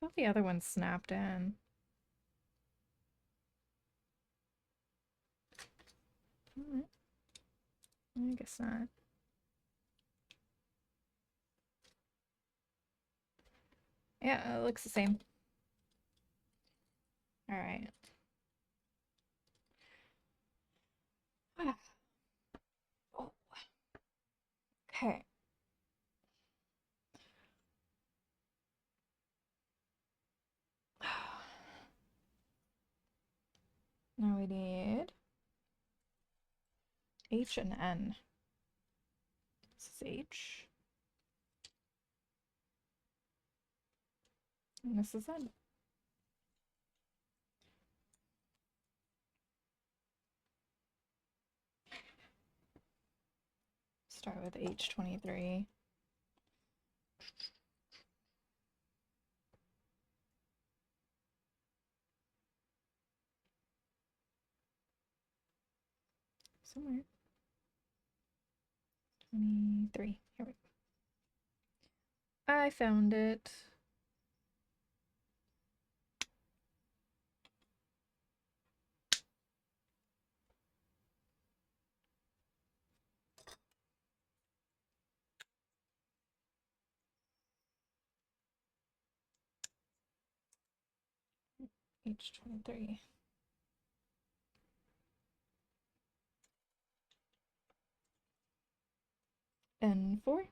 A: I thought the other one snapped in. Alright, I guess not. Yeah, it looks the same. All right. Ah, oh, okay. Now we need H and N. This is H. And this is it. Start with H23. Somewhere. 23. Here we go. I found it. H23. N4.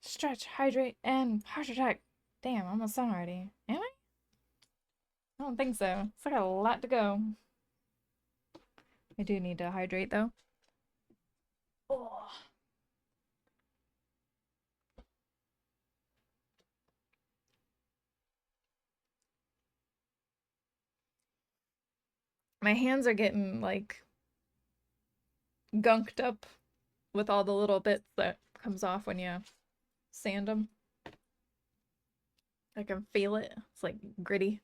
A: Stretch, hydrate, and posture check. Damn, almost done already. Am I? I don't think so. It's like a lot to go. I do need to hydrate though. Oh. My hands are getting like gunked up with all the little bits that comes off when you sand them. I can feel it. It's like gritty.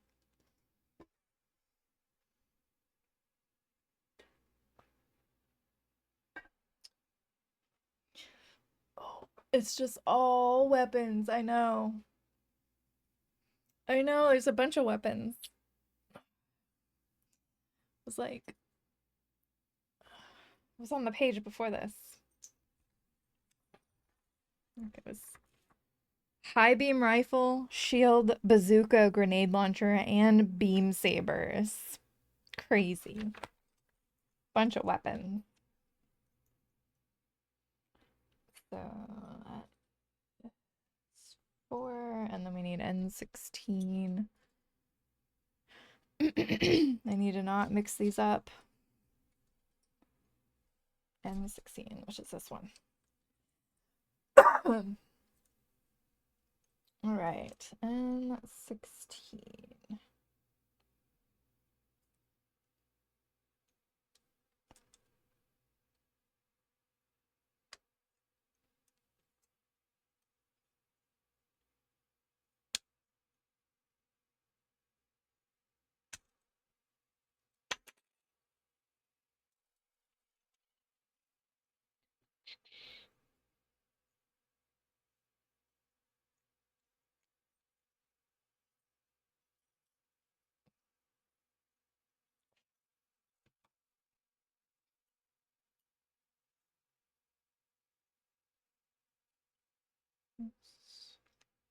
A: Oh, it's just all weapons. I know. I know. There's a bunch of weapons. It was like, it was on the page before this. I think it was high beam rifle, shield, bazooka, grenade launcher, and beam sabers. Crazy. Bunch of weapons. So that's 4, and then we need N16. I need to not mix these up. N16, which is this one. All right, N16.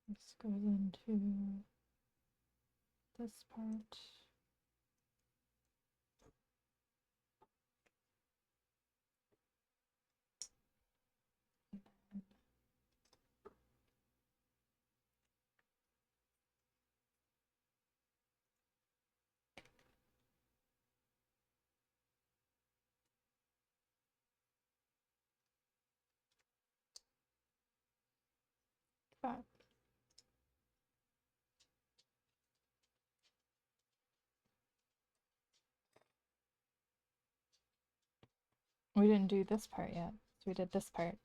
A: This goes into this part. But we didn't do this part yet. So we did this part.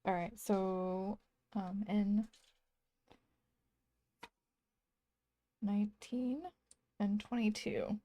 A: All right, so N19 and 22.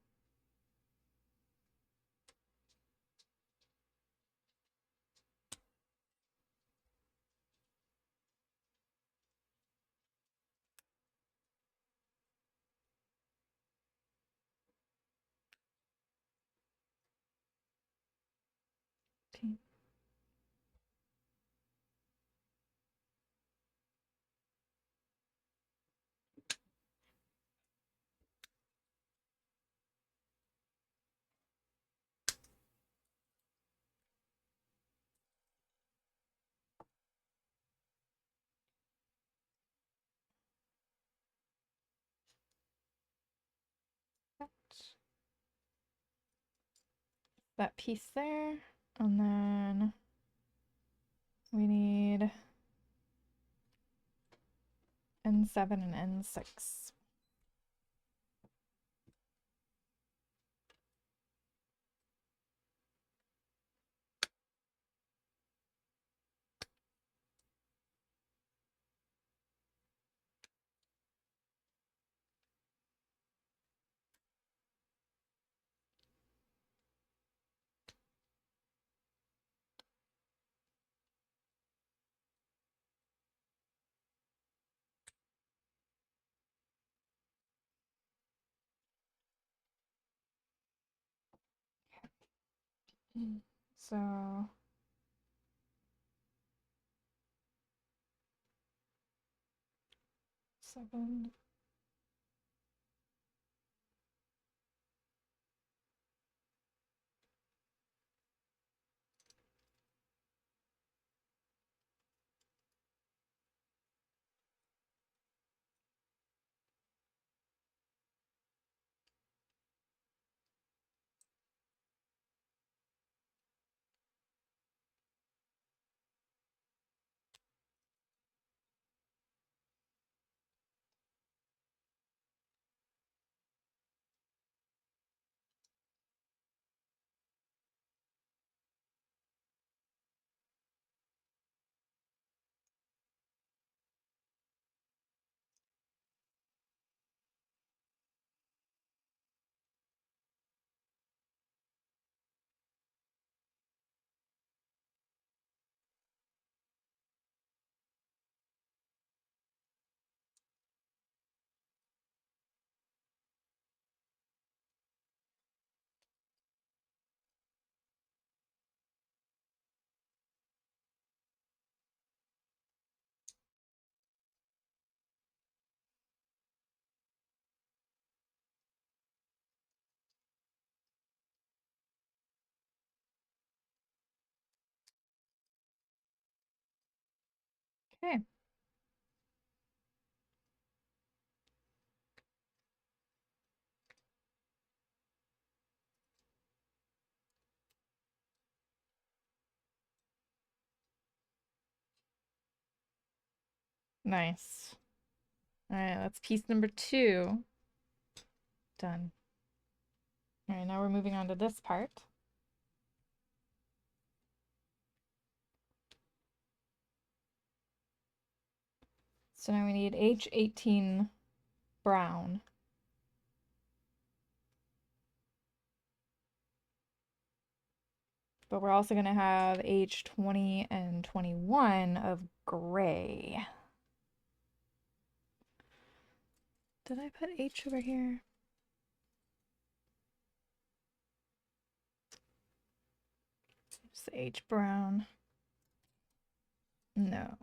A: that piece there. And then we need N7 and N6. So 7. Okay. Nice. All right, that's piece number 2. Done. All right, now we're moving on to this part. So now we need H18 brown. But we're also going to have H20 and 21 of gray. Did I put H over here? Just H brown. No,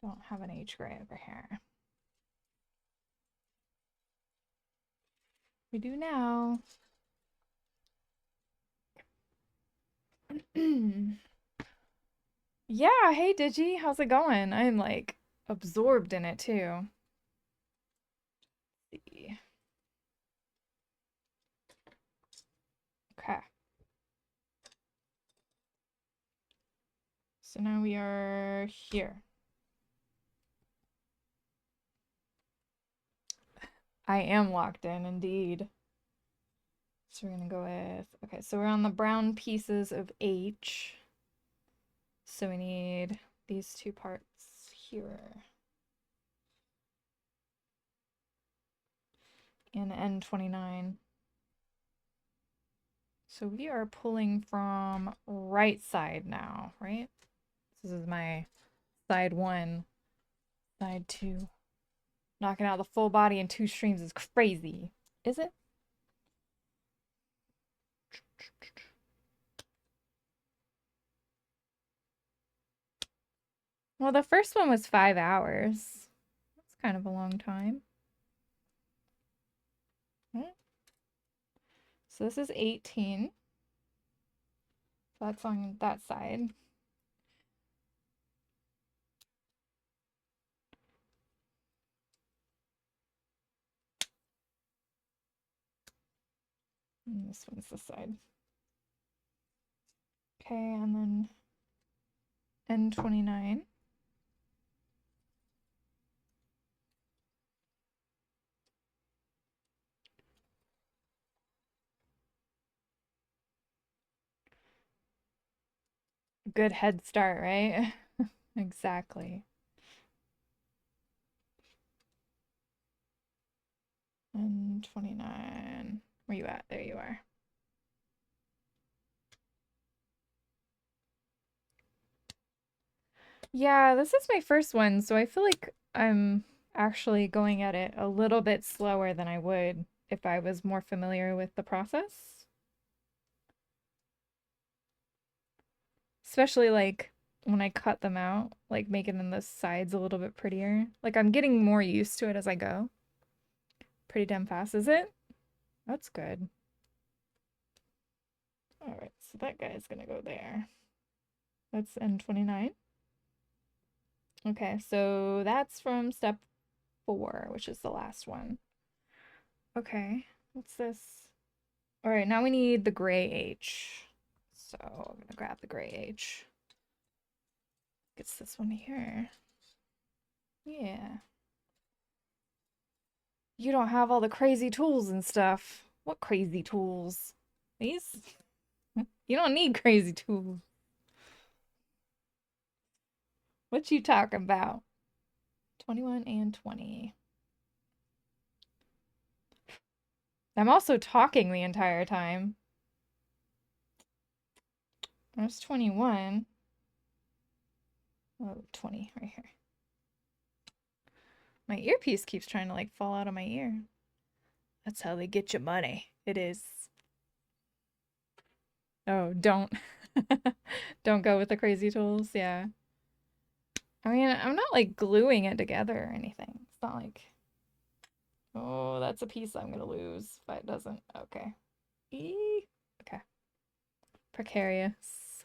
A: don't have an H gray over here. We do now. Yeah, hey Digi, how's it going? I'm like absorbed in it too. Let's see. Okay. So now we are here. I am locked in indeed. So we're gonna go with, okay, so we're on the brown pieces of H. So we need these 2 parts here. And N29. So we are pulling from right side now, right? This is my side 1, side 2. Knocking out the full body in 2 streams is crazy. Is it? Well, the first one was 5 hours. That's kind of a long time. Okay. So this is 18. So that's on that side. And this one's this side. Okay, and then N29. Good head start, right? Exactly. N29. Where you at? There you are. Yeah, this is my first one, so I feel like I'm actually going at it a little bit slower than I would if I was more familiar with the process. Especially like when I cut them out, like making the sides a little bit prettier. Like I'm getting more used to it as I go. Pretty damn fast, is it? That's good. All right, so that guy's gonna go there. That's N29. Okay, so that's from step 4, which is the last one. Okay, what's this? All right, now we need the gray H. So I'm gonna grab the gray H. Gets this one here. Yeah. You don't have all the crazy tools and stuff. What crazy tools? These? You don't need crazy tools. What you talking about? 21 and 20. I'm also talking the entire time. There's 21. Oh, 20 right here. My earpiece keeps trying to like fall out of my ear. That's how they get your money. It is. Oh, don't. Don't go with the crazy tools. Yeah. I mean, I'm not like gluing it together or anything. It's not like, oh, that's a piece I'm gonna lose if it doesn't. Okay. Eee. Okay. Precarious.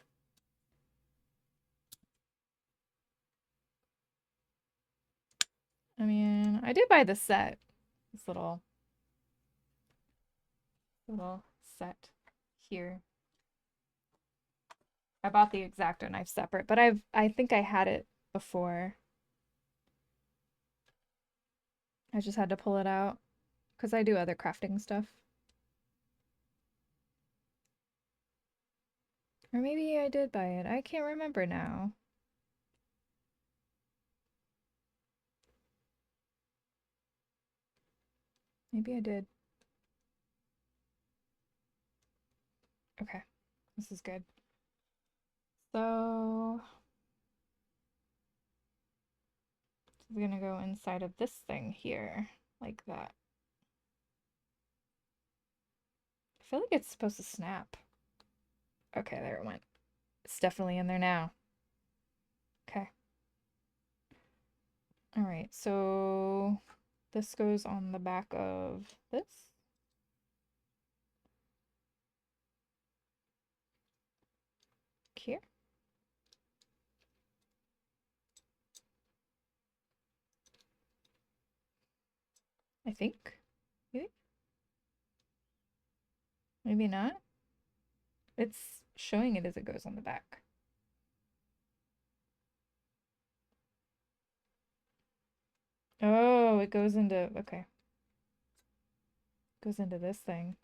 A: I mean, I did buy the set. This little set here. I bought the X-Acto knife separate, but I think I had it before. I just had to pull it out because I do other crafting stuff. Or maybe I did buy it. I can't remember now. Maybe I did. Okay, this is good. So we're gonna go inside of this thing here, like that. I feel like it's supposed to snap. Okay, there it went. It's definitely in there now. Okay. All right, so this goes on the back of this. Here. I think. Maybe? Maybe not. It's showing it as it goes on the back. Oh, it goes into, okay. Goes into this thing.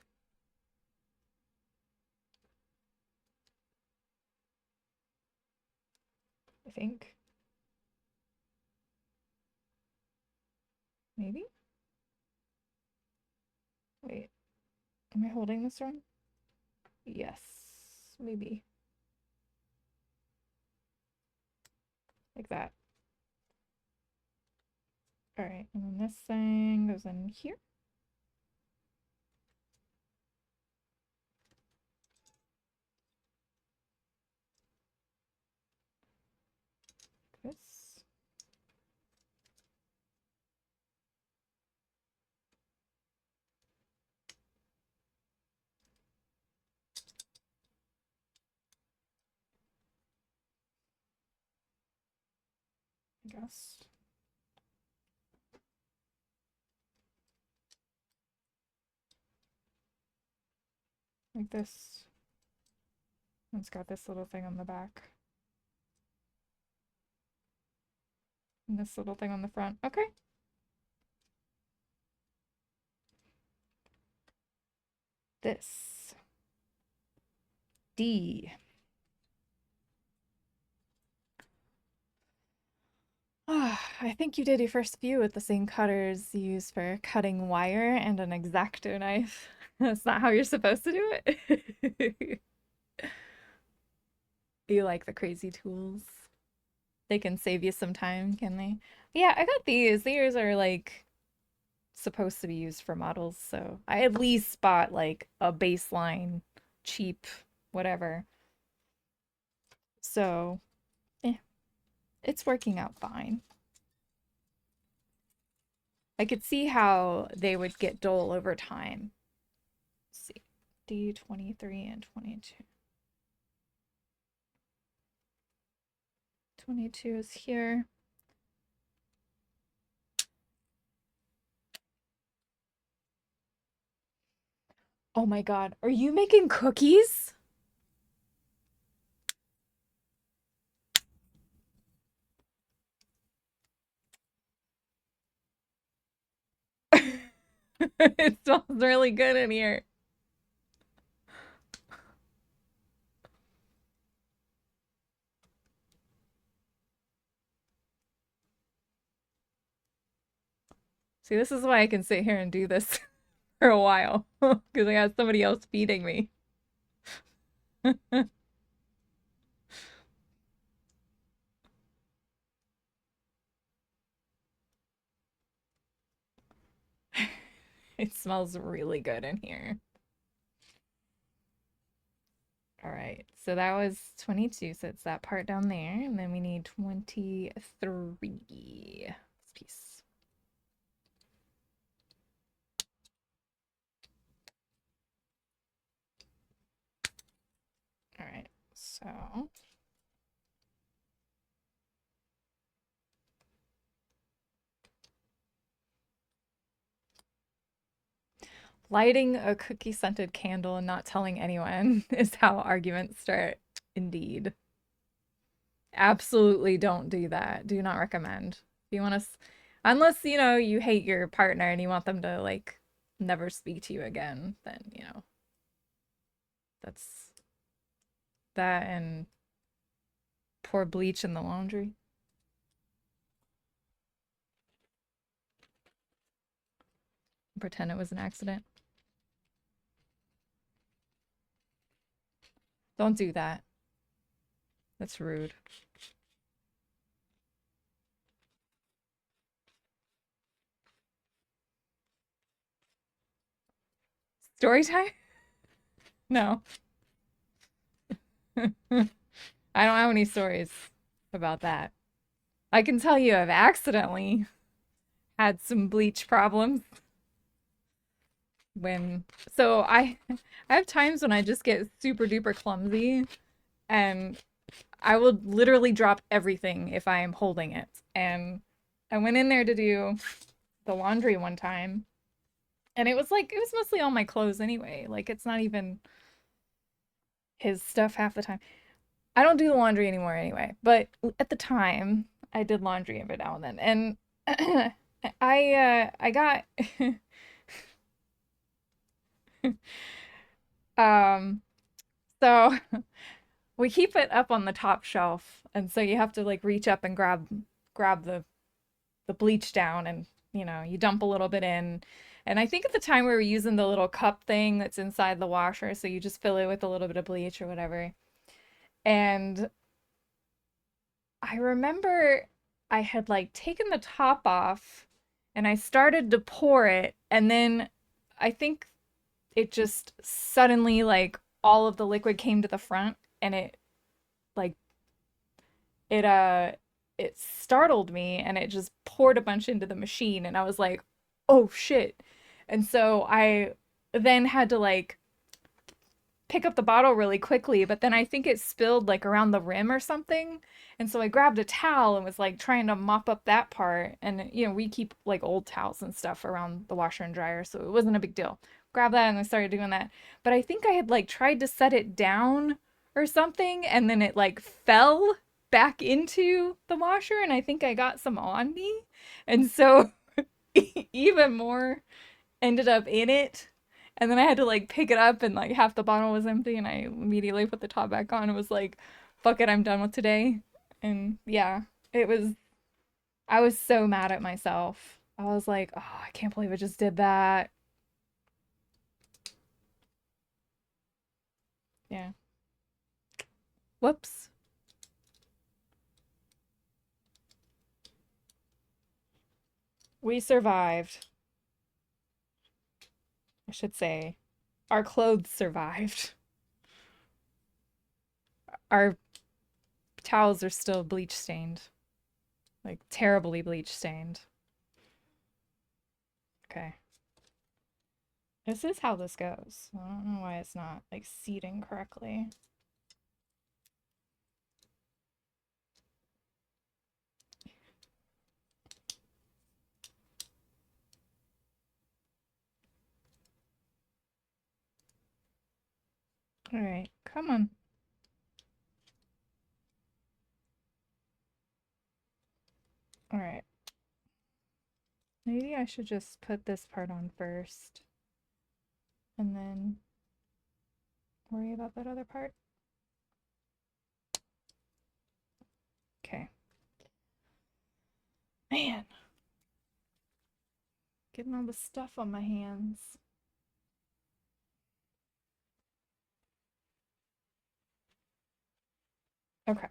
A: I think. Maybe? Wait, am I holding this wrong? Yes, maybe. Like that. All right, and then this thing goes in here. This. I guess. Like this. It's got this little thing on the back and this little thing on the front. Okay. This. D. I think you did your first few with the same cutters you use for cutting wire and an X-Acto knife. That's not how you're supposed to do it. You like the crazy tools. They can save you some time, can they? Yeah, I got these. These are like supposed to be used for models, so I at least bought like a baseline cheap whatever. So, eh, it's working out fine. I could see how they would get dull over time. Let's see. D23 and 22. 22 is here. Oh my God, are you making cookies? It smells really good in here. See, this is why I can sit here and do this for a while because I got somebody else feeding me. It smells really good in here. All right, so that was 22, so it's that part down there, and then we need 23. This piece. All right, so lighting a cookie scented candle and not telling anyone is how arguments start. Indeed. Absolutely don't do that. Do not recommend. If you want to, unless, you hate your partner and you want them to, like, never speak to you again, then, that's that and pour bleach in the laundry. Pretend it was an accident. Don't do that. That's rude. Story time? No. I don't have any stories about that. I can tell you I've accidentally had some bleach problems when so I have times when I just get super duper clumsy and I will literally drop everything if I am holding it. And I went in there to do the laundry one time and it was mostly all my clothes anyway. Like it's not even his stuff half the time. I don't do the laundry anymore anyway, but at the time I did laundry every now and then. And I got um so we keep it up on the top shelf and so you have to like reach up and grab the bleach down and you dump a little bit in. And I think at the time we were using the little cup thing that's inside the washer, so you just fill it with a little bit of bleach or whatever. And I remember I had like taken the top off and I started to pour it and then I think it just suddenly like all of the liquid came to the front and like it it startled me and it just poured a bunch into the machine and I was like, "Oh shit." And so I then had to like pick up the bottle really quickly, but then I think it spilled like around the rim or something. And so I grabbed a towel and was like trying to mop up that part. And we keep like old towels and stuff around the washer and dryer, so it wasn't a big deal. Grab that and I started doing that. But I think I had like tried to set it down or something, and then it like fell back into the washer, and I think I got some on me. And so even more ended up in it. And then I had to like pick it up and like half the bottle was empty and I immediately put the top back on and was like, fuck it, I'm done with today. And yeah, it was I was so mad at myself. I was like, oh, I can't believe I just did that. Yeah. Whoops. We survived. I should say. Our clothes survived. Our towels are still bleach stained. Like terribly bleach stained. Okay. This is how this goes. I don't know why it's not like seating correctly. All right, come on. All right. Maybe I should just put this part on first and then worry about that other part. Okay. Man, getting all the stuff on my hands. Okay.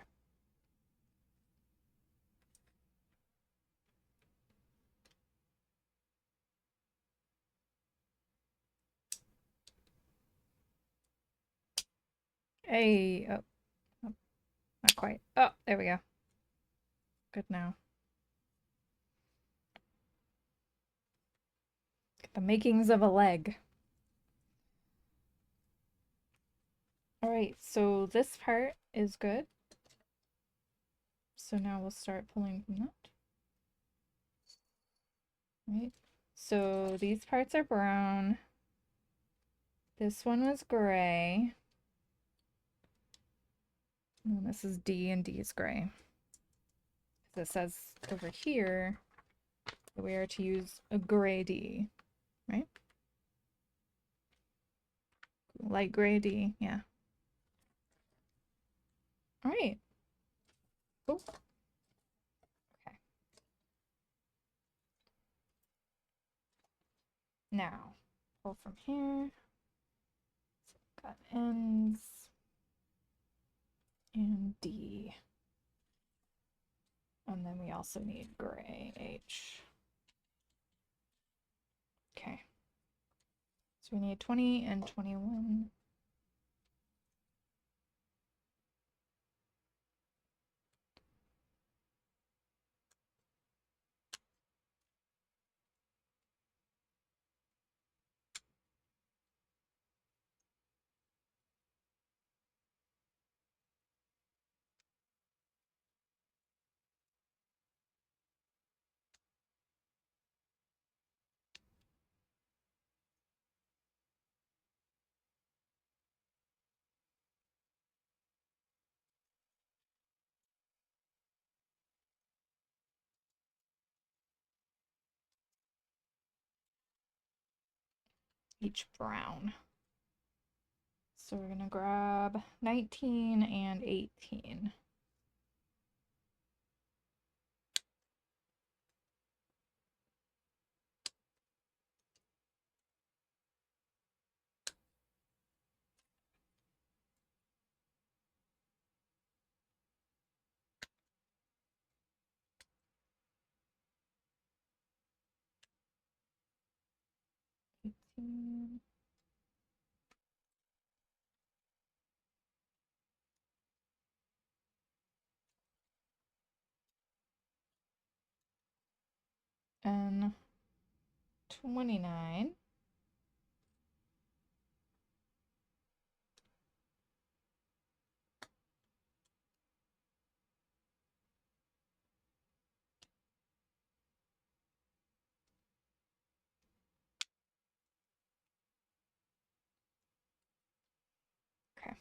A: Hey, oh, oh, not quite. Oh, there we go. Good now. Get the makings of a leg. All right, so this part is good. So now we'll start pulling from that. Right. So these parts are brown. This one was gray. And this is D and D is gray. So it says over here that we are to use a gray D, right? Light gray D, yeah. All right. Oh, okay. Now, pull from here. So got N's and D. And then we also need gray H. Okay. So we need 20 and 21. Each brown. So we're gonna grab 19 and 18. And 29. Okay.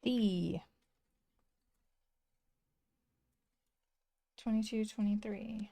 A: B. 22, 23.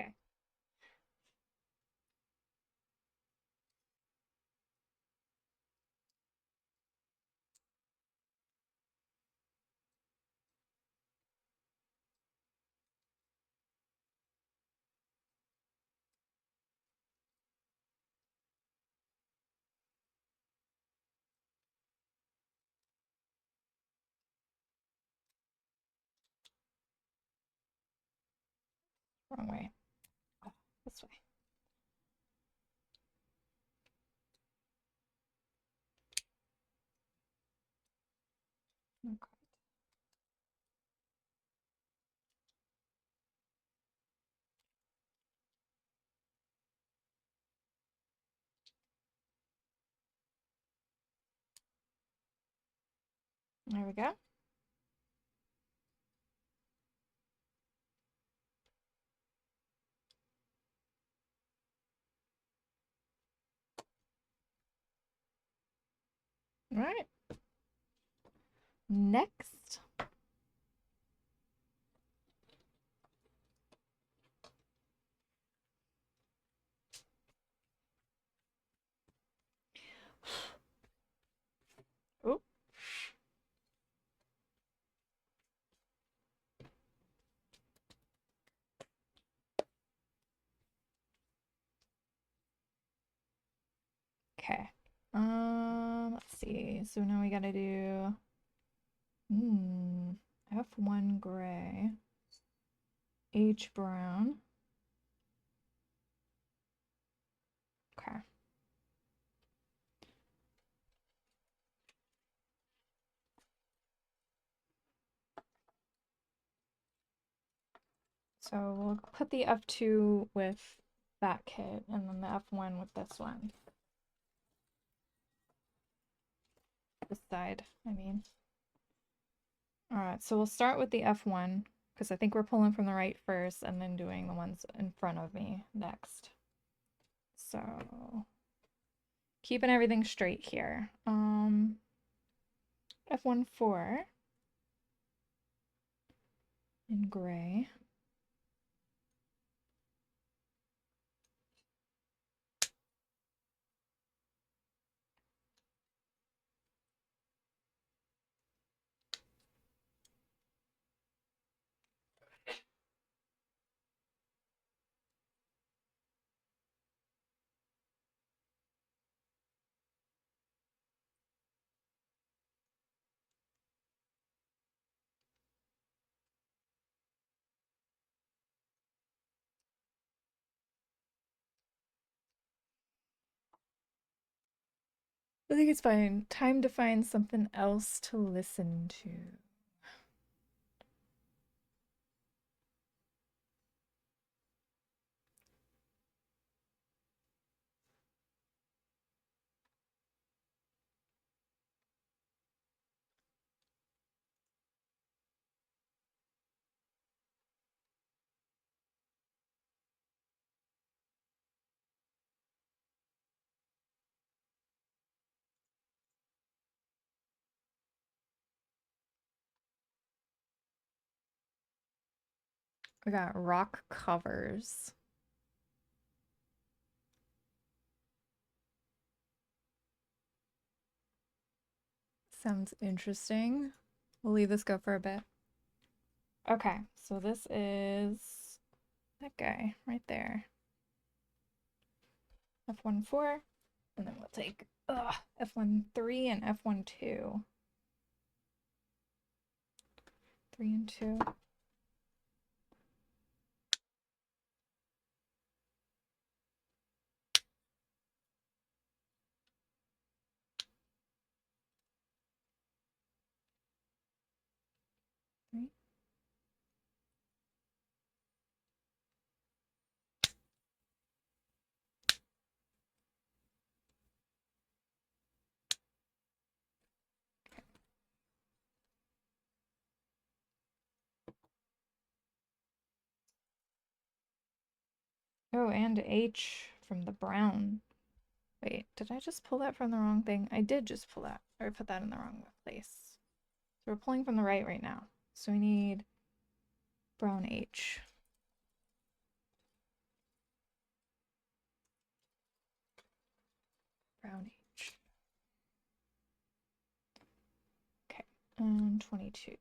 A: Okay. Wrong way. Oh, this way. Okay. There we go. All right. Next. Oh, okay. Let's see. So now we gotta do F1 gray, H brown. Okay. So we'll put the F2 with that kit and then the F1 with this one. This side, I mean. All right, so we'll start with the F1 because I think we're pulling from the right first and then doing the ones in front of me next. So keeping everything straight here. F1 4 in gray. I think it's fine. Time to find something else to listen to. We got rock covers. Sounds interesting. We'll leave this go for a bit. Okay, so this is that guy right there. F1 4, and then we'll take F1 3 and F1 2. 3 and 2. Three. Oh, and H from the brown. Wait, did I just pull that from the wrong thing? I did just pull that, or put that in the wrong place. So we're pulling from the right now. So we need brown H. Brown H. Okay, and 22.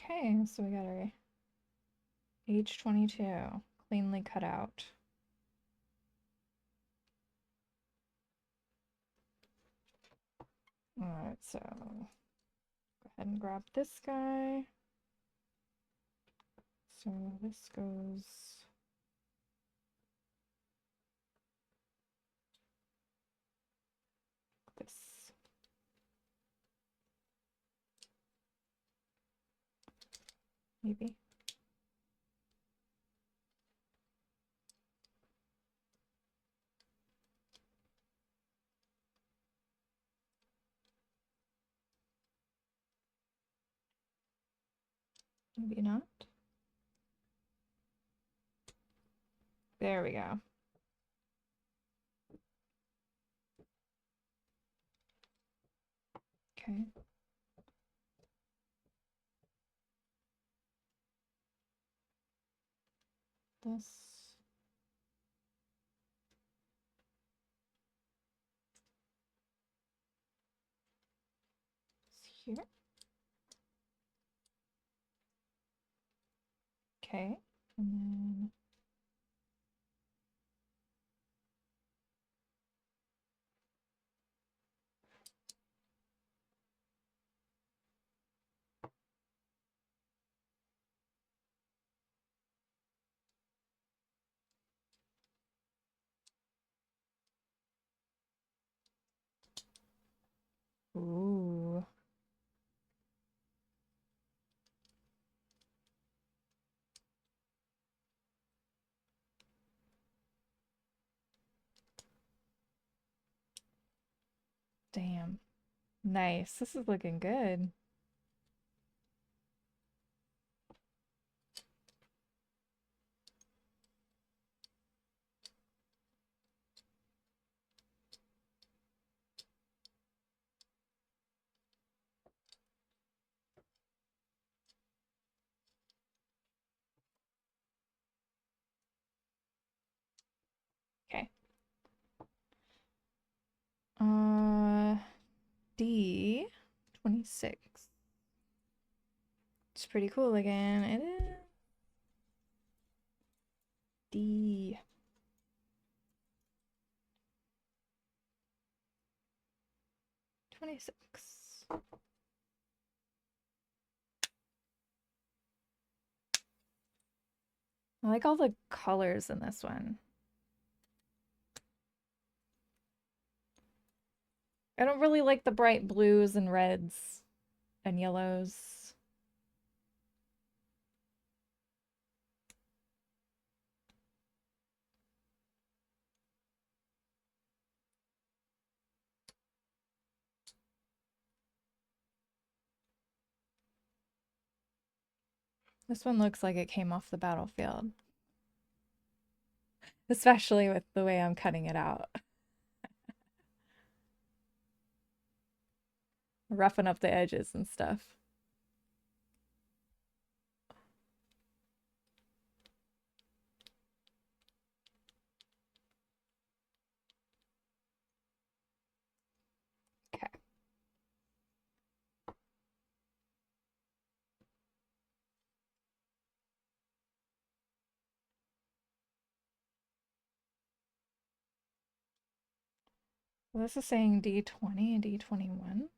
A: Okay, so we got our H22 cleanly cut out. Alright, so go ahead and grab this guy. So this goes this. Maybe. Maybe not. There we go. Okay. This. Is here. Okay. And then ooh. Damn. Nice. This is looking good. D26. It's pretty cool again. It is D26. I like all the colors in this one. I don't really like the bright blues and reds and yellows. This one looks like it came off the battlefield, especially with the way I'm cutting it out. Roughing up the edges and stuff. Okay. Well, this is saying D20 and D21.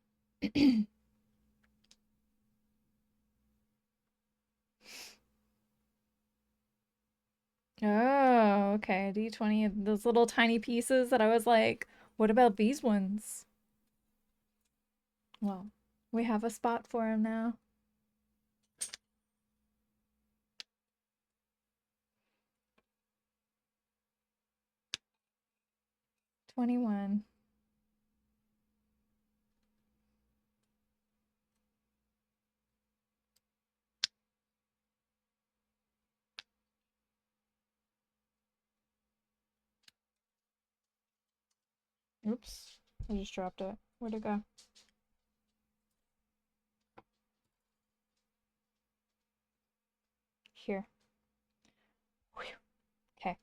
A: Oh, okay. D20, those little tiny pieces that I was like, what about these ones? Well, we have a spot for him now. 21. Oops. I just dropped it. Where'd it go? Here. Okay.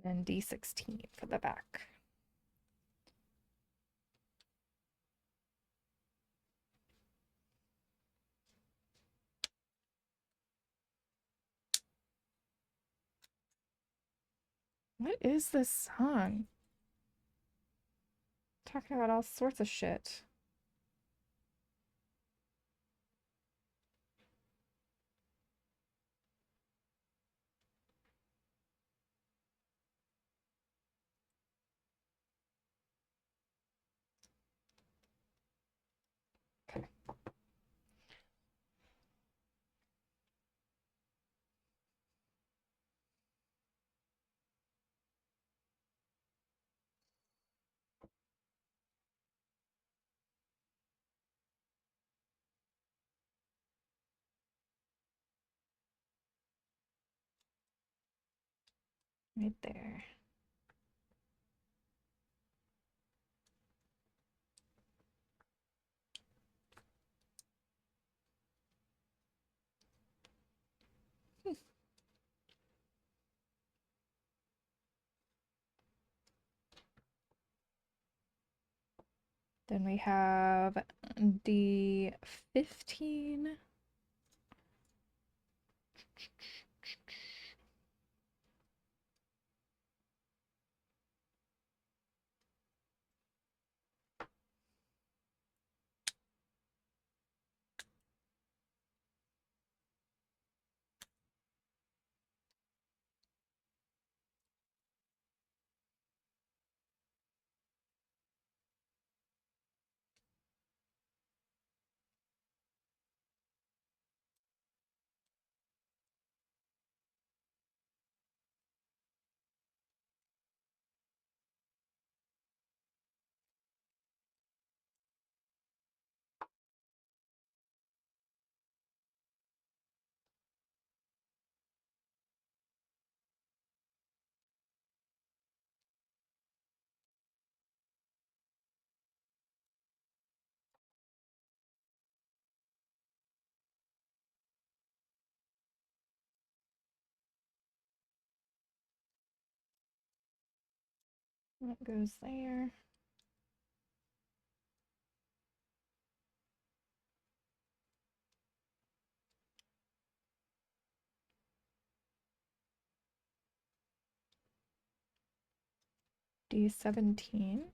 A: And then D16 for the back. What is this song? Talking about all sorts of shit. Okay. Right there. Then we have D15. That goes there. D17.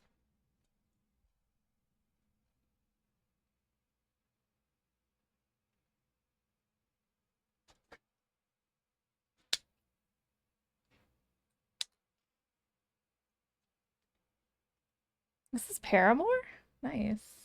A: This is Paramore? Nice.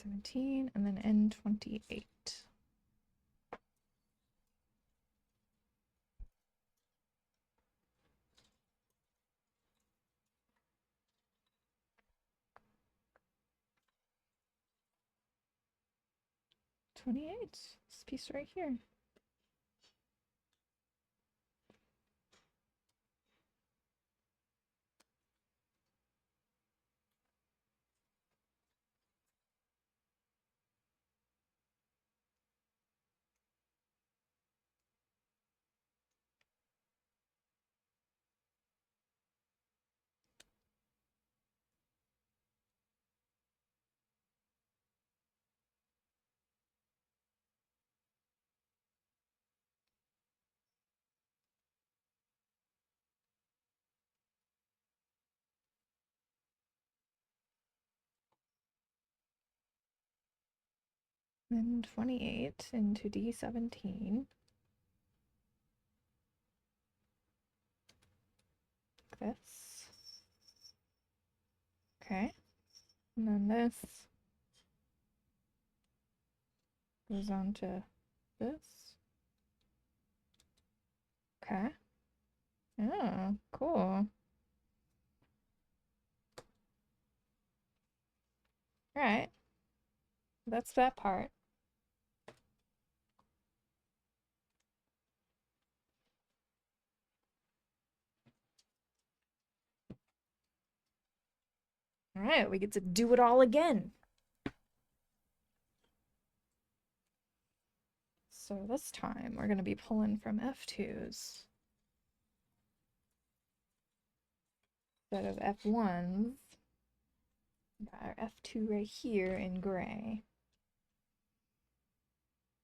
A: N17 and then N28. This piece right here. Then 28 into D17. Like this. Okay. And then this goes on to this. Okay. Oh, cool. All right. That's that part. All right, we get to do it all again. So this time we're going to be pulling from F2s instead of F1s. Got our F2 right here in gray.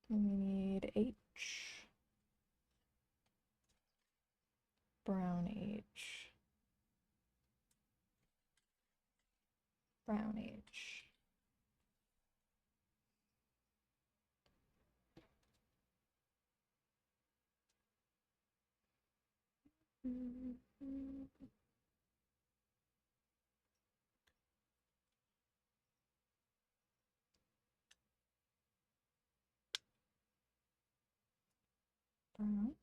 A: And we need H, brown H, brown H. Brown.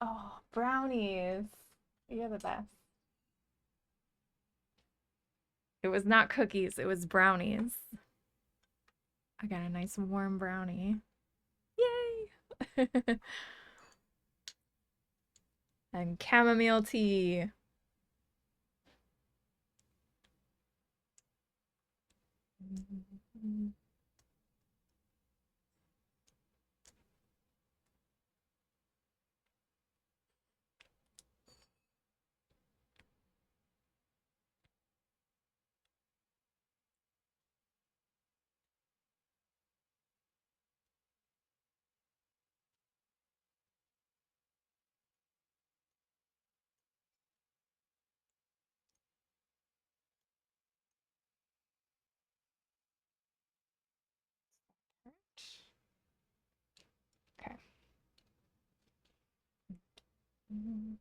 A: Oh, brownies. You're the best. It was not cookies, it was brownies. I got a nice warm brownie. Yay! And chamomile tea. Okay. And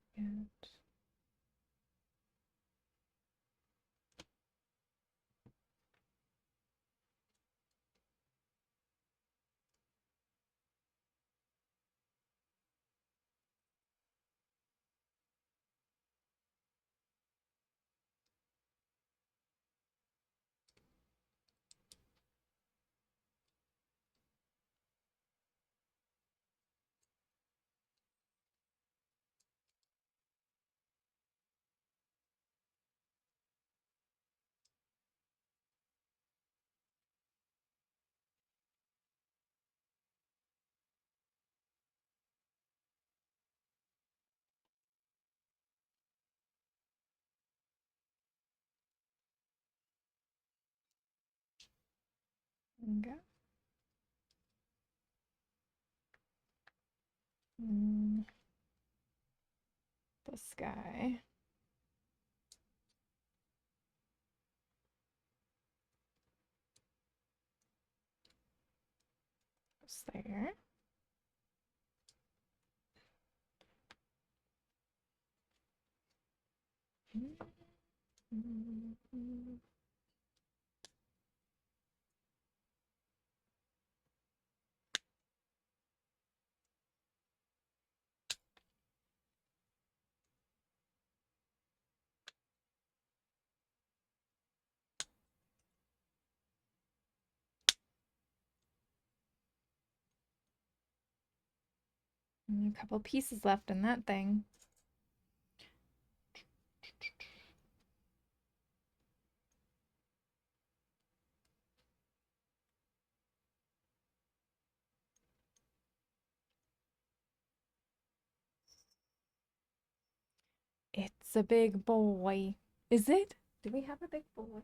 A: go. Mm, this guy goes there. A couple pieces left in that thing. It's a big boy. Is it? Do we have a big boy?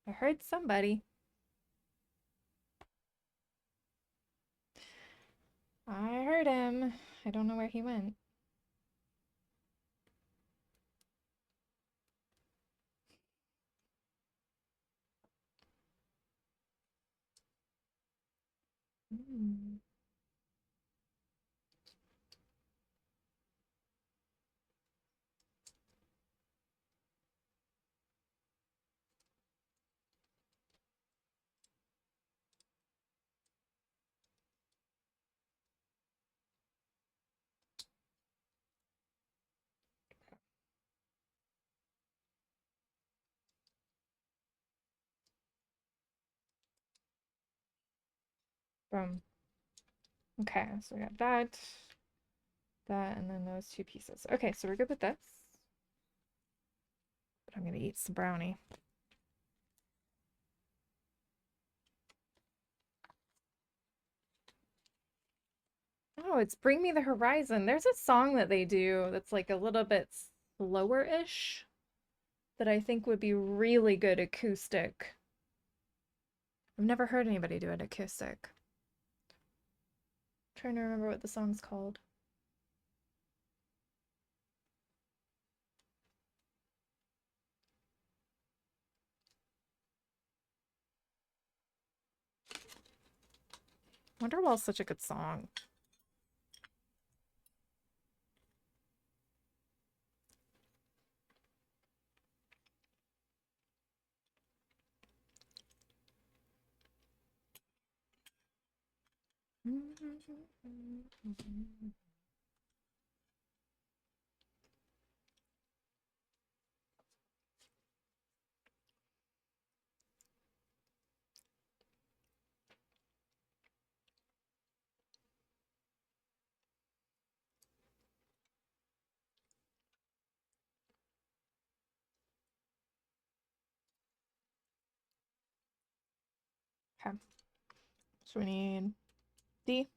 A: I heard somebody. I heard him. I don't know where he went. Mm. Boom. Okay, so we got that, that, and then those two pieces. Okay, so we're good with this. But I'm gonna eat some brownie. Oh, it's Bring Me the Horizon. There's a song that they do that's like a little bit slower-ish that I think would be really good acoustic. I've never heard anybody do it acoustic. I'm trying to remember what the song's called. Wonderwall's such a good song. Okay. So we need D.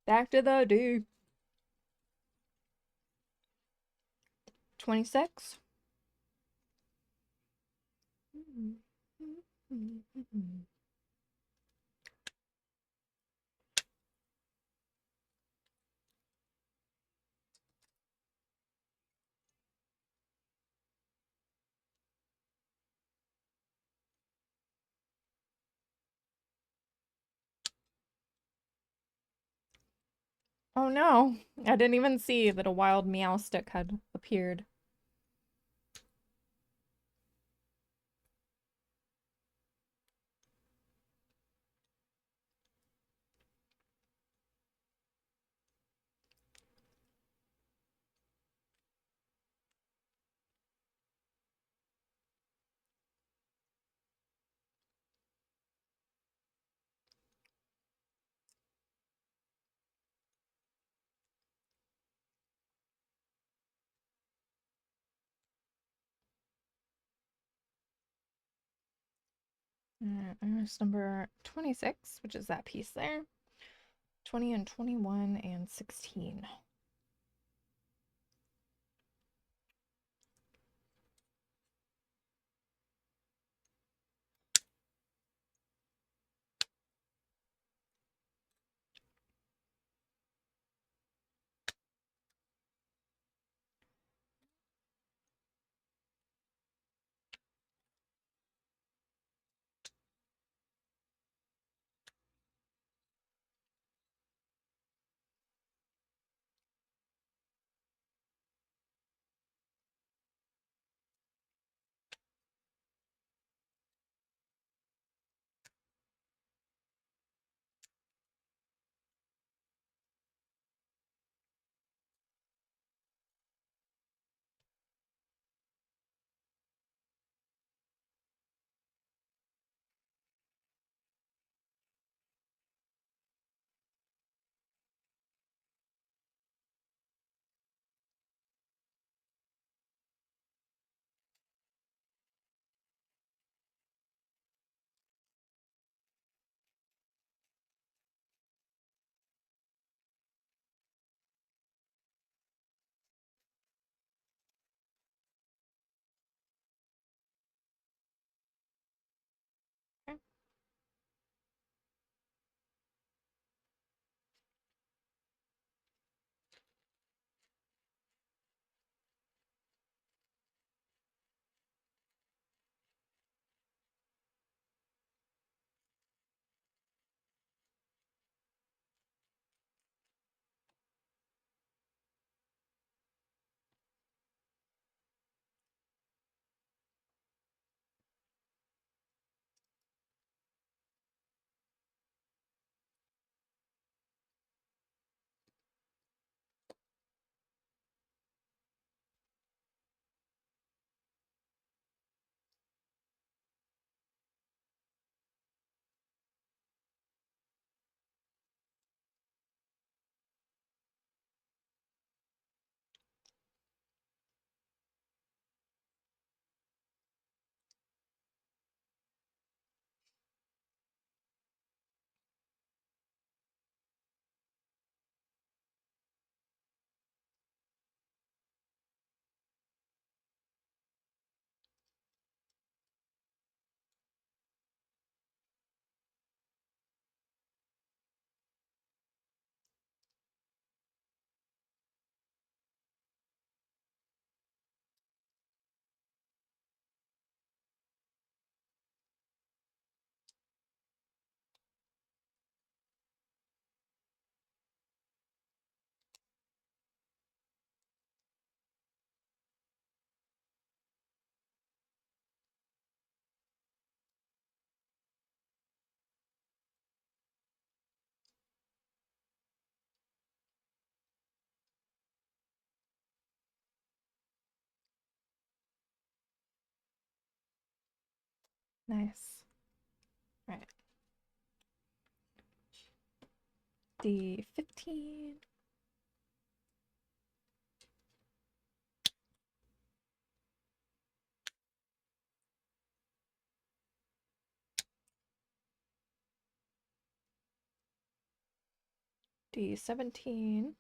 A: Back to the D. 26. Oh no, I didn't even see that a wild meow stick had appeared. There's number 26, which is that piece there. 20 and 21 and 16. Nice. Right. D15. D17.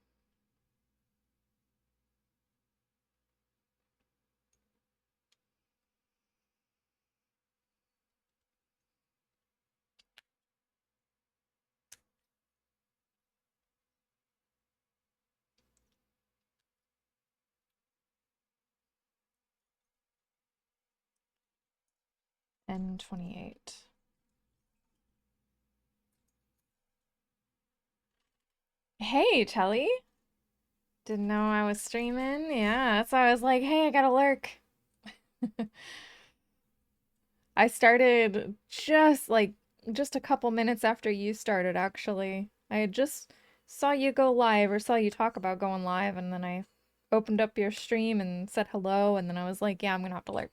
A: And 28. Hey, Telly. Didn't know I was streaming. Yeah, that's why I was like, hey, I gotta lurk. I started just a couple minutes after you started, actually. I had just saw you go live or saw you talk about going live, and then I opened up your stream and said hello, and then I was like, yeah, I'm gonna have to lurk.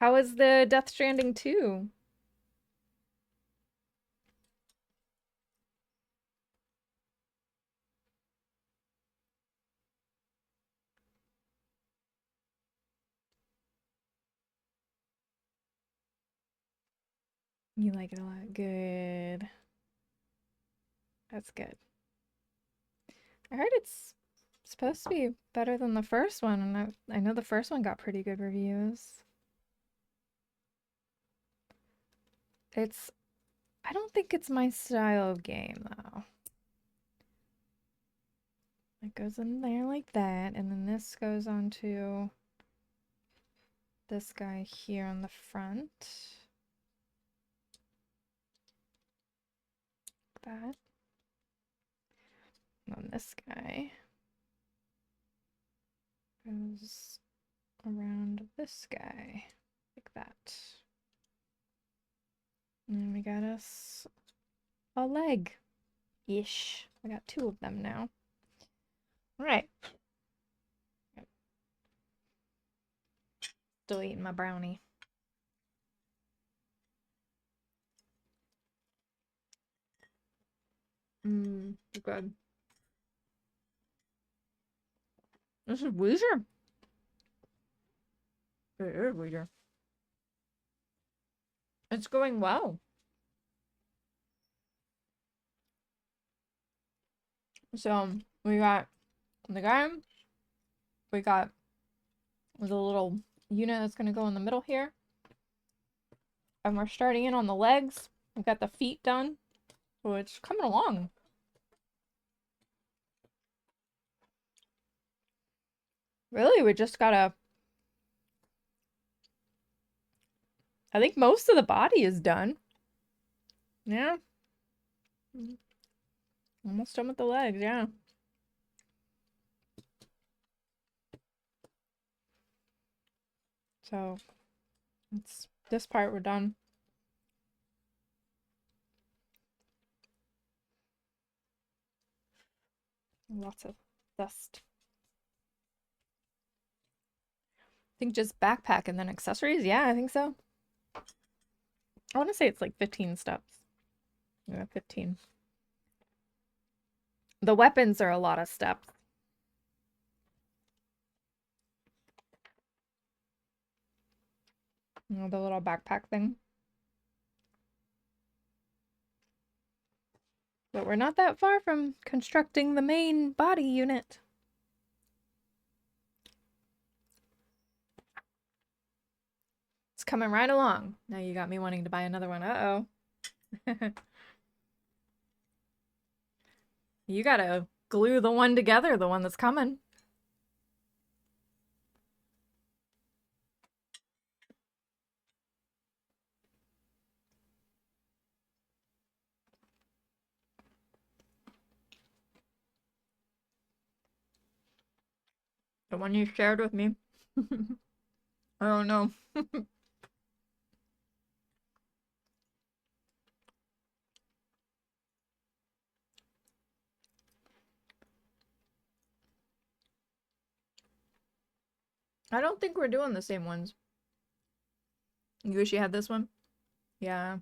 A: How was the Death Stranding 2? You like it a lot. Good. That's good. I heard it's supposed to be better than the first one, and I know the first one got pretty good reviews. It's I don't think it's my style of game though. It goes in there like that, and then this goes onto this guy here on the front. Like that. And then this guy goes around this guy. Like that. And then we got us a leg. Ish. I got two of them now. Alright. Still eating my brownie. Good. This is Weezer. It is Weezer. It's going well. So we got the guy. We got the little unit that's gonna go in the middle here. And we're starting in on the legs. We've got the feet done. So it's coming along. Really, we just gotta... I think most of the body is done. Yeah. Almost done with the legs, yeah. So, it's this part we're done. Lots of dust. I think just backpack and then accessories? Yeah, I think so. I want to say it's like 15 steps. Yeah, 15. The weapons are a lot of steps. You know, the little backpack thing. But we're not that far from constructing the main body unit. It's coming right along. Now you got me wanting to buy another one. Uh-oh. You gotta glue the one together, the one that's coming. The one you shared with me. I don't know. I don't think we're doing the same ones. You wish you had this one? Yeah.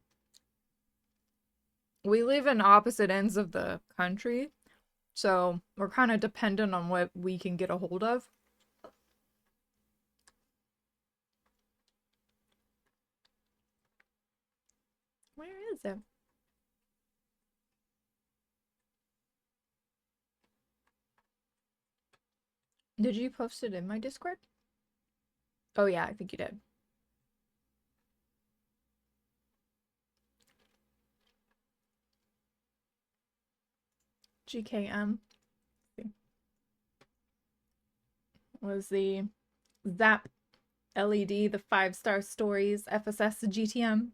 A: We live in opposite ends of the country, so we're kind of dependent on what we can get a hold of. Where is it? Did you post it in my Discord? Oh yeah, I think you did. GKM was the Zap LED, the 5-star stories, FSS GTM,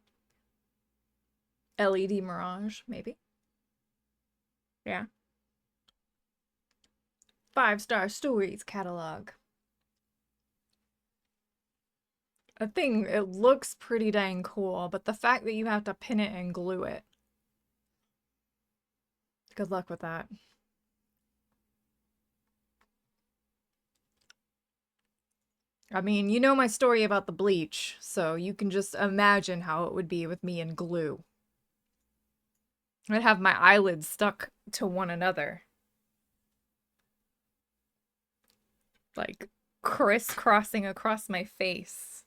A: LED Mirage, maybe. Yeah. 5-star stories catalog. A thing, it looks pretty dang cool, but the fact that you have to pin it and glue it. Good luck with that. I mean, you know my story about the bleach, so you can just imagine how it would be with me and glue. I'd have my eyelids stuck to one another. Like, crisscrossing across my face.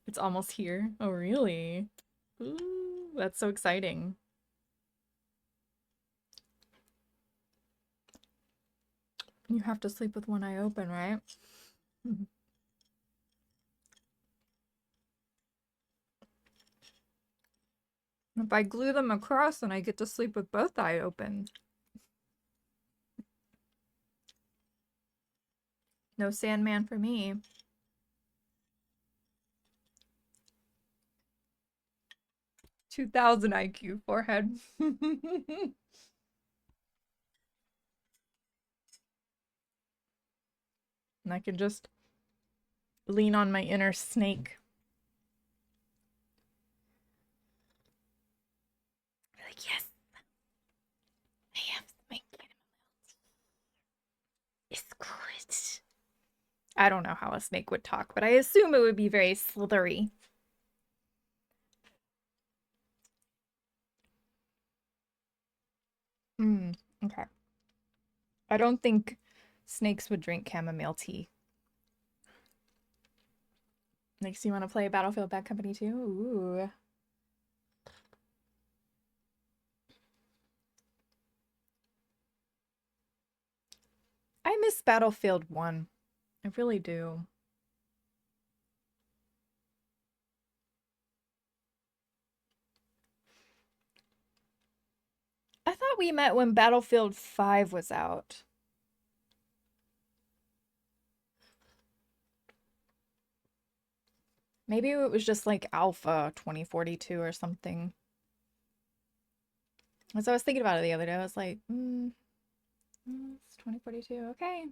A: It's almost here. Oh, really? Ooh, that's so exciting. You have to sleep with one eye open, right? If I glue them across, then I get to sleep with both eyes open. No Sandman for me. 2000 IQ forehead. And I can just lean on my inner snake. Like, yes, I have snake. It's good. I don't know how a snake would talk, but I assume it would be very slithery. Okay. I don't think snakes would drink chamomile tea. Makes you want to play Battlefield Bad Company 2? Ooh. I miss Battlefield 1. I really do. I thought we met when Battlefield 5 was out. Maybe it was just like Alpha 2042 or something. As I was thinking about it the other day, I was like, it's 2042, okay.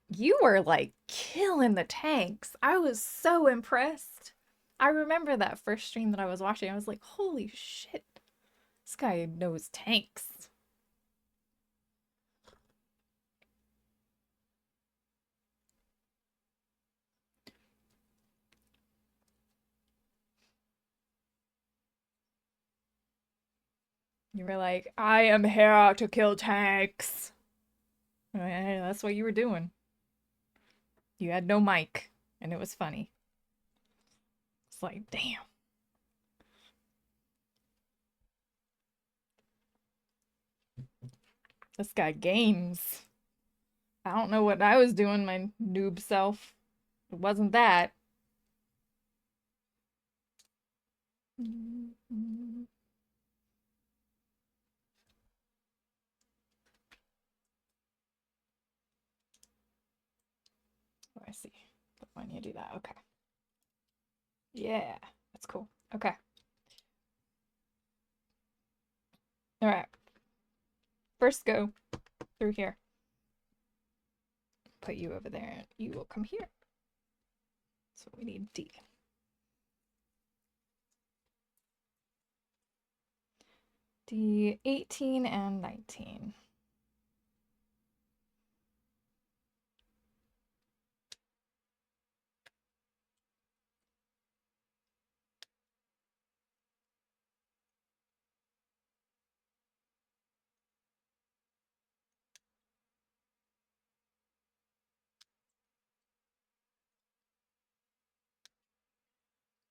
A: You were like killing the tanks. I was so impressed. I remember that first stream that I was watching. I was like, holy shit, this guy knows tanks. You were like, I am here to kill tanks. That's what you were doing. You had no mic, and it was funny. It's like, damn. This guy games. I don't know what I was doing, my noob self. It wasn't that. Oh, I see. But when you do that, okay. Yeah, that's cool. Okay. All right. First go through here. Put you over there, and you will come here. So we need D. The 18 and 19.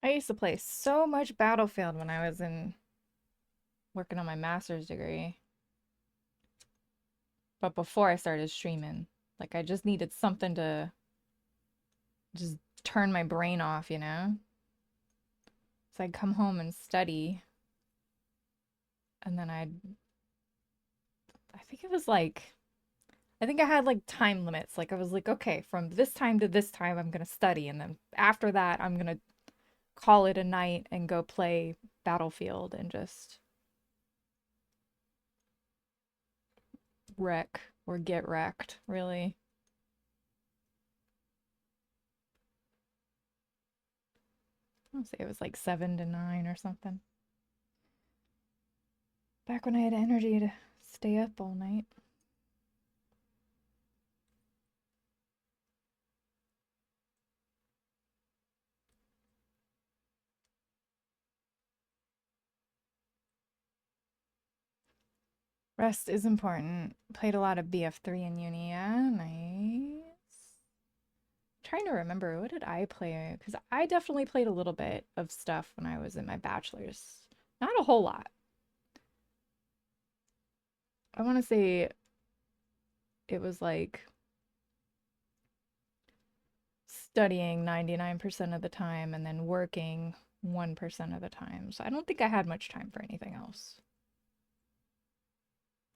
A: I used to play so much Battlefield when I was in working on my master's degree. But before I started streaming, like I just needed something to just turn my brain off, you know? So I'd come home and study, and then I think it was like, I think I had like time limits. Like I was like, okay, from this time to this time, I'm gonna study, and then after that, I'm gonna call it a night and go play Battlefield and just wreck or get wrecked, really. I'll say it was like 7 to 9 or something. Back when I had energy to stay up all night. Rest is important. Played a lot of BF3 in uni. Yeah, nice. Trying to remember, what did I play? Because I definitely played a little bit of stuff when I was in my bachelor's. Not a whole lot. I want to say it was like studying 99% of the time and then working 1% of the time. So I don't think I had much time for anything else.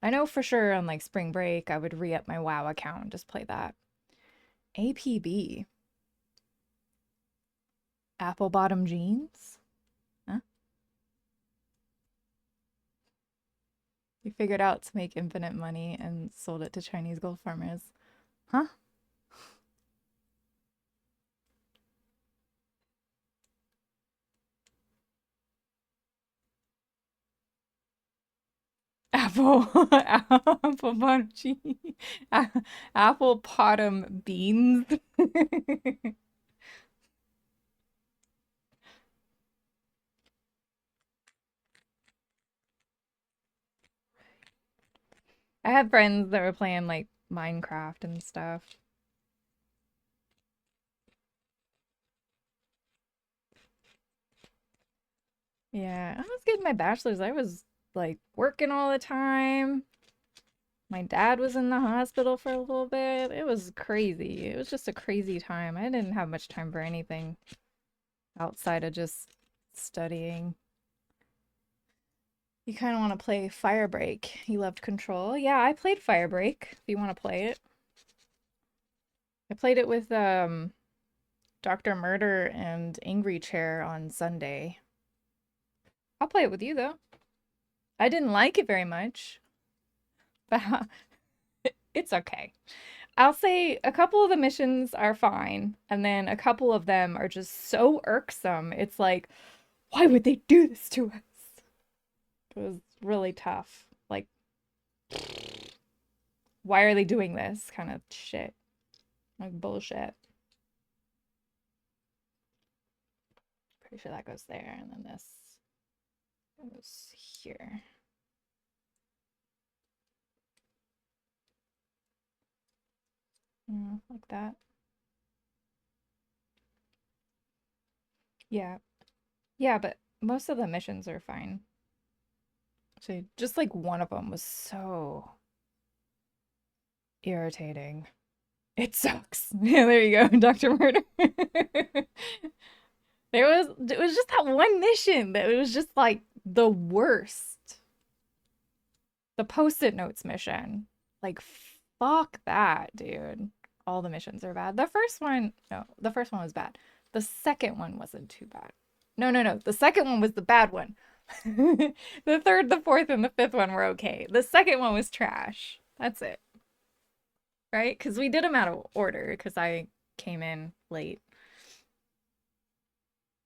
A: I know for sure on like spring break, I would re-up my WoW account and just play that. APB. Apple bottom jeans? Huh? You figured out to make infinite money and sold it to Chinese gold farmers. Huh? Apple apple bottom jeans. Apple bottom beans. I had friends that were playing like Minecraft and stuff. Yeah, I was getting my bachelor's. I was like working all the time. My dad was in the hospital for a little bit. It was crazy. It was just a crazy time. I didn't have much time for anything outside of just studying. You kind of want to play Firebreak. You loved Control. Yeah, I played Firebreak if you want to play it. I played it with Dr. Murder and Angry Chair on Sunday. I'll play it with you though. I didn't like it very much, but it's okay. I'll say a couple of the missions are fine, and then a couple of them are just so irksome. It's like, why would they do this to us? It was really tough. Like, why are they doing this kind of shit? Like, bullshit. Pretty sure that goes there, and then this goes here. Like that. Yeah. Yeah, but most of the missions are fine. So just like one of them was so irritating. It sucks. Yeah, there you go, Dr. Murder. It was just that one mission that it was just like the worst. The post-it notes mission. Like fuck that, dude. All the missions are bad. The first one, no, the first one was bad. The second one wasn't too bad. No, no, no. The second one was the bad one. The third, the fourth, and the fifth one were okay. The second one was trash. That's it. Right? Because we did them out of order because I came in late.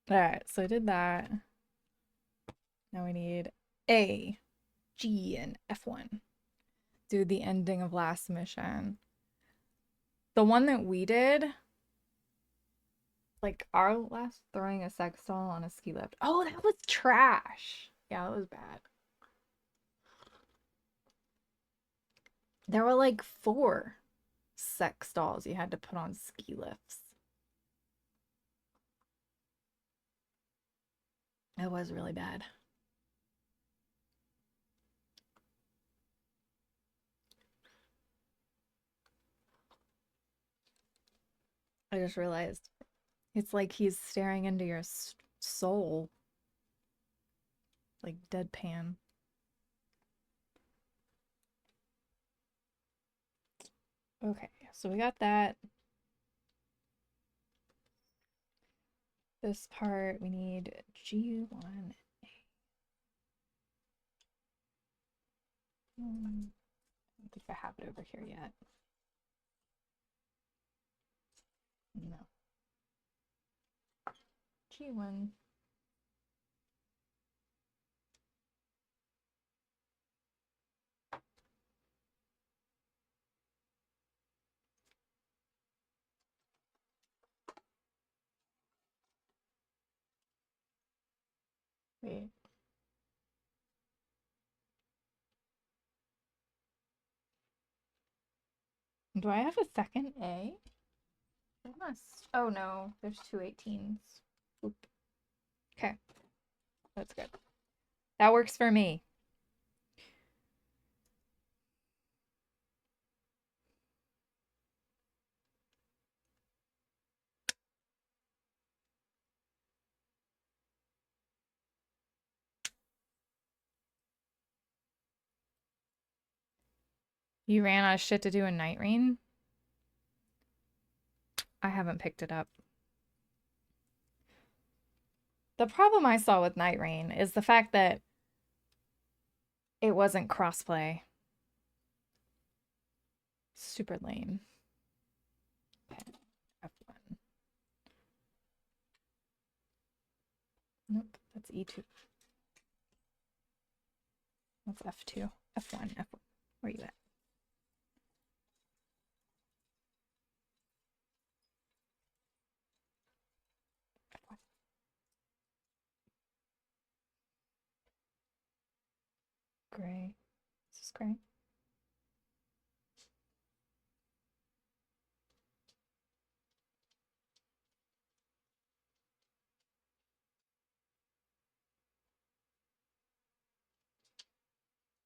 A: All right, so I did that. Now we need A. G and F1. Do the ending of last mission. The one that we did, like our last throwing a sex doll on a ski lift. Oh, that was trash. Yeah, that was bad. There were like 4 sex dolls you had to put on ski lifts. It was really bad. I just realized it's like he's staring into your soul, like deadpan. Okay, so we got that. This part we need G1. I don't think I have it over here yet. No. G1. Wait. Do I have a second A? I must. Oh no, there's 2 18s. Oop. Okay, that's good. That works for me. You ran out of shit to do in Night Rain? I haven't picked it up. The problem I saw with Night Rain is the fact that it wasn't crossplay. Super lame. Okay, F1. Nope, that's E2. That's F2. F1, F1. Where are you at? F1. Gray. Is this gray?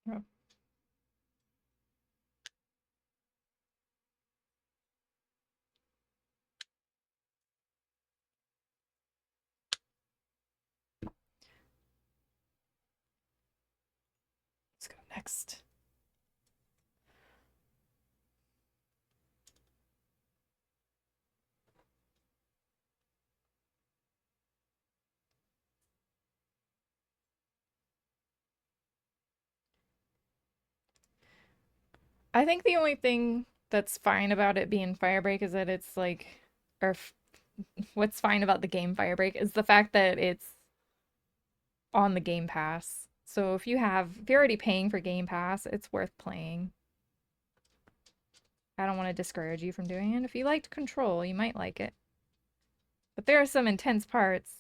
A: Oh. Let's go next. I think the only thing that's fine about it being Firebreak is that it's like, or what's fine about the game Firebreak is the fact that it's on the Game Pass. So if you're already paying for Game Pass, it's worth playing. I don't want to discourage you from doing it. If you liked Control, you might like it. But there are some intense parts.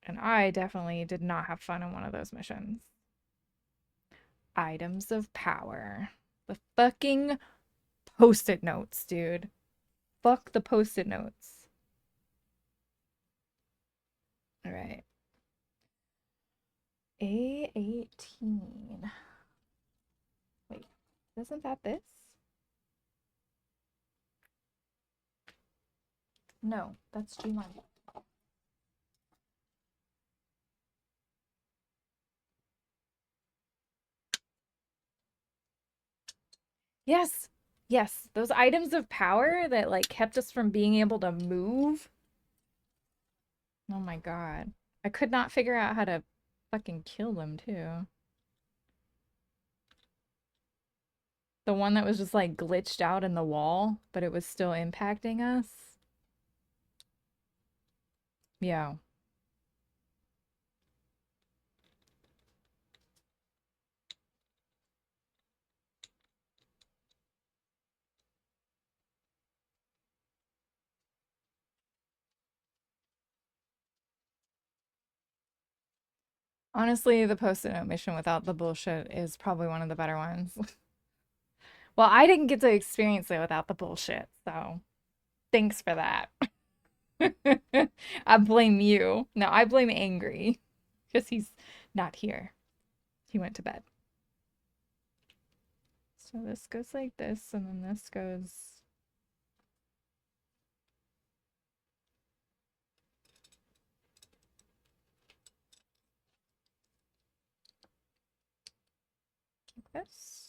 A: And I definitely did not have fun in one of those missions. Items of power. The fucking post-it notes, dude. Fuck the post-it notes. All right. A18. Wait, isn't that this? No, that's G1. Yes. Yes, those items of power that like kept us from being able to move. Oh my God. I could not figure out how to fucking kill them too. The one that was just like glitched out in the wall, but it was still impacting us. Yeah. Honestly, the post-it note mission without the bullshit is probably one of the better ones. Well, I didn't get to experience it without the bullshit, so thanks for that. I blame you. No, I blame Angry because he's not here. He went to bed. So this goes like this, and then this goes. Like this.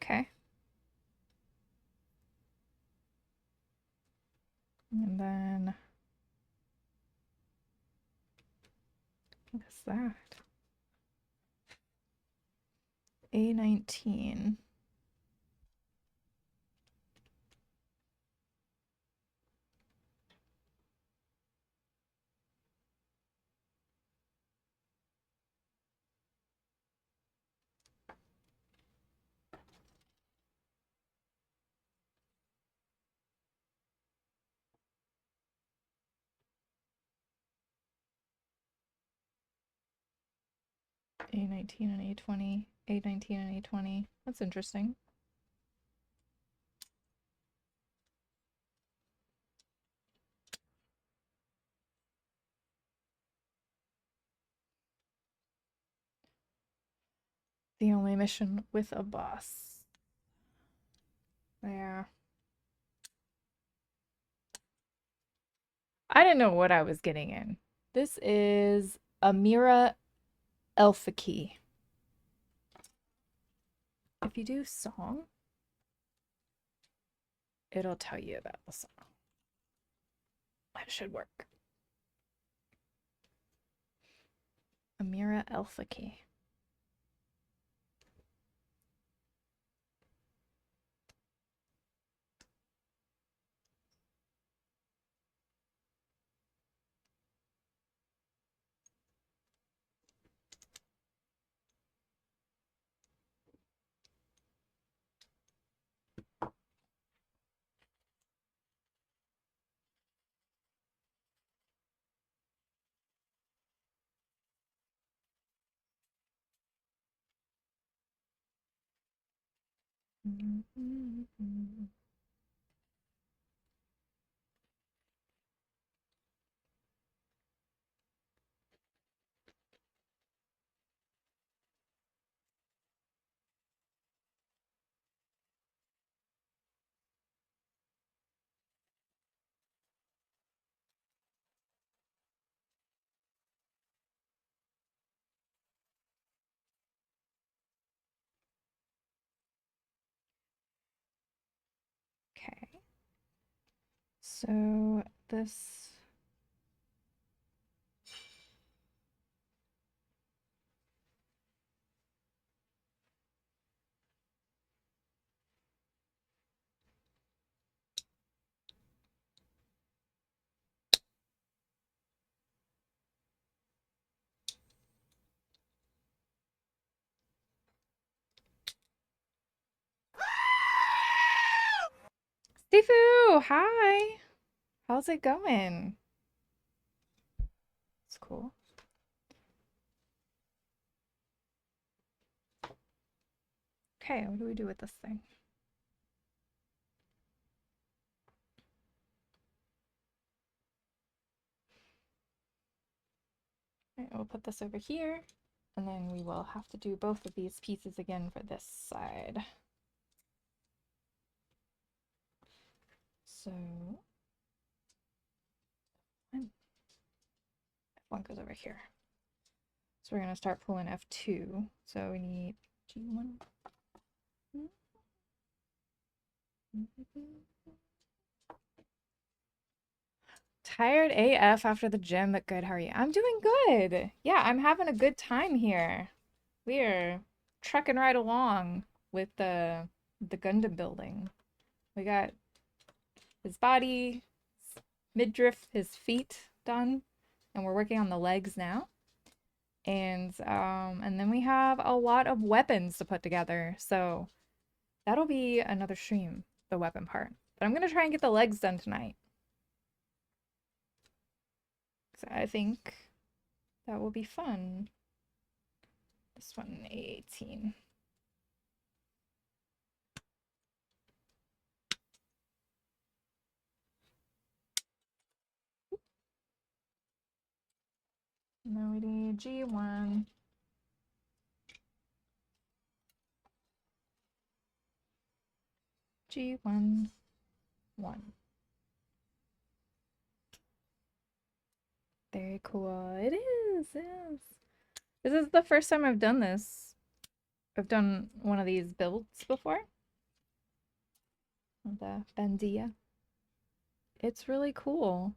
A: Okay. And then what is that? A19. A19 and A20. A19 and A20. That's interesting. The only mission with a boss. Yeah. I didn't know what I was getting in. This is Amira Elfaki. If you do song, it'll tell you about the song. That should work. Amira Elfaki. Okay. So this Sifu, hi. How's it going? It's cool. Okay, what do we do with this thing? All right, we'll put this over here, and then we will have to do both of these pieces again for this side. So F1 goes over here. So we're going to start pulling F2. So we need G1. Tired AF after the gym, but good. How are you? I'm doing good. Yeah, I'm having a good time here. We're trucking right along with the Gundam building. We got his body, midriff, his feet done, and we're working on the legs now. And then we have a lot of weapons to put together. So That'll be another stream, the weapon part. But I'm gonna try and get the legs done tonight. So I think that will be fun. This one, 18. And then we need G1. G1, 1. Very cool. It is, yes. This is the first time I've done this. I've done one of these builds before. The Bandia. It's really cool.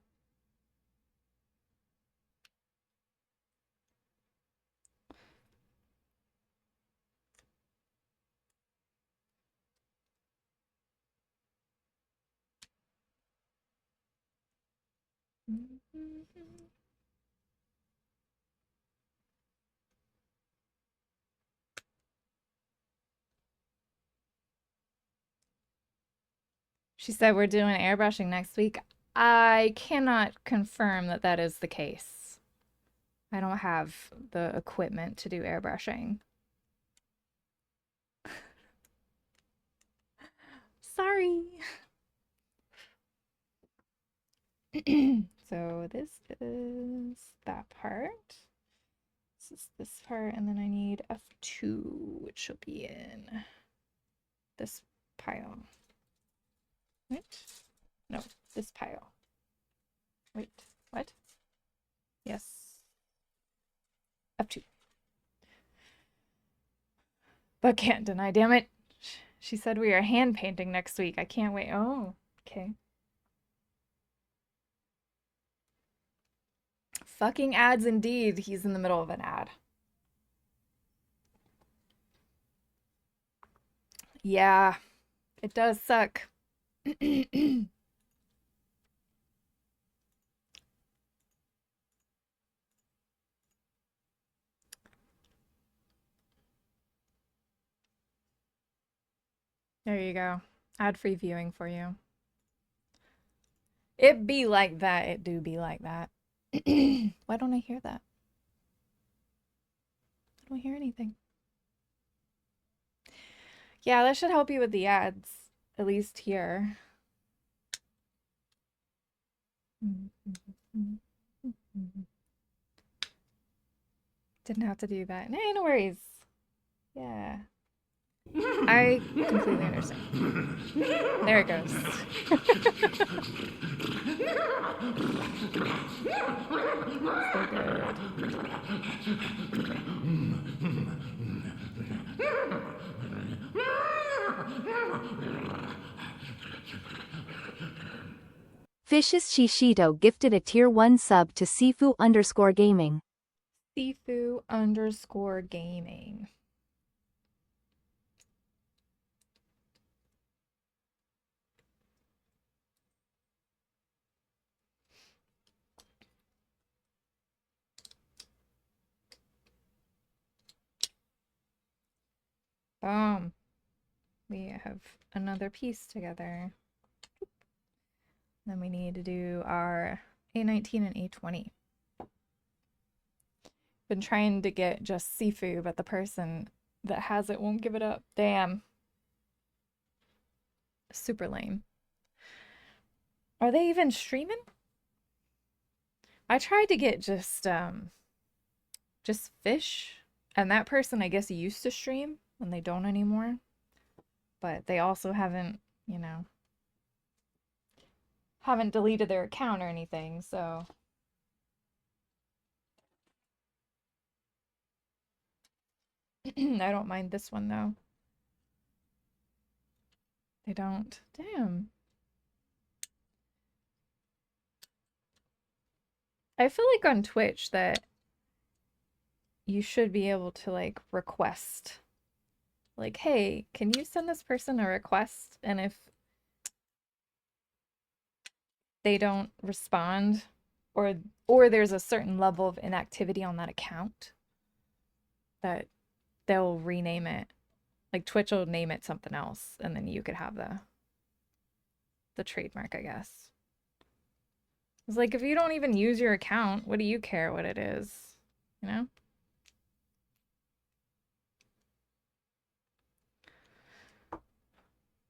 A: She said we're doing airbrushing next week. I cannot confirm that that is the case. I don't have the equipment to do airbrushing. Sorry. So this is that part. This is this part, and then I need F2, which will be in this pile. Wait. No, this pile. Wait, what? Yes. F2. But can't deny, damn it. She said we are hand painting next week. I can't wait. Oh, okay. Fucking ads indeed. He's in the middle of an ad. Yeah, it does suck. There you go. Ad-free viewing for you. It be like that. It do be like that. Why don't I hear that? I don't hear anything. Yeah, that should help you with the ads, at least here. Didn't have to do that. Hey, no worries. Yeah. I completely understand. There it goes. So good.
B: Fishes Shishito gifted a tier 1 sub to Sifu_gaming.
A: Sifu_gaming. Boom. We have another piece together. Then we need to do our A19 and A20. Been trying to get just Sifu, but the person that has it won't give it up. Damn. Super lame. Are they even streaming? I tried to get just fish, and that person I guess used to stream and they don't anymore. But they also haven't, you know, haven't deleted their account or anything, so I don't mind this one though. They don't. Damn. I feel like on Twitch that you should be able to like request, like, hey, can you send this person a request? And if they don't respond, or there's a certain level of inactivity on that account, that they'll rename it. Like Twitch will name it something else, and then you could have the trademark, I guess. It's like if you don't even use your account, what do you care what it is? You know?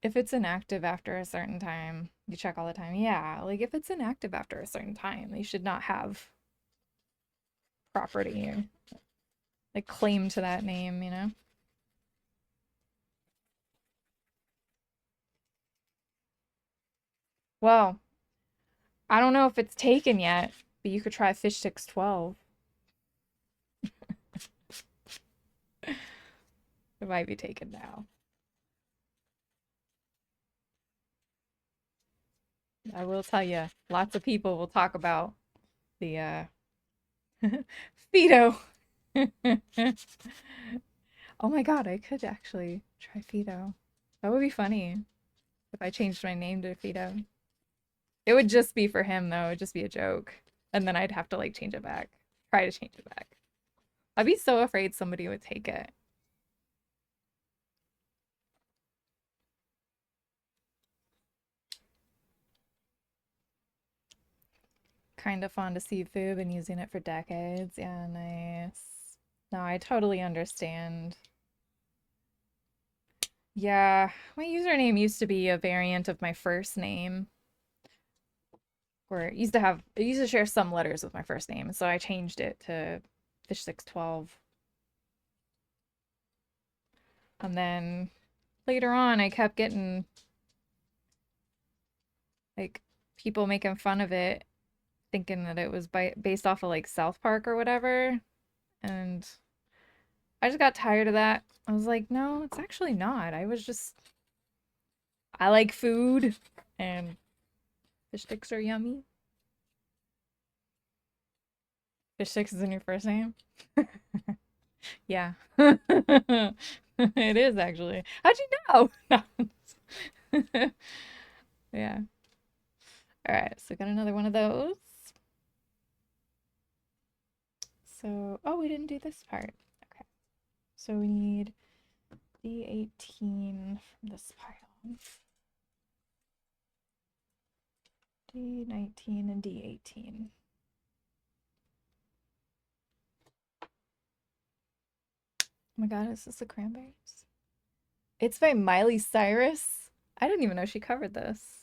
A: If it's inactive after a certain time, you check all the time. Yeah, like if it's inactive after a certain time, you should not have property or like claim to that name, you know? Well, I don't know if it's taken yet, but you could try Fish 612. It might be taken now. I will tell you, lots of people will talk about the Fido. Oh my god, I could actually try Fido. That would be funny if I changed my name to Fido. It would just be for him though, it'd just be a joke. And then I'd have to like change it back. Try to change it back. I'd be so afraid somebody would take it. Kind of fond of seafood, been using it for decades. Yeah, nice. No, I totally understand. Yeah, my username used to be a variant of my first name, where it used to share some letters with my first name, so I changed it to Fish612. And then later on, I kept getting like people making fun of it, thinking that it was based off of like South Park or whatever. And I just got tired of that. I was like, no, it's actually not. I like food and fish sticks are yummy. Fish sticks is in your first name? Yeah. It is actually. How'd you know? Yeah. All right, so got another one of those. So, oh, we didn't do this part. Okay. So we need D18 from this pile. D19 and D18. Oh my god, is this the Cranberries? It's by Miley Cyrus. I didn't even know she covered this.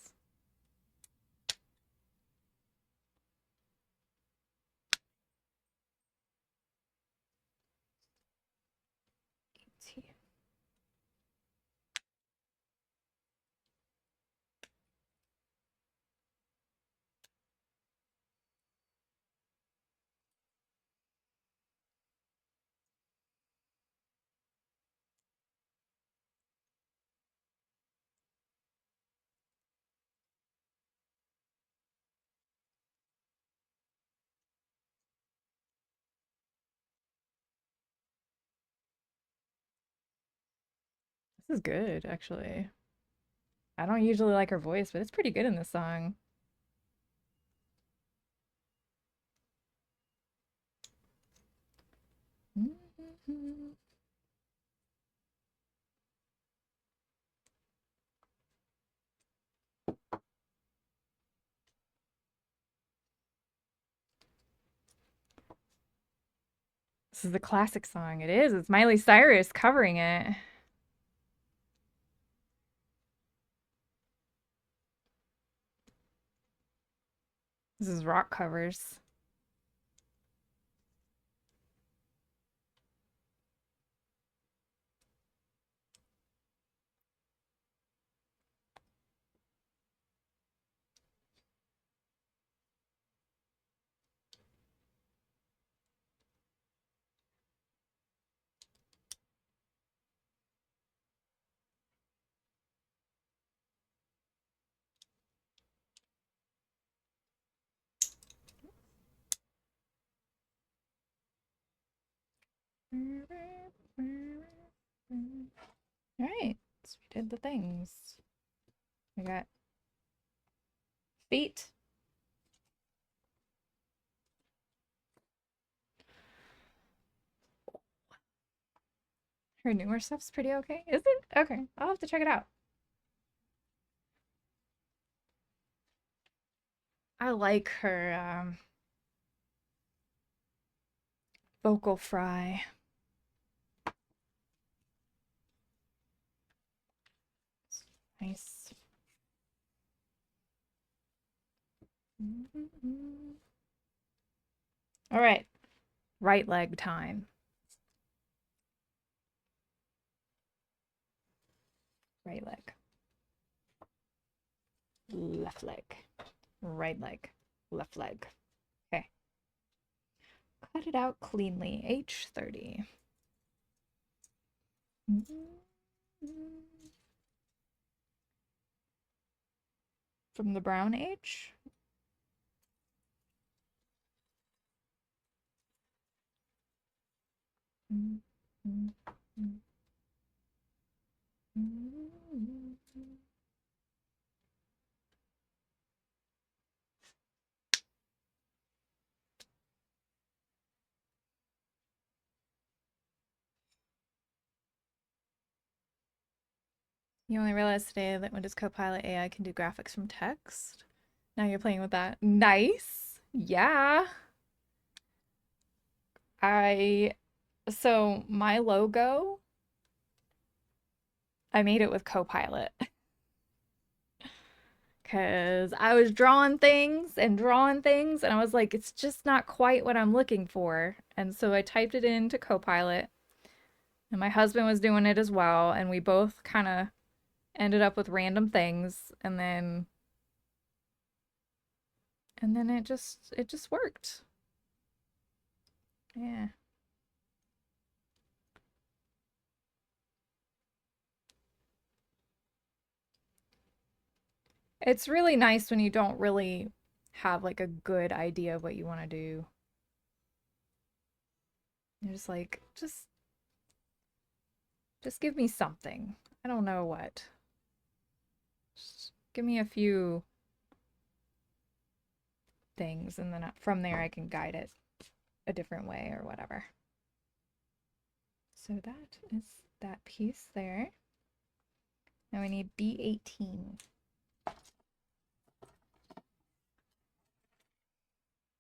A: This is good, actually. I don't usually like her voice, but it's pretty good in this song. This is the classic song. It is. It's Miley Cyrus covering it. This is rock covers. All right, so we did the things. We got feet. Her newer stuff's pretty okay. Is it? Okay. I'll have to check it out. I like her vocal fry. Nice. All right. Right leg time. Right leg. Left leg. Right leg. Left leg. Okay. Cut it out cleanly. H30. From the brown H. You only realized today that Windows Copilot AI can do graphics from text. Now you're playing with that. Nice. Yeah. I so my logo, I made it with Copilot because I was drawing things, and I was like, it's just not quite what I'm looking for. And so I typed it into Copilot, and my husband was doing it as well, and we both kind of ended up with random things, and then it just worked. Yeah. It's really nice when you don't really have like a good idea of what you want to do. You're just like, just give me something. I don't know what. Just give me a few things, and then from there I can guide it a different way or whatever. So that is that piece there. Now we need B18.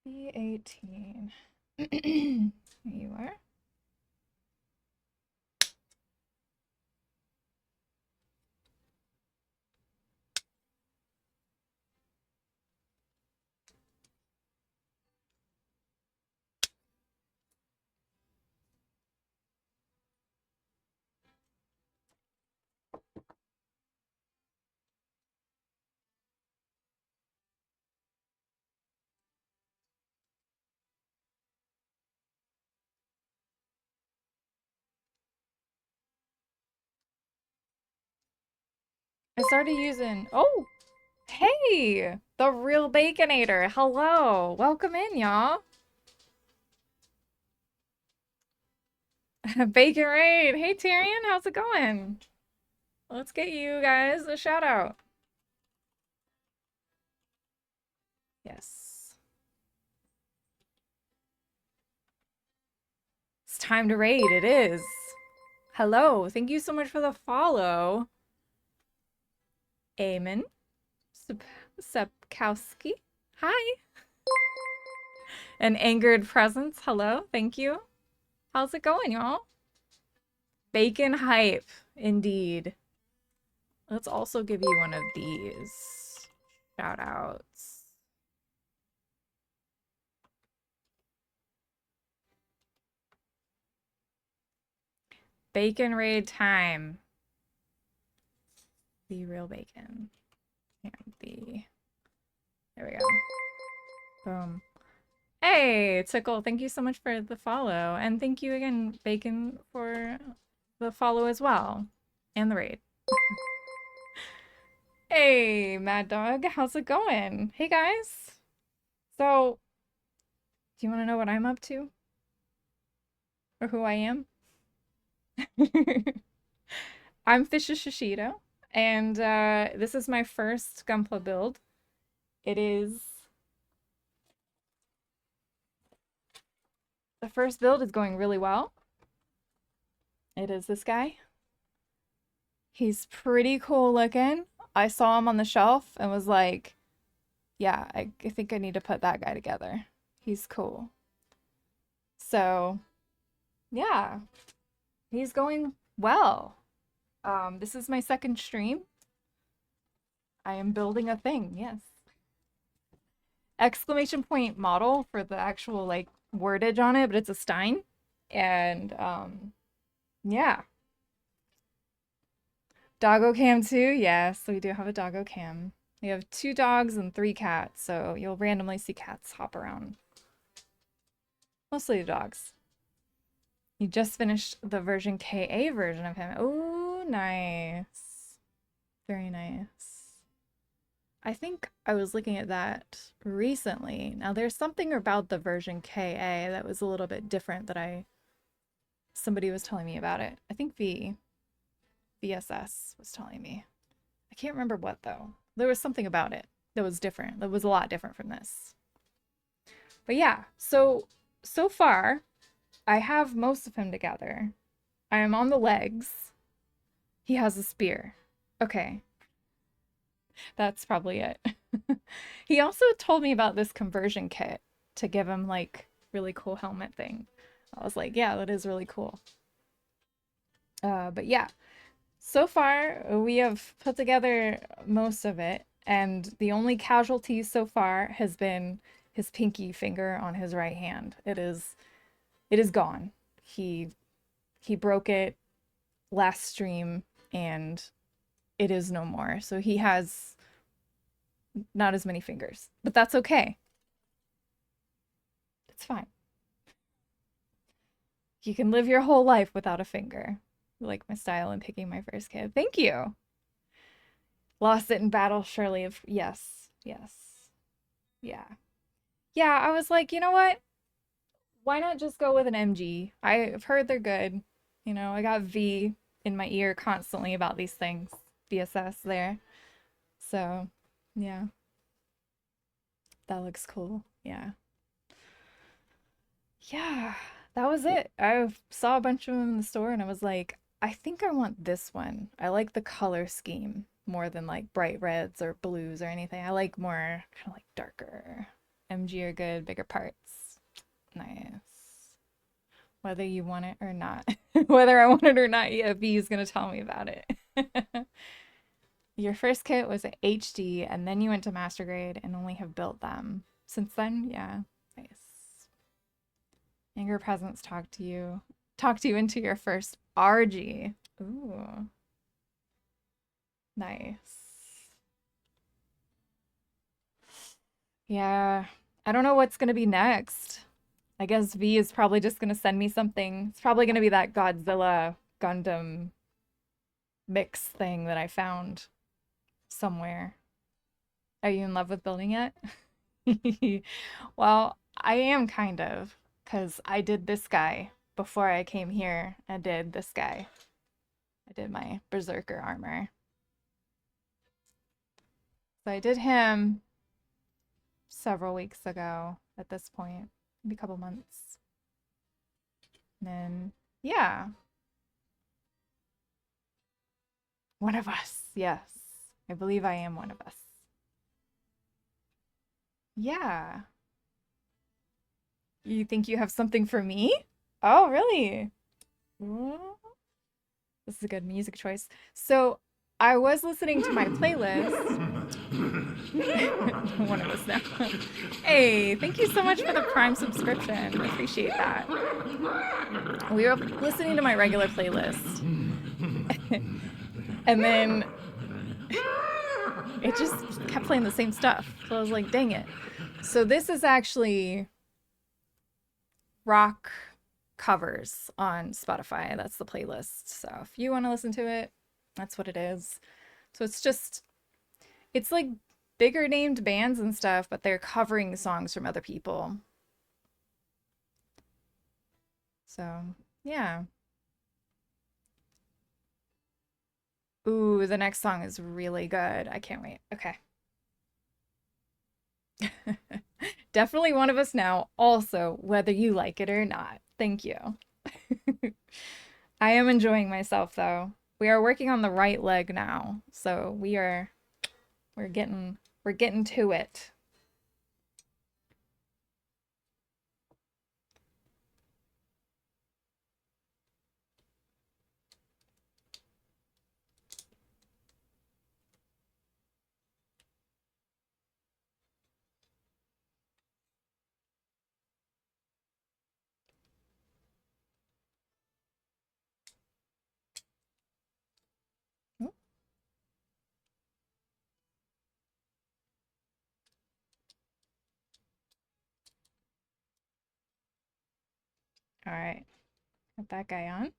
A: B18. Here you are. I started using, oh, hey, the real Baconator. Hello. Welcome in, y'all. Bacon Raid. Hey, Tyrion, how's it going? Let's get you guys a shout out. Yes. It's time to raid. It is. Hello. Thank you so much for the follow. Eamon. Sepkowski. Hi. An angered presence. Hello. Thank you. How's it going, y'all? Bacon hype. Indeed. Let's also give you one of these shout outs. Bacon raid time. The real bacon. And there we go. Boom. Hey, Tickle, thank you so much for the follow. And thank you again, Bacon, for the follow as well. And the raid. Hey, Mad Dog, how's it going? Hey, guys. So, do you want to know what I'm up to? Or who I am? I'm Fisha Shishido, and this is my first Gunpla build. It is... The first build is going really well. It is this guy. He's pretty cool looking. I saw him on the shelf and was like, yeah, I think I need to put that guy together. He's cool. So, yeah, he's going well. This is my second stream. I am building a thing, yes. Exclamation point model for the actual like wordage on it, but it's a Stein. And yeah. Doggo cam too, yes, we do have a doggo cam. We have 2 dogs and 3 cats, so you'll randomly see cats hop around. Mostly the dogs. You just finished the version KA version of him. Oh, nice. Very nice. I think I was looking at that recently. Now there's something about the version KA that was a little bit different that somebody was telling me about it. I think VSS was telling me. I can't remember what though. There was something about it that was different. That was a lot different from this. But yeah, so far I have most of him together. I am on the legs. He has a spear. Okay, that's probably it. He also told me about this conversion kit to give him like really cool helmet thing. I was like, yeah, that is really cool. But yeah, so far we have put together most of it, and the only casualty so far has been his pinky finger on his right hand. It is gone. He broke it last stream and it is no more. So he has not as many fingers, but that's okay. It's fine. You can live your whole life without a finger. You like my style in picking my first kid. Thank you. Lost it in battle, surely. Yes, yes, yeah. Yeah, I was like, you know what? Why not just go with an MG? I've heard they're good. You know, I got V in my ear constantly about these things. VSS there. So, yeah, that looks cool. Yeah. Yeah, that was it. I saw a bunch of them in the store and I was like, I think I want this one. I like the color scheme more than like bright reds or blues or anything. I like more kind of like darker. MG are good, bigger parts. Nice. Whether you want it or not. Whether I want it or not, yeah, V is gonna tell me about it. Your first kit was at HD and then you went to master grade and only have built them. Since then, yeah. Nice. Anger presence talk to you into your first RG. Ooh, nice. Yeah, I don't know what's gonna be next. I guess V is probably just gonna send me something. It's probably gonna be that Godzilla Gundam mix thing that I found somewhere. Are you in love with building it? Well, I am kind of, because I did this guy before I came here. I did this guy. I did my Berserker armor. So I did him several weeks ago at this point, maybe a couple months. And then, yeah, one of us. Yes, I believe I am one of us. Yeah. You think you have something for me? Oh, really? Ooh. This is a good music choice. So I was listening to my playlist. One of us now. Hey, thank you so much for the Prime subscription. I appreciate that. We were listening to my regular playlist. And then it just kept playing the same stuff. So I was like, dang it. So this is actually rock covers on Spotify. That's the playlist. So if you want to listen to it, that's what it is. So it's like bigger named bands and stuff, but they're covering songs from other people. So, yeah. Ooh, the next song is really good. I can't wait. Okay. Definitely one of us now. Also, whether you like it or not. Thank you. I am enjoying myself though. We are working on the right leg now, so we're getting to it. All right, got that guy on.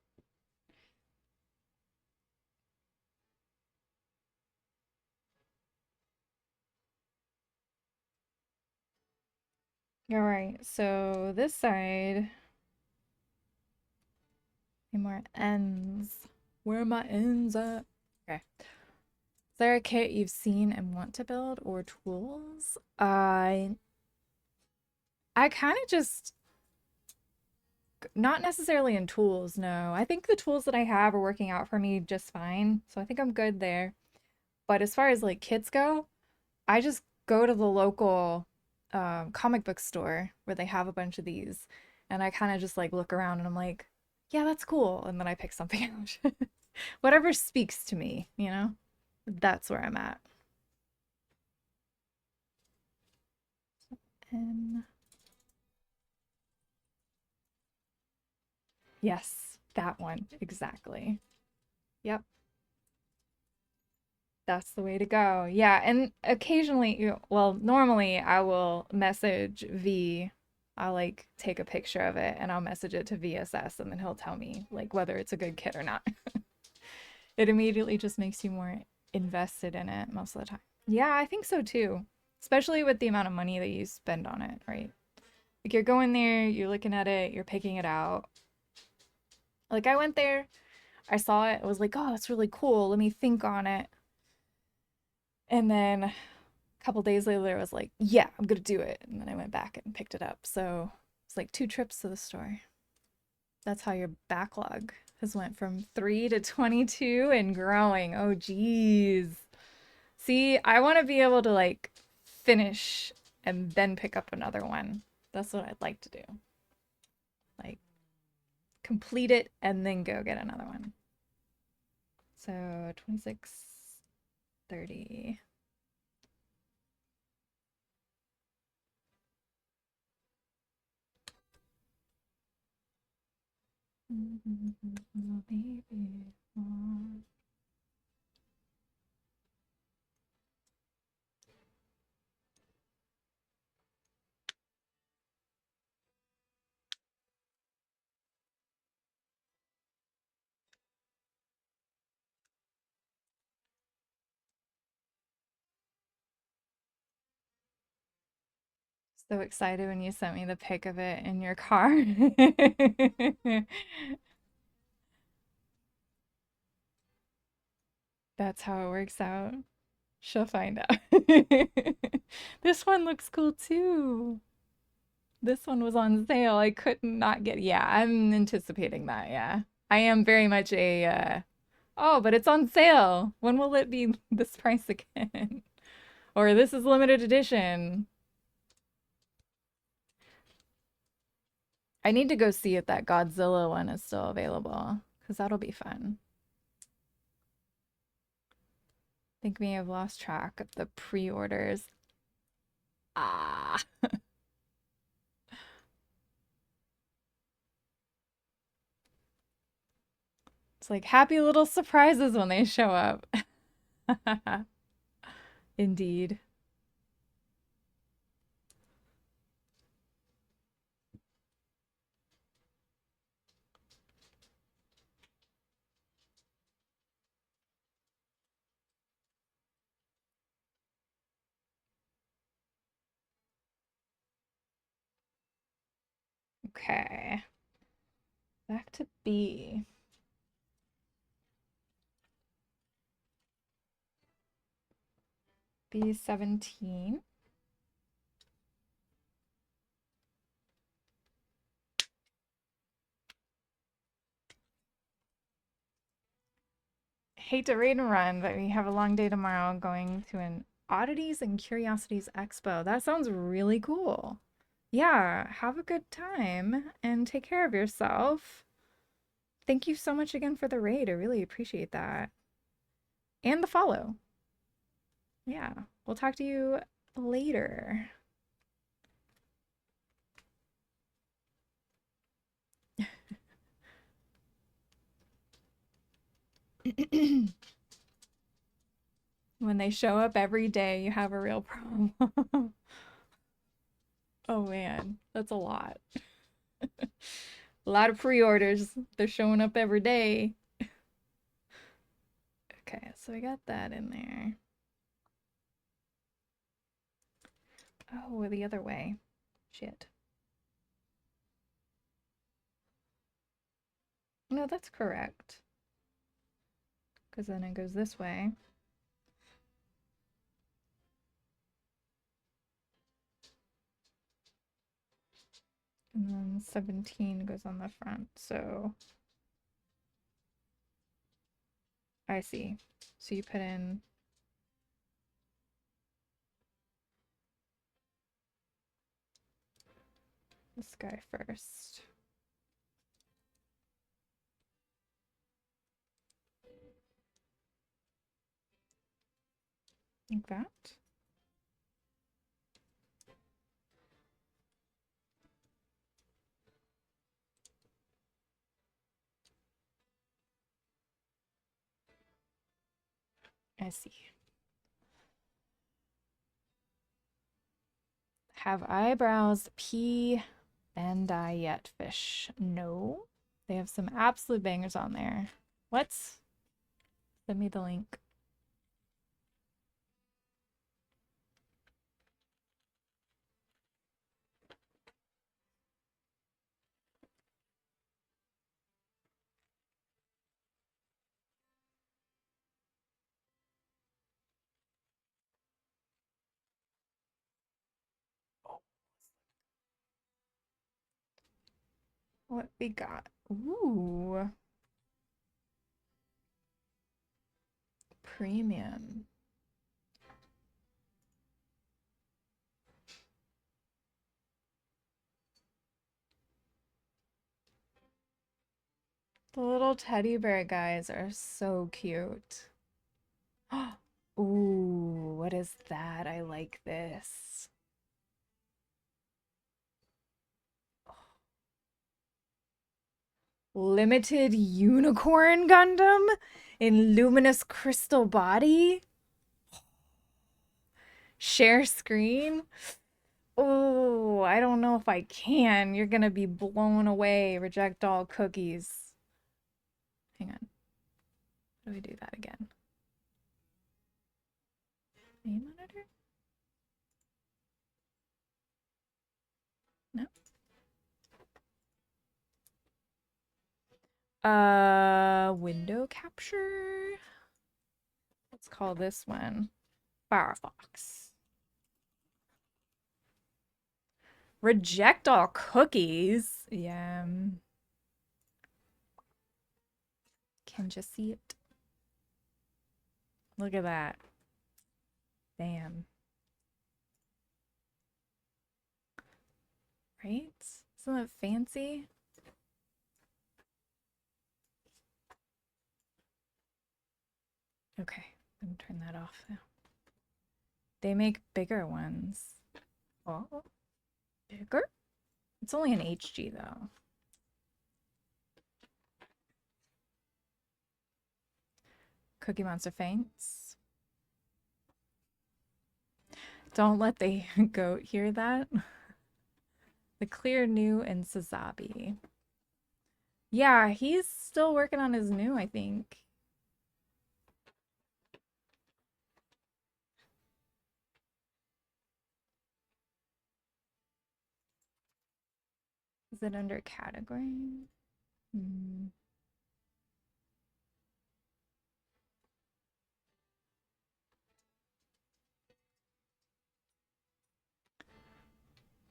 A: All right, so this side, any more ends? Where are my ends at? Okay. Is there a kit you've seen and want to build or tools? I kind of just not necessarily in tools, no. I think the tools that I have are working out for me just fine. So I think I'm good there. But as far as like kits go, I just go to the local comic book store where they have a bunch of these. And I kind of just like look around and I'm like, yeah, that's cool. And then I pick something out. Whatever speaks to me, you know? That's where I'm at. And yes, that one. Exactly. Yep. That's the way to go. Yeah, and occasionally, well, normally I will message V. I'll like take a picture of it and I'll message it to VSS and then he'll tell me like whether it's a good kit or not. It immediately just makes you more invested in it most of the time. Yeah, I think so too. Especially with the amount of money that you spend on it, right? Like you're going there, you're looking at it, you're picking it out. Like I went there, I saw it, I was like, oh, that's really cool. Let me think on it. And then couple days later, I was like, yeah, I'm gonna do it. And then I went back and picked it up. So it's like 2 trips to the store. That's how your backlog has went from 3 to 22 and growing. Oh, geez. See, I want to be able to like finish and then pick up another one. That's what I'd like to do. Like complete it and then go get another one. So 26, 30. Maybe. So excited when you sent me the pic of it in your car. That's how it works out. She'll find out. This one looks cool too. This one was on sale. I could not get. Yeah, I'm anticipating that. Yeah. I am very much a oh, but it's on sale. When will it be this price again? Or this is limited edition. I need to go see if that Godzilla one is still available because that'll be fun. Think we have lost track of the pre-orders. Ah, it's like happy little surprises when they show up. Indeed. Okay. Back to B. B17. hate to raid and run, but we have a long day tomorrow going to an Oddities and Curiosities Expo. That sounds really cool. Yeah, have a good time and take care of yourself. Thank you so much again for the raid. I really appreciate that. And the follow. Yeah, we'll talk to you later. When they show up every day, you have a real problem. Oh man, that's a lot. A lot of pre-orders. They're showing up every day. Okay, so I got that in there. Oh, the other way. Shit. No, that's correct. Because then it goes this way. And then 17 goes on the front, so I see. So you put in this guy first. Like that. I see. Have eyebrows pea Bandai yet fish? No. They have some absolute bangers on there. What? Send me the link. What we got? Ooh. Premium. The little teddy bear guys are so cute. Ooh, what is that? I like this. Limited Unicorn Gundam in luminous crystal body. Share screen. Oh, I don't know if I can. You're gonna be blown away. Reject all cookies. Hang on. How do we do that again? Main monitor? No. Window capture. Let's call this one Firefox. Reject all cookies. Yeah. Can just see it. Look at that. Damn. Right? Isn't that fancy? Okay, let me turn that off now. They make bigger ones. Oh, bigger? It's only an HG though. Cookie Monster faints. Don't let the goat hear that. The Clear New and Sazabi. Yeah, he's still working on his new, I think. Is it under category? Hmm.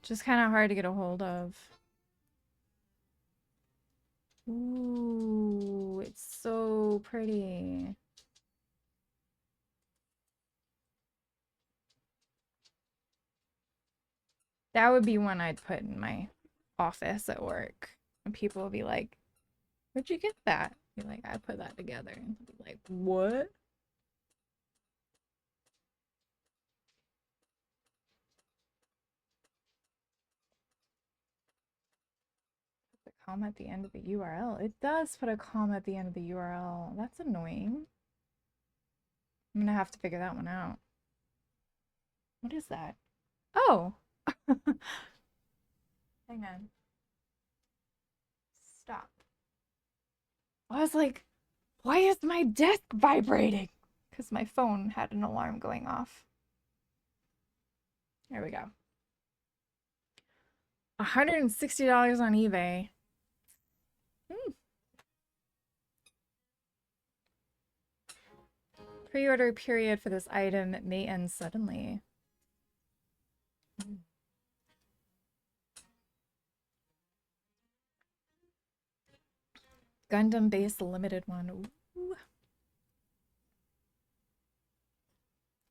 A: Just kind of hard to get a hold of. Ooh, it's so pretty. That would be one I'd put in my office at work. And people would be like, where'd you get that? Be like, I put that together. And be like, what? Put a comma at the end of the URL. It does put a comma at the end of the URL. That's annoying. I'm gonna have to figure that one out. What is that? Oh, hang on. Stop. I was like, why is my desk vibrating? Because my phone had an alarm going off. There we go. $160 on eBay. Hmm. Pre-order period for this item may end suddenly. Gundam base limited one. Ooh.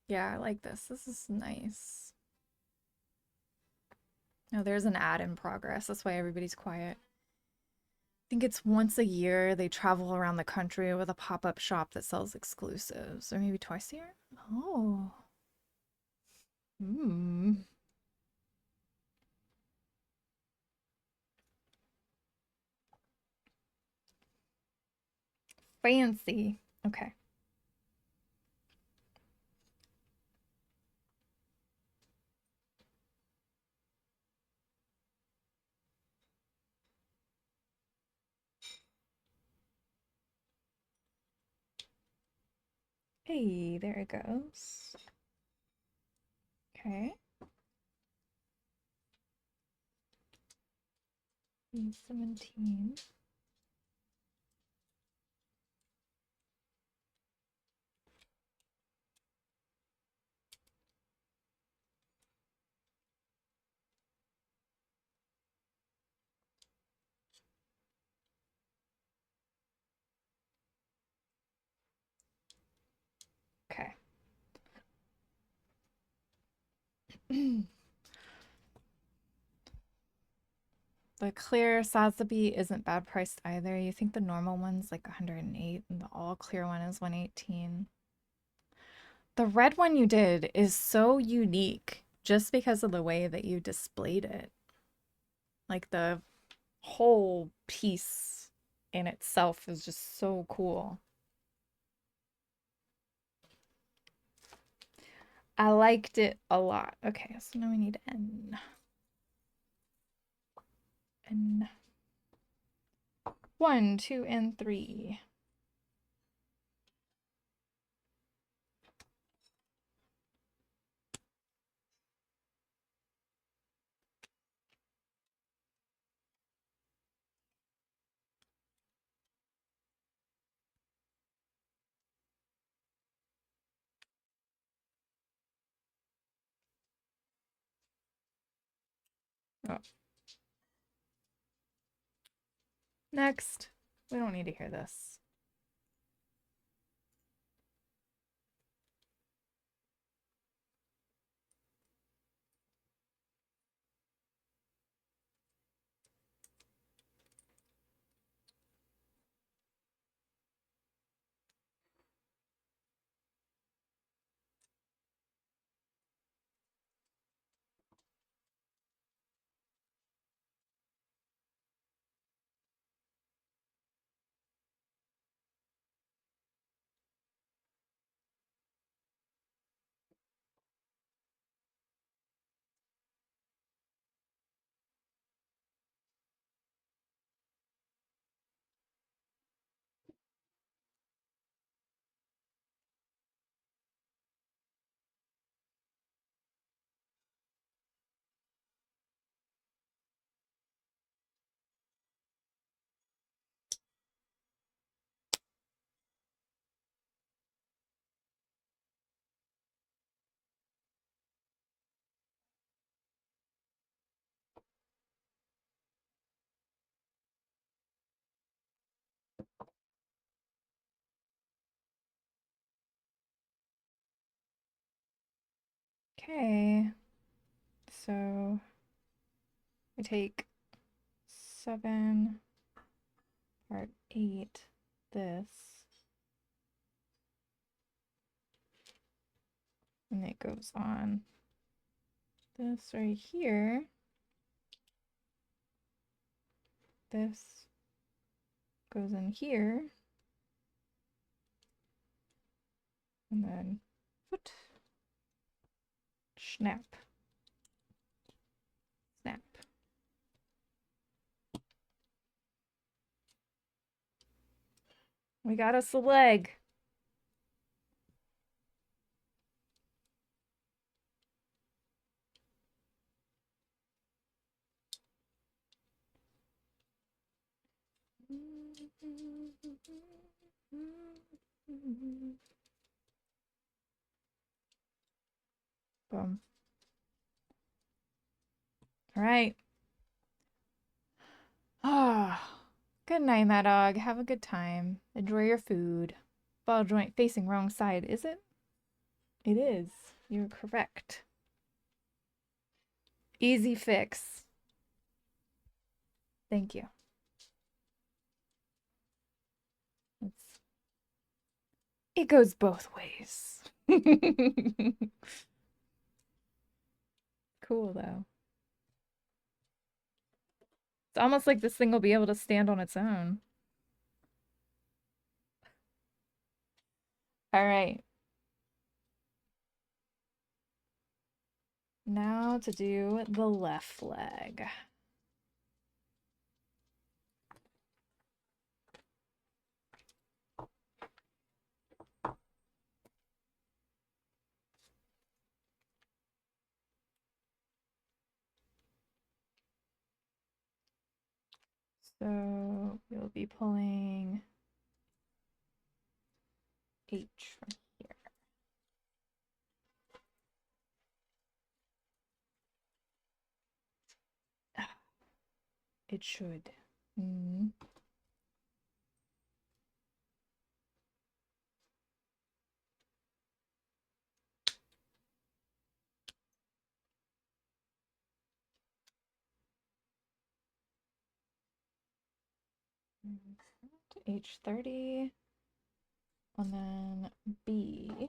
A: Yeah, I like this. This is nice. Now there's an ad in progress. That's why everybody's quiet. I think it's once a year they travel around the country with a pop-up shop that sells exclusives. Or maybe twice a year? Oh. Hmm. Fancy. Okay. Hey, there it goes. Okay. 17. Okay. The clear Sazabi isn't bad priced either. You think the normal one's like 108 and the all clear one is 118. The red one you did is so unique just because of the way that you displayed it. Like the whole piece in itself is just so cool. I liked it a lot. Okay, so now we need N. N. 1, 2, and 3. Oh. Next. We don't need to hear this. Okay. So We take 7 part 8 this, and it goes on this right here. This goes in here, and then foot, snap, snap. We got us a leg. Boom. All right. Ah, good night, my dog. Have a good time. Enjoy your food. Ball joint facing wrong side, is it? It is. You're correct. Easy fix. Thank you. It's, it goes both ways. Cool, though. It's almost like this thing will be able to stand on its own. All right. Now to do the left leg. So we'll be pulling H from here. It should. Mm. H30, and then B16.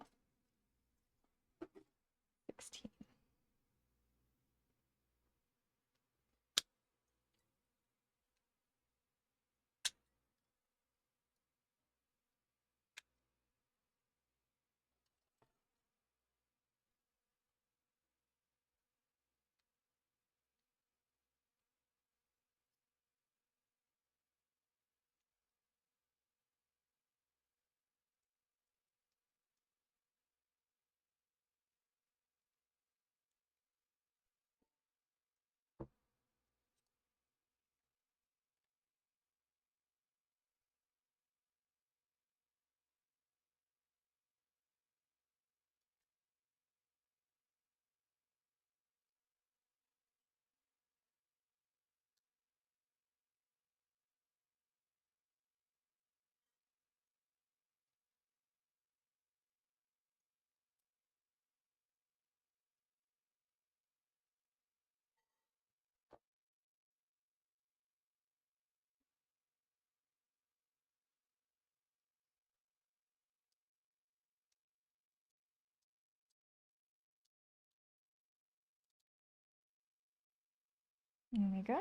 A: There we go.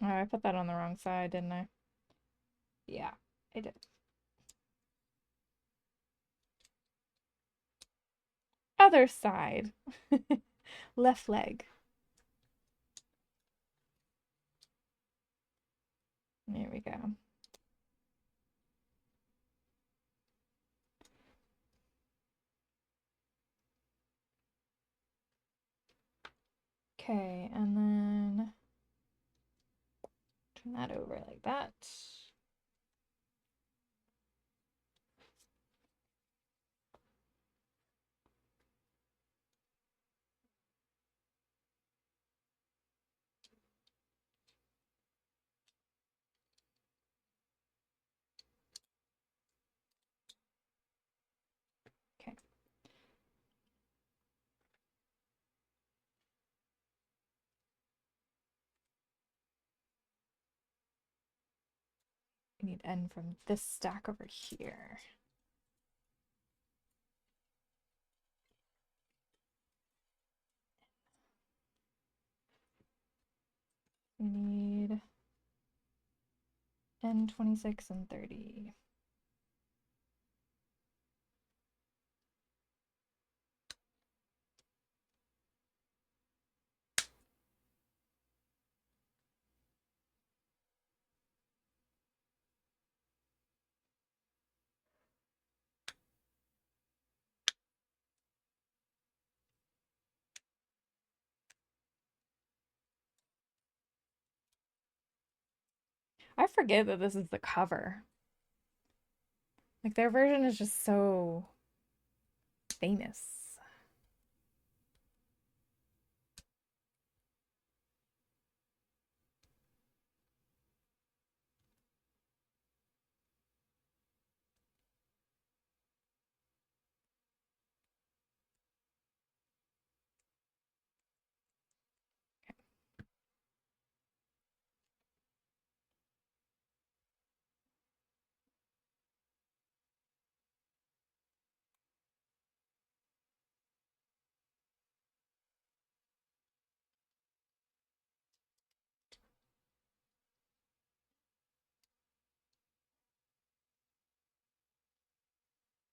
A: Oh, I put that on the wrong side, didn't I? Yeah, I did. Other side. Left leg. There we go. Okay, and then turn that over like that. Okay. We need N from this stack over here. We need N 26 and 30. I forget that this is the cover. Like their version is just so famous.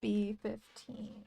A: B15.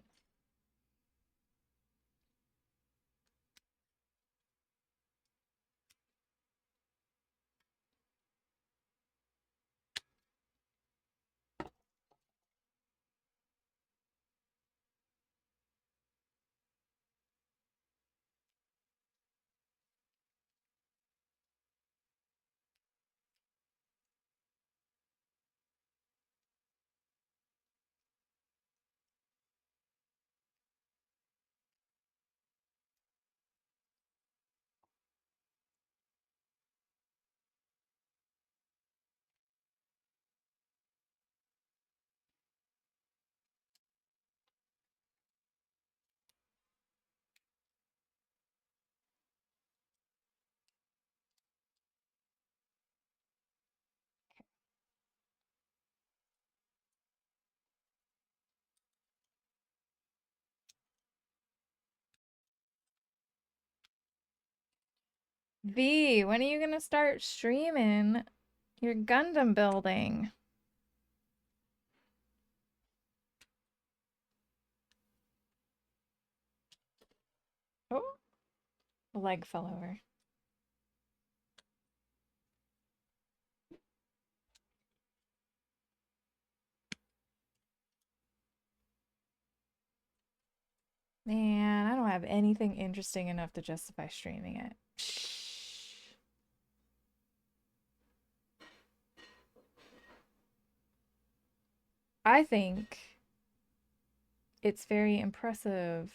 A: V, when are you gonna start streaming your Gundam building? Oh, a leg fell over. Man, I don't have anything interesting enough to justify streaming it. I think it's very impressive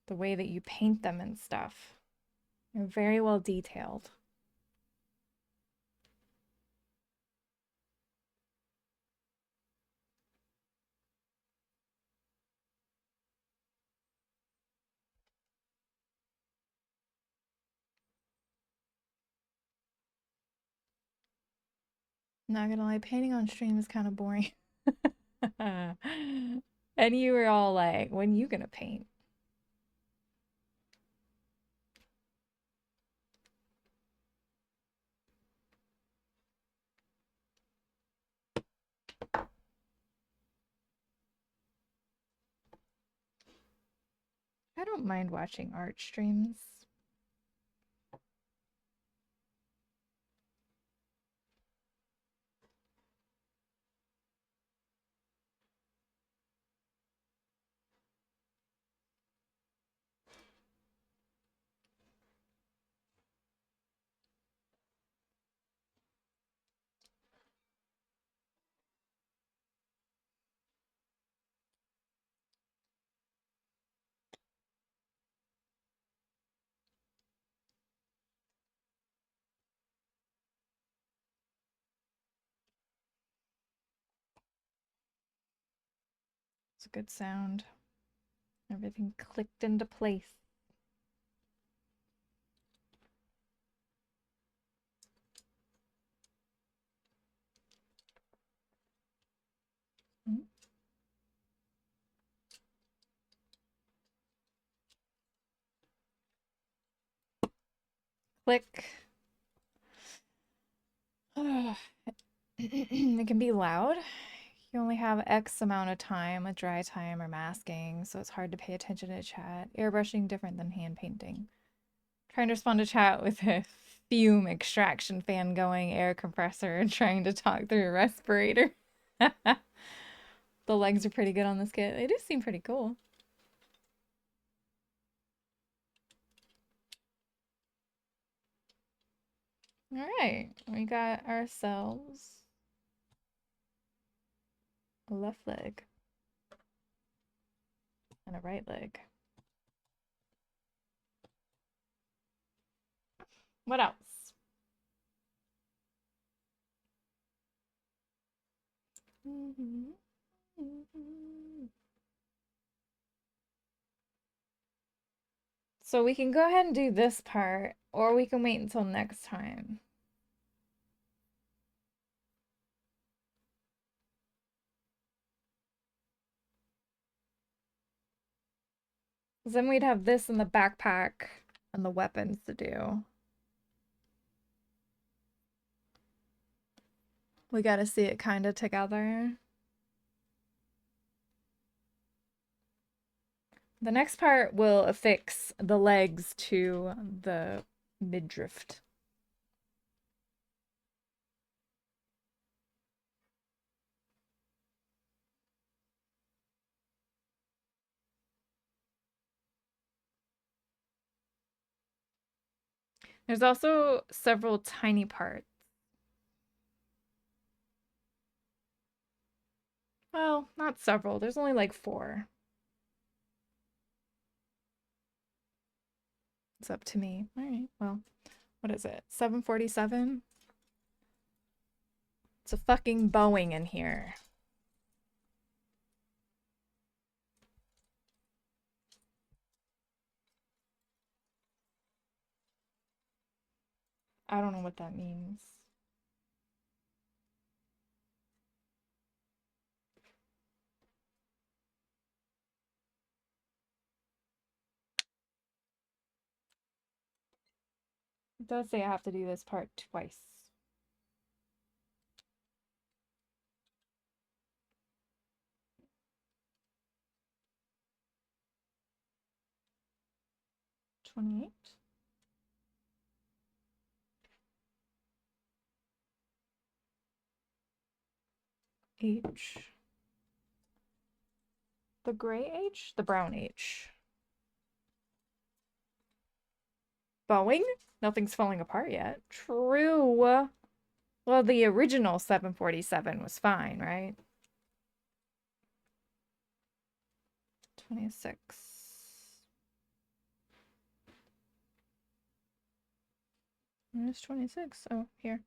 A: the way that you paint them and stuff. They're very well detailed. Not gonna lie, painting on stream is kind of boring. And you were all like, when you gonna paint? I don't mind watching art streams. It's a good sound. Everything clicked into place. Click. It can be loud. You only have X amount of time with dry time or masking, so it's hard to pay attention to chat. Airbrushing different than hand painting. Trying to respond to chat with a fume extraction fan going, air compressor, and trying to talk through a respirator. The legs are pretty good on this kit. They do seem pretty cool. All right, we got ourselves a left leg and a right leg. What else? So we can go ahead and do this part, or we can wait until next time. Because then we'd have this in the backpack and the weapons to do. We gotta see it kind of together. The next part will affix the legs to the midriff. There's also several tiny parts. Well, not several. There's only like 4. It's up to me. All right, well, what is it? 747? It's a fucking Boeing in here. I don't know what that means. It does say I have to do this part twice. $28. H. The gray H? The brown H. Boeing? Nothing's falling apart yet. True. Well, the original 747 was fine, right? 26. Where's 26? Oh, here.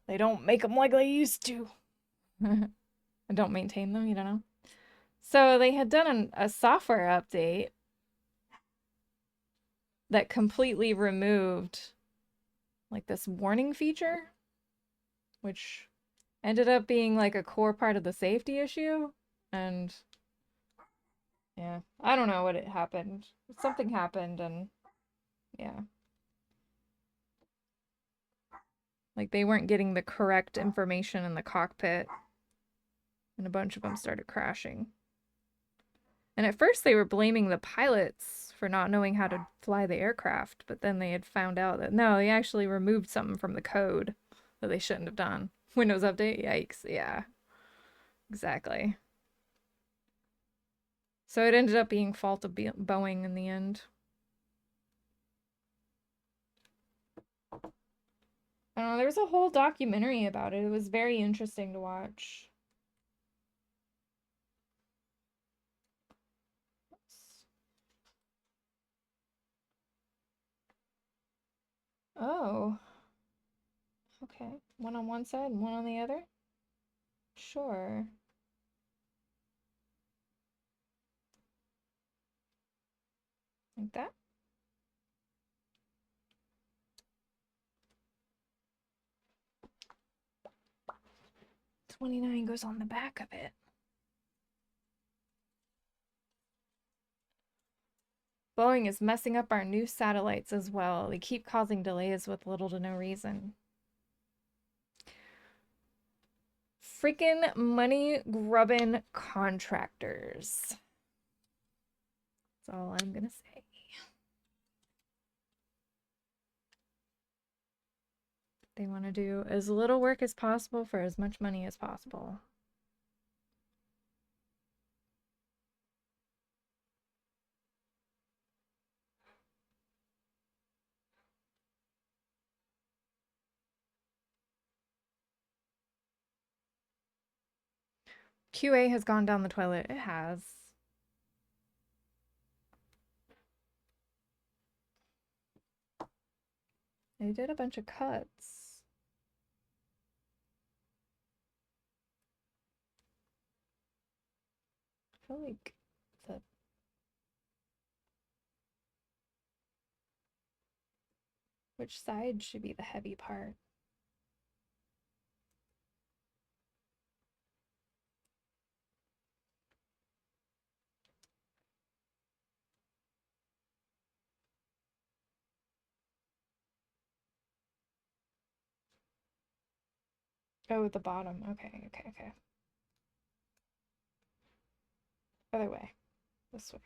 A: They don't make them like they used to. I don't maintain them, you don't know. So they had done a software update that completely removed like this warning feature, which ended up being like a core part of the safety issue. And yeah, I don't know what it happened. Something happened and yeah. Like they weren't getting the correct information in the cockpit and a bunch of them started crashing. And at first they were blaming the pilots for not knowing how to fly the aircraft, but then they had found out that no, they actually removed something from the code that they shouldn't have done. Windows update? Yikes. Yeah. Exactly. So it ended up being fault of Boeing in the end. I don't know, there's a whole documentary about it. It was very interesting to watch. Oh, okay. One on one side and one on the other? Sure. Like that? 29 goes on the back of it. Boeing is messing up our new satellites as well. They keep causing delays with little to no reason. Freaking money grubbing contractors. That's all I'm gonna say. They want to do as little work as possible for as much money as possible. QA has gone down the toilet. It has. They did a bunch of cuts. I feel like the which side should be the heavy part? Oh, at the bottom. Okay, okay, okay. Other way. This way.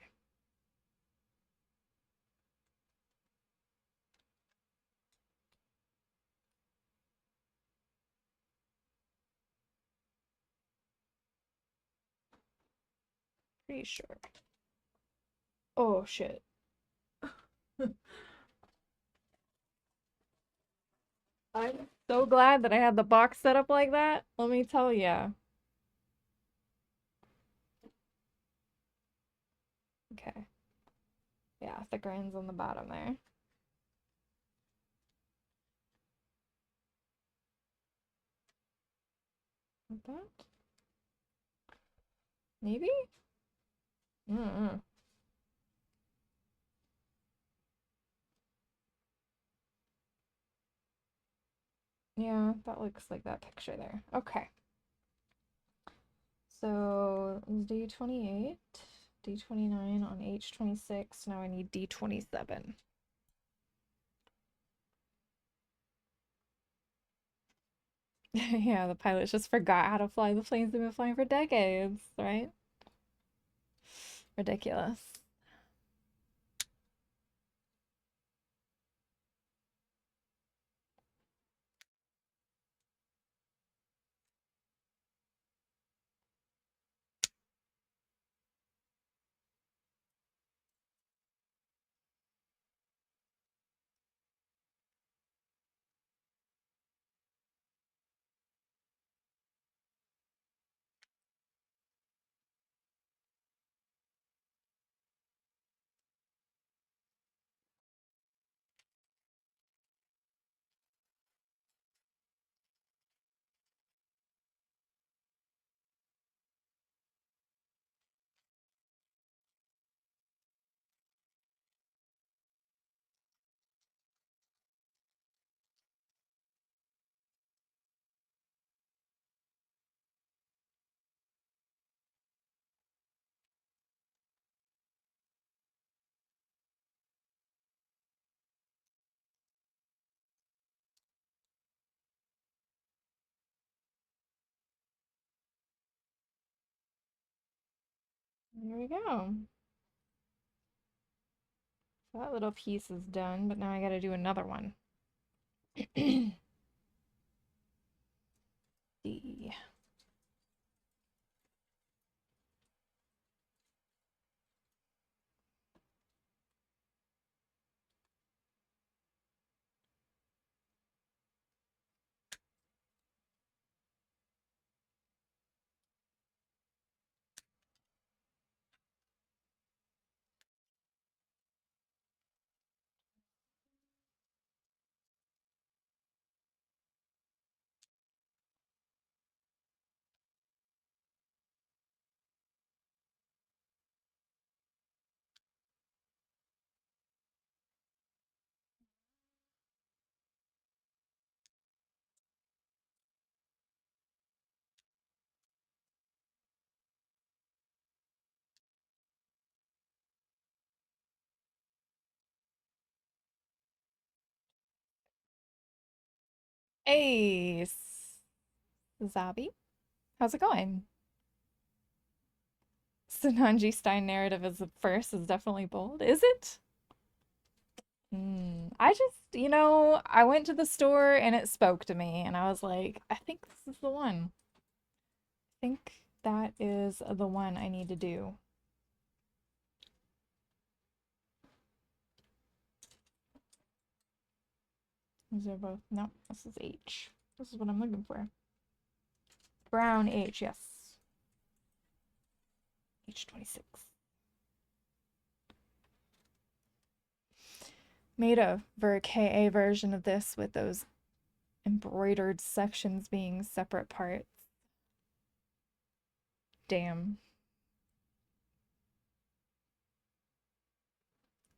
A: Pretty sure. Oh, shit. I'm so glad that I had the box set up like that. Let me tell ya. Okay. Yeah, thicker ends on the bottom there. Like that? Maybe? Mm-mm. Yeah, that looks like that picture there. Okay. So D28, D29 on H26. Now I need D27. Yeah, the pilots just forgot how to fly the planes they've been flying for decades, right? Ridiculous. There we go. So that little piece is done, but now I gotta do another one. D. Hey, Zabi, how's it going? Sinanju Stein narrative as the first is definitely bold. Is it? I just, I went to the store and it spoke to me, and I was like, I think this is the one. I think that is the one I need to do. These are both, no, this is H. This is what I'm looking for. Brown H, yes. H26. Made a KA version of this with those embroidered sections being separate parts. Damn.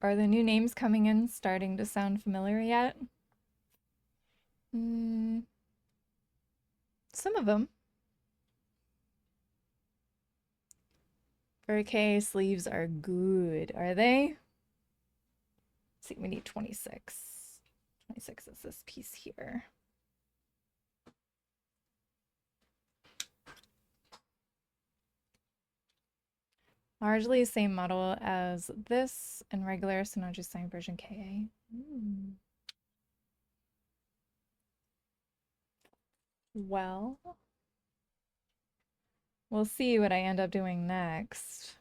A: Are the new names coming in starting to sound familiar yet? Mm, some of them. K sleeves are good, are they? Let's see, we need 26. 26 is this piece here. Largely the same model as this and regular Sinanju Stein version KA. Well, we'll see what I end up doing next.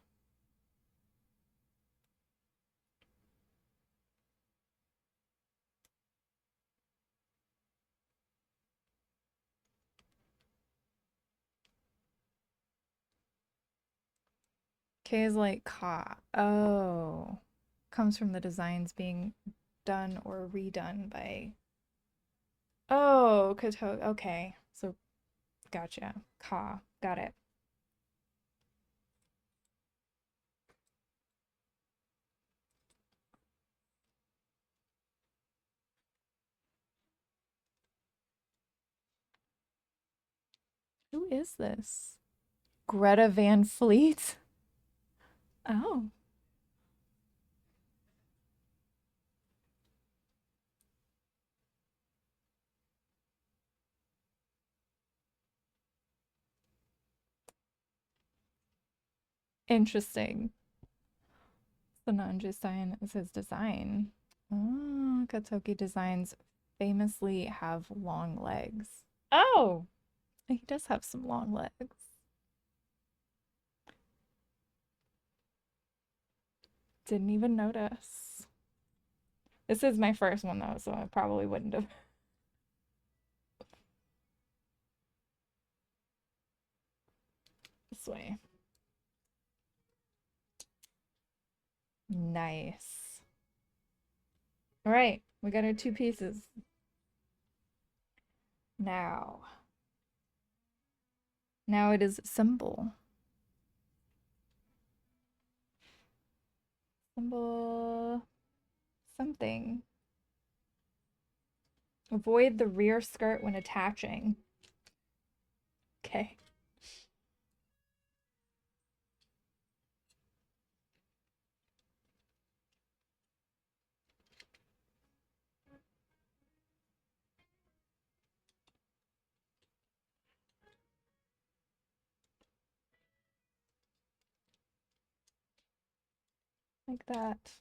A: K is like ka. Oh. Comes from the designs being done or redone by. Oh, Kato. Okay. So, gotcha. Ka. Got it. Who is this? Greta Van Fleet? Oh. Interesting. Sinanju Stein is his design. Oh, Katoki designs famously have long legs. Oh, he does have some long legs. Didn't even notice. This is my first one though, so I probably wouldn't have. This way. Nice. All right, we got our two pieces. Now. Now it is symbol. Symbol something. Avoid the rear skirt when attaching. Okay. Like that.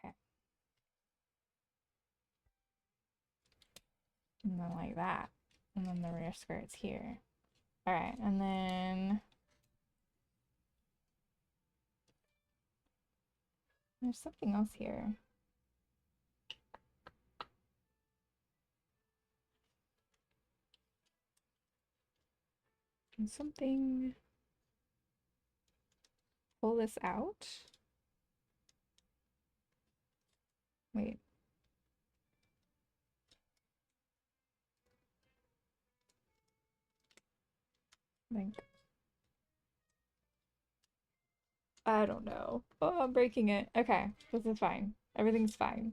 A: Okay. And then like that. And then the rear skirt's here. All right, and then there's something else here. Can something pull this out? Wait. Like, I don't know. Oh, I'm breaking it. Okay, this is fine. Everything's fine.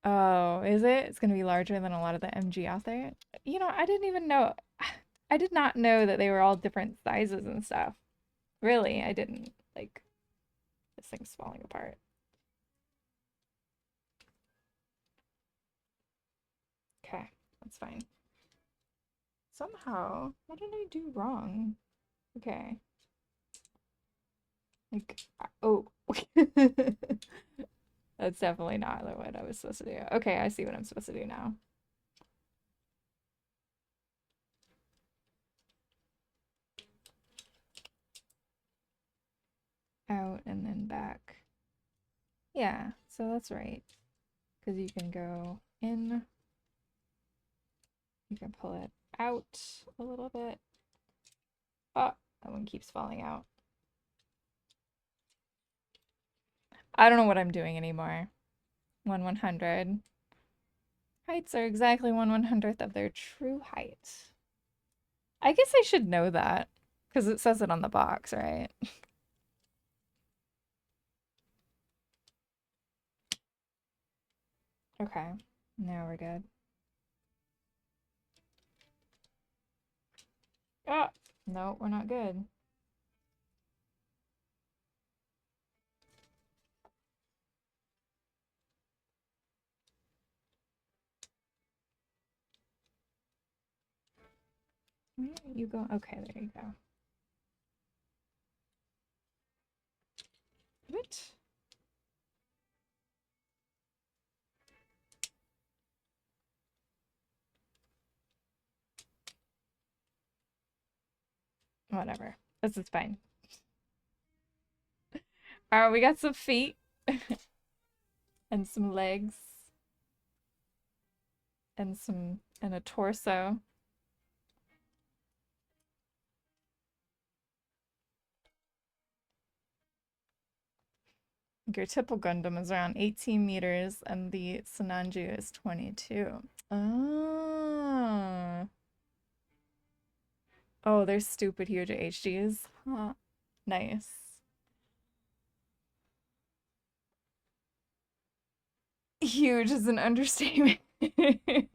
A: Oh, is it? It's gonna be larger than a lot of the MG out there. I didn't even know. I did not know that they were all different sizes and stuff. Really, I didn't. Like, this thing's falling apart. Okay, that's fine. Somehow, what did I do wrong? Okay. Like, oh. That's definitely not what I was supposed to do. Okay, I see what I'm supposed to do now. Out and then back. Yeah, so that's right. Because you can go in, you can pull it out a little bit. Oh, that one keeps falling out. I don't know what I'm doing anymore. 1/100. Heights are exactly 1/100th of their true height. I guess I should know that because it says it on the box, right? Okay, now we're good. Oh, no, we're not good. Where are you go? Okay, there you go. What? Whatever. This is fine. All right, we got some feet and some legs and a torso. Your typical Gundam is around 18 meters and the Sinanju is 22. Oh. Oh, they're stupid huge HGs. Huh. Nice. Huge is an understatement. You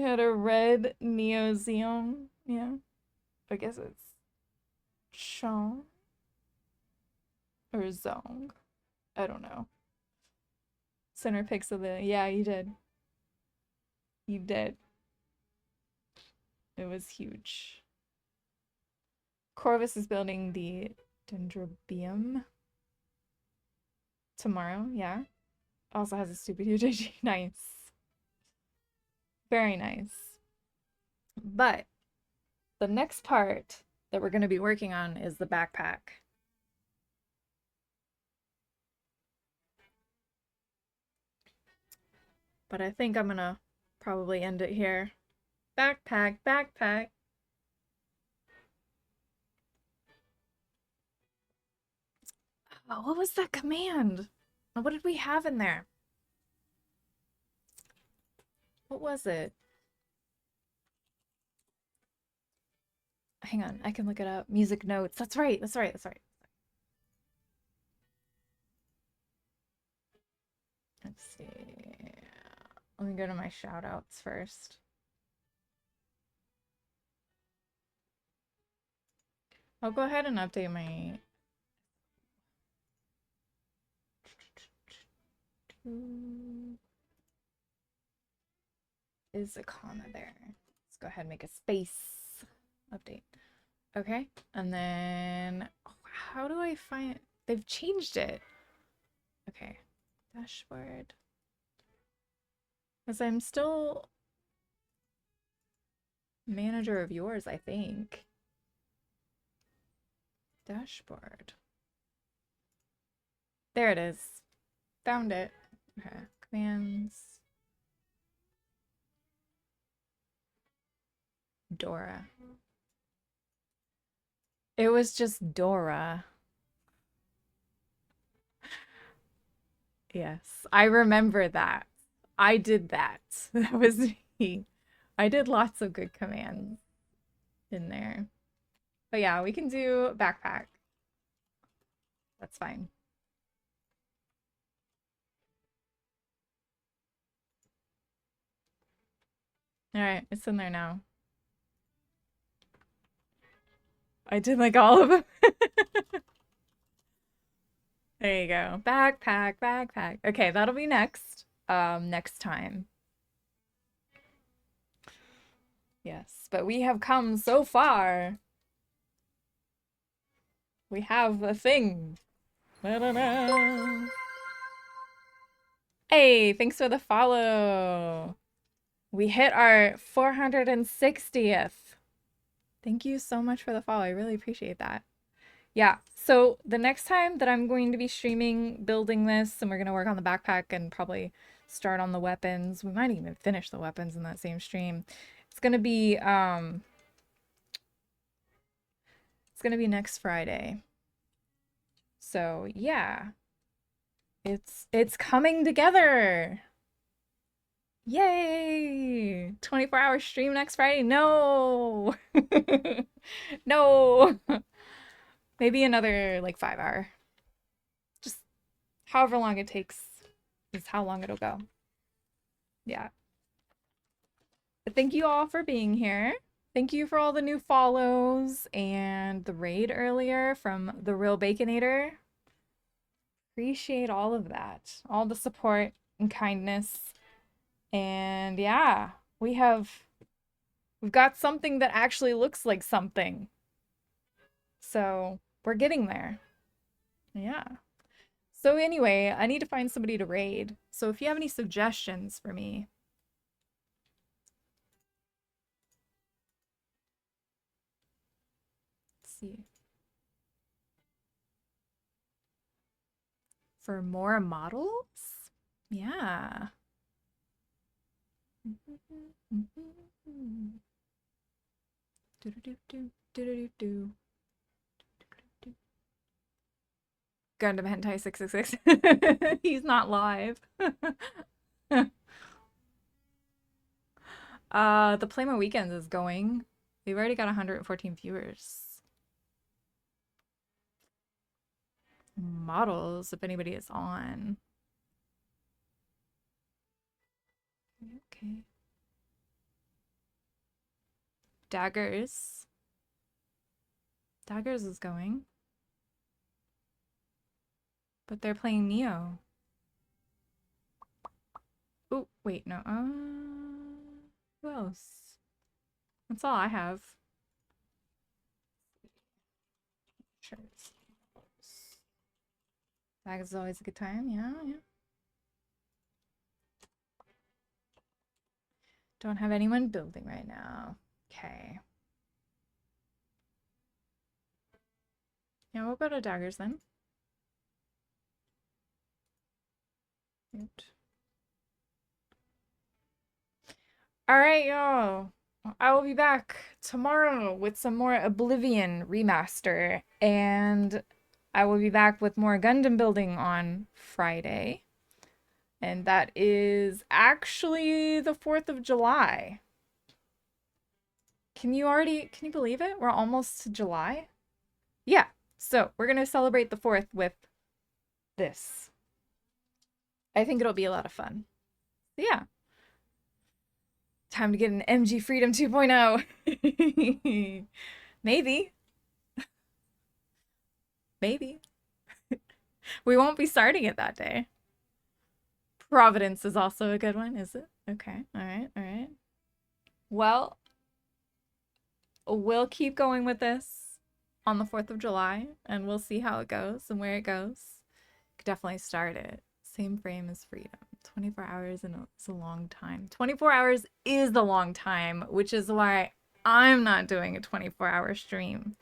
A: had a red Neo Zeon. Yeah. I guess it's Chong or Zong. I don't know. Center pixel the yeah, you did. You did. It was huge. Corvus is building the Dendrobium tomorrow, yeah. Also has a stupid huge HG. Nice. Very nice. But the next part that we're going to be working on is the backpack. But I think I'm going to probably end it here. Backpack, backpack. Oh, what was that command? What did we have in there? What was it? Hang on, I can look it up. Music notes. That's right, that's right, that's right. Let's see. Let me go to my shout outs first. I'll go ahead and update my. Is a comma there? Let's go ahead and make a space. Update. Okay, and then how do I find? They've changed it. Okay, dashboard. Because I'm still manager of yours, I think. Dashboard. There it is. Found it. Okay, commands. Dora. It was just Dora. Yes, I remember that. I did that. That was me. I did lots of good commands in there. But yeah, we can do backpack. That's fine. All right, it's in there now. I did like all of them. There you go. Backpack, backpack. Okay, that'll be next. Next time. Yes, but we have come so far. We have a thing. Da-da-da. Hey, thanks for the follow. We hit our 460th. Thank you so much for the follow. I really appreciate that. Yeah, so the next time that I'm going to be streaming building this, and we're going to work on the backpack and probably start on the weapons. We might even finish the weapons in that same stream. It's going to be next Friday. So, yeah. It's coming together. Yay! 24-hour stream next Friday? No. No. Maybe another like 5 hour. Just however long it takes is how long it'll go. Yeah. But thank you all for being here. Thank you for all the new follows and the raid earlier from the Real Baconator. Appreciate all of that. All the support and kindness. And yeah, we've got something that actually looks like something. So we're getting there. Yeah. So anyway, I need to find somebody to raid. So if you have any suggestions for me. Let's see. For more models? Yeah. Gundam Hentai 666. He's not live. The Playmo Weekends is going. We've already got 114 viewers. Models, if anybody is on. Okay. Daggers. Daggers is going. But they're playing Neo. Oh, wait, no. Who else? That's all I have. Sure. Daggers is always a good time. Yeah, yeah. Don't have anyone building right now. Okay. Yeah, we'll go to Daggers then. Right. All right, y'all. I will be back tomorrow with some more Oblivion remaster, and I will be back with more Gundam building on Friday. And that is actually the 4th of July. Can you believe it? We're almost to July. Yeah, so we're gonna celebrate the 4th with this. I think it'll be a lot of fun. Yeah. Time to get an MG Freedom 2.0. Maybe. Maybe. We won't be starting it that day. Providence is also a good one, is it? Okay. All right. All right. Well, we'll keep going with this on the 4th of July, and we'll see how it goes and where it goes. Could definitely start it. Same frame as Freedom. 24 hours is a long time. 24 hours is a long time, which is why I'm not doing a 24-hour stream.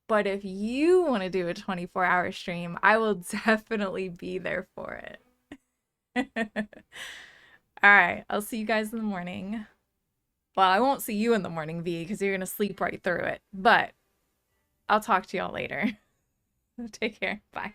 A: But if you want to do a 24-hour stream, I will definitely be there for it. All right, I'll see you guys in the morning. Well, I won't see you in the morning, V, because you're going to sleep right through it. But I'll talk to y'all later. Take care. Bye.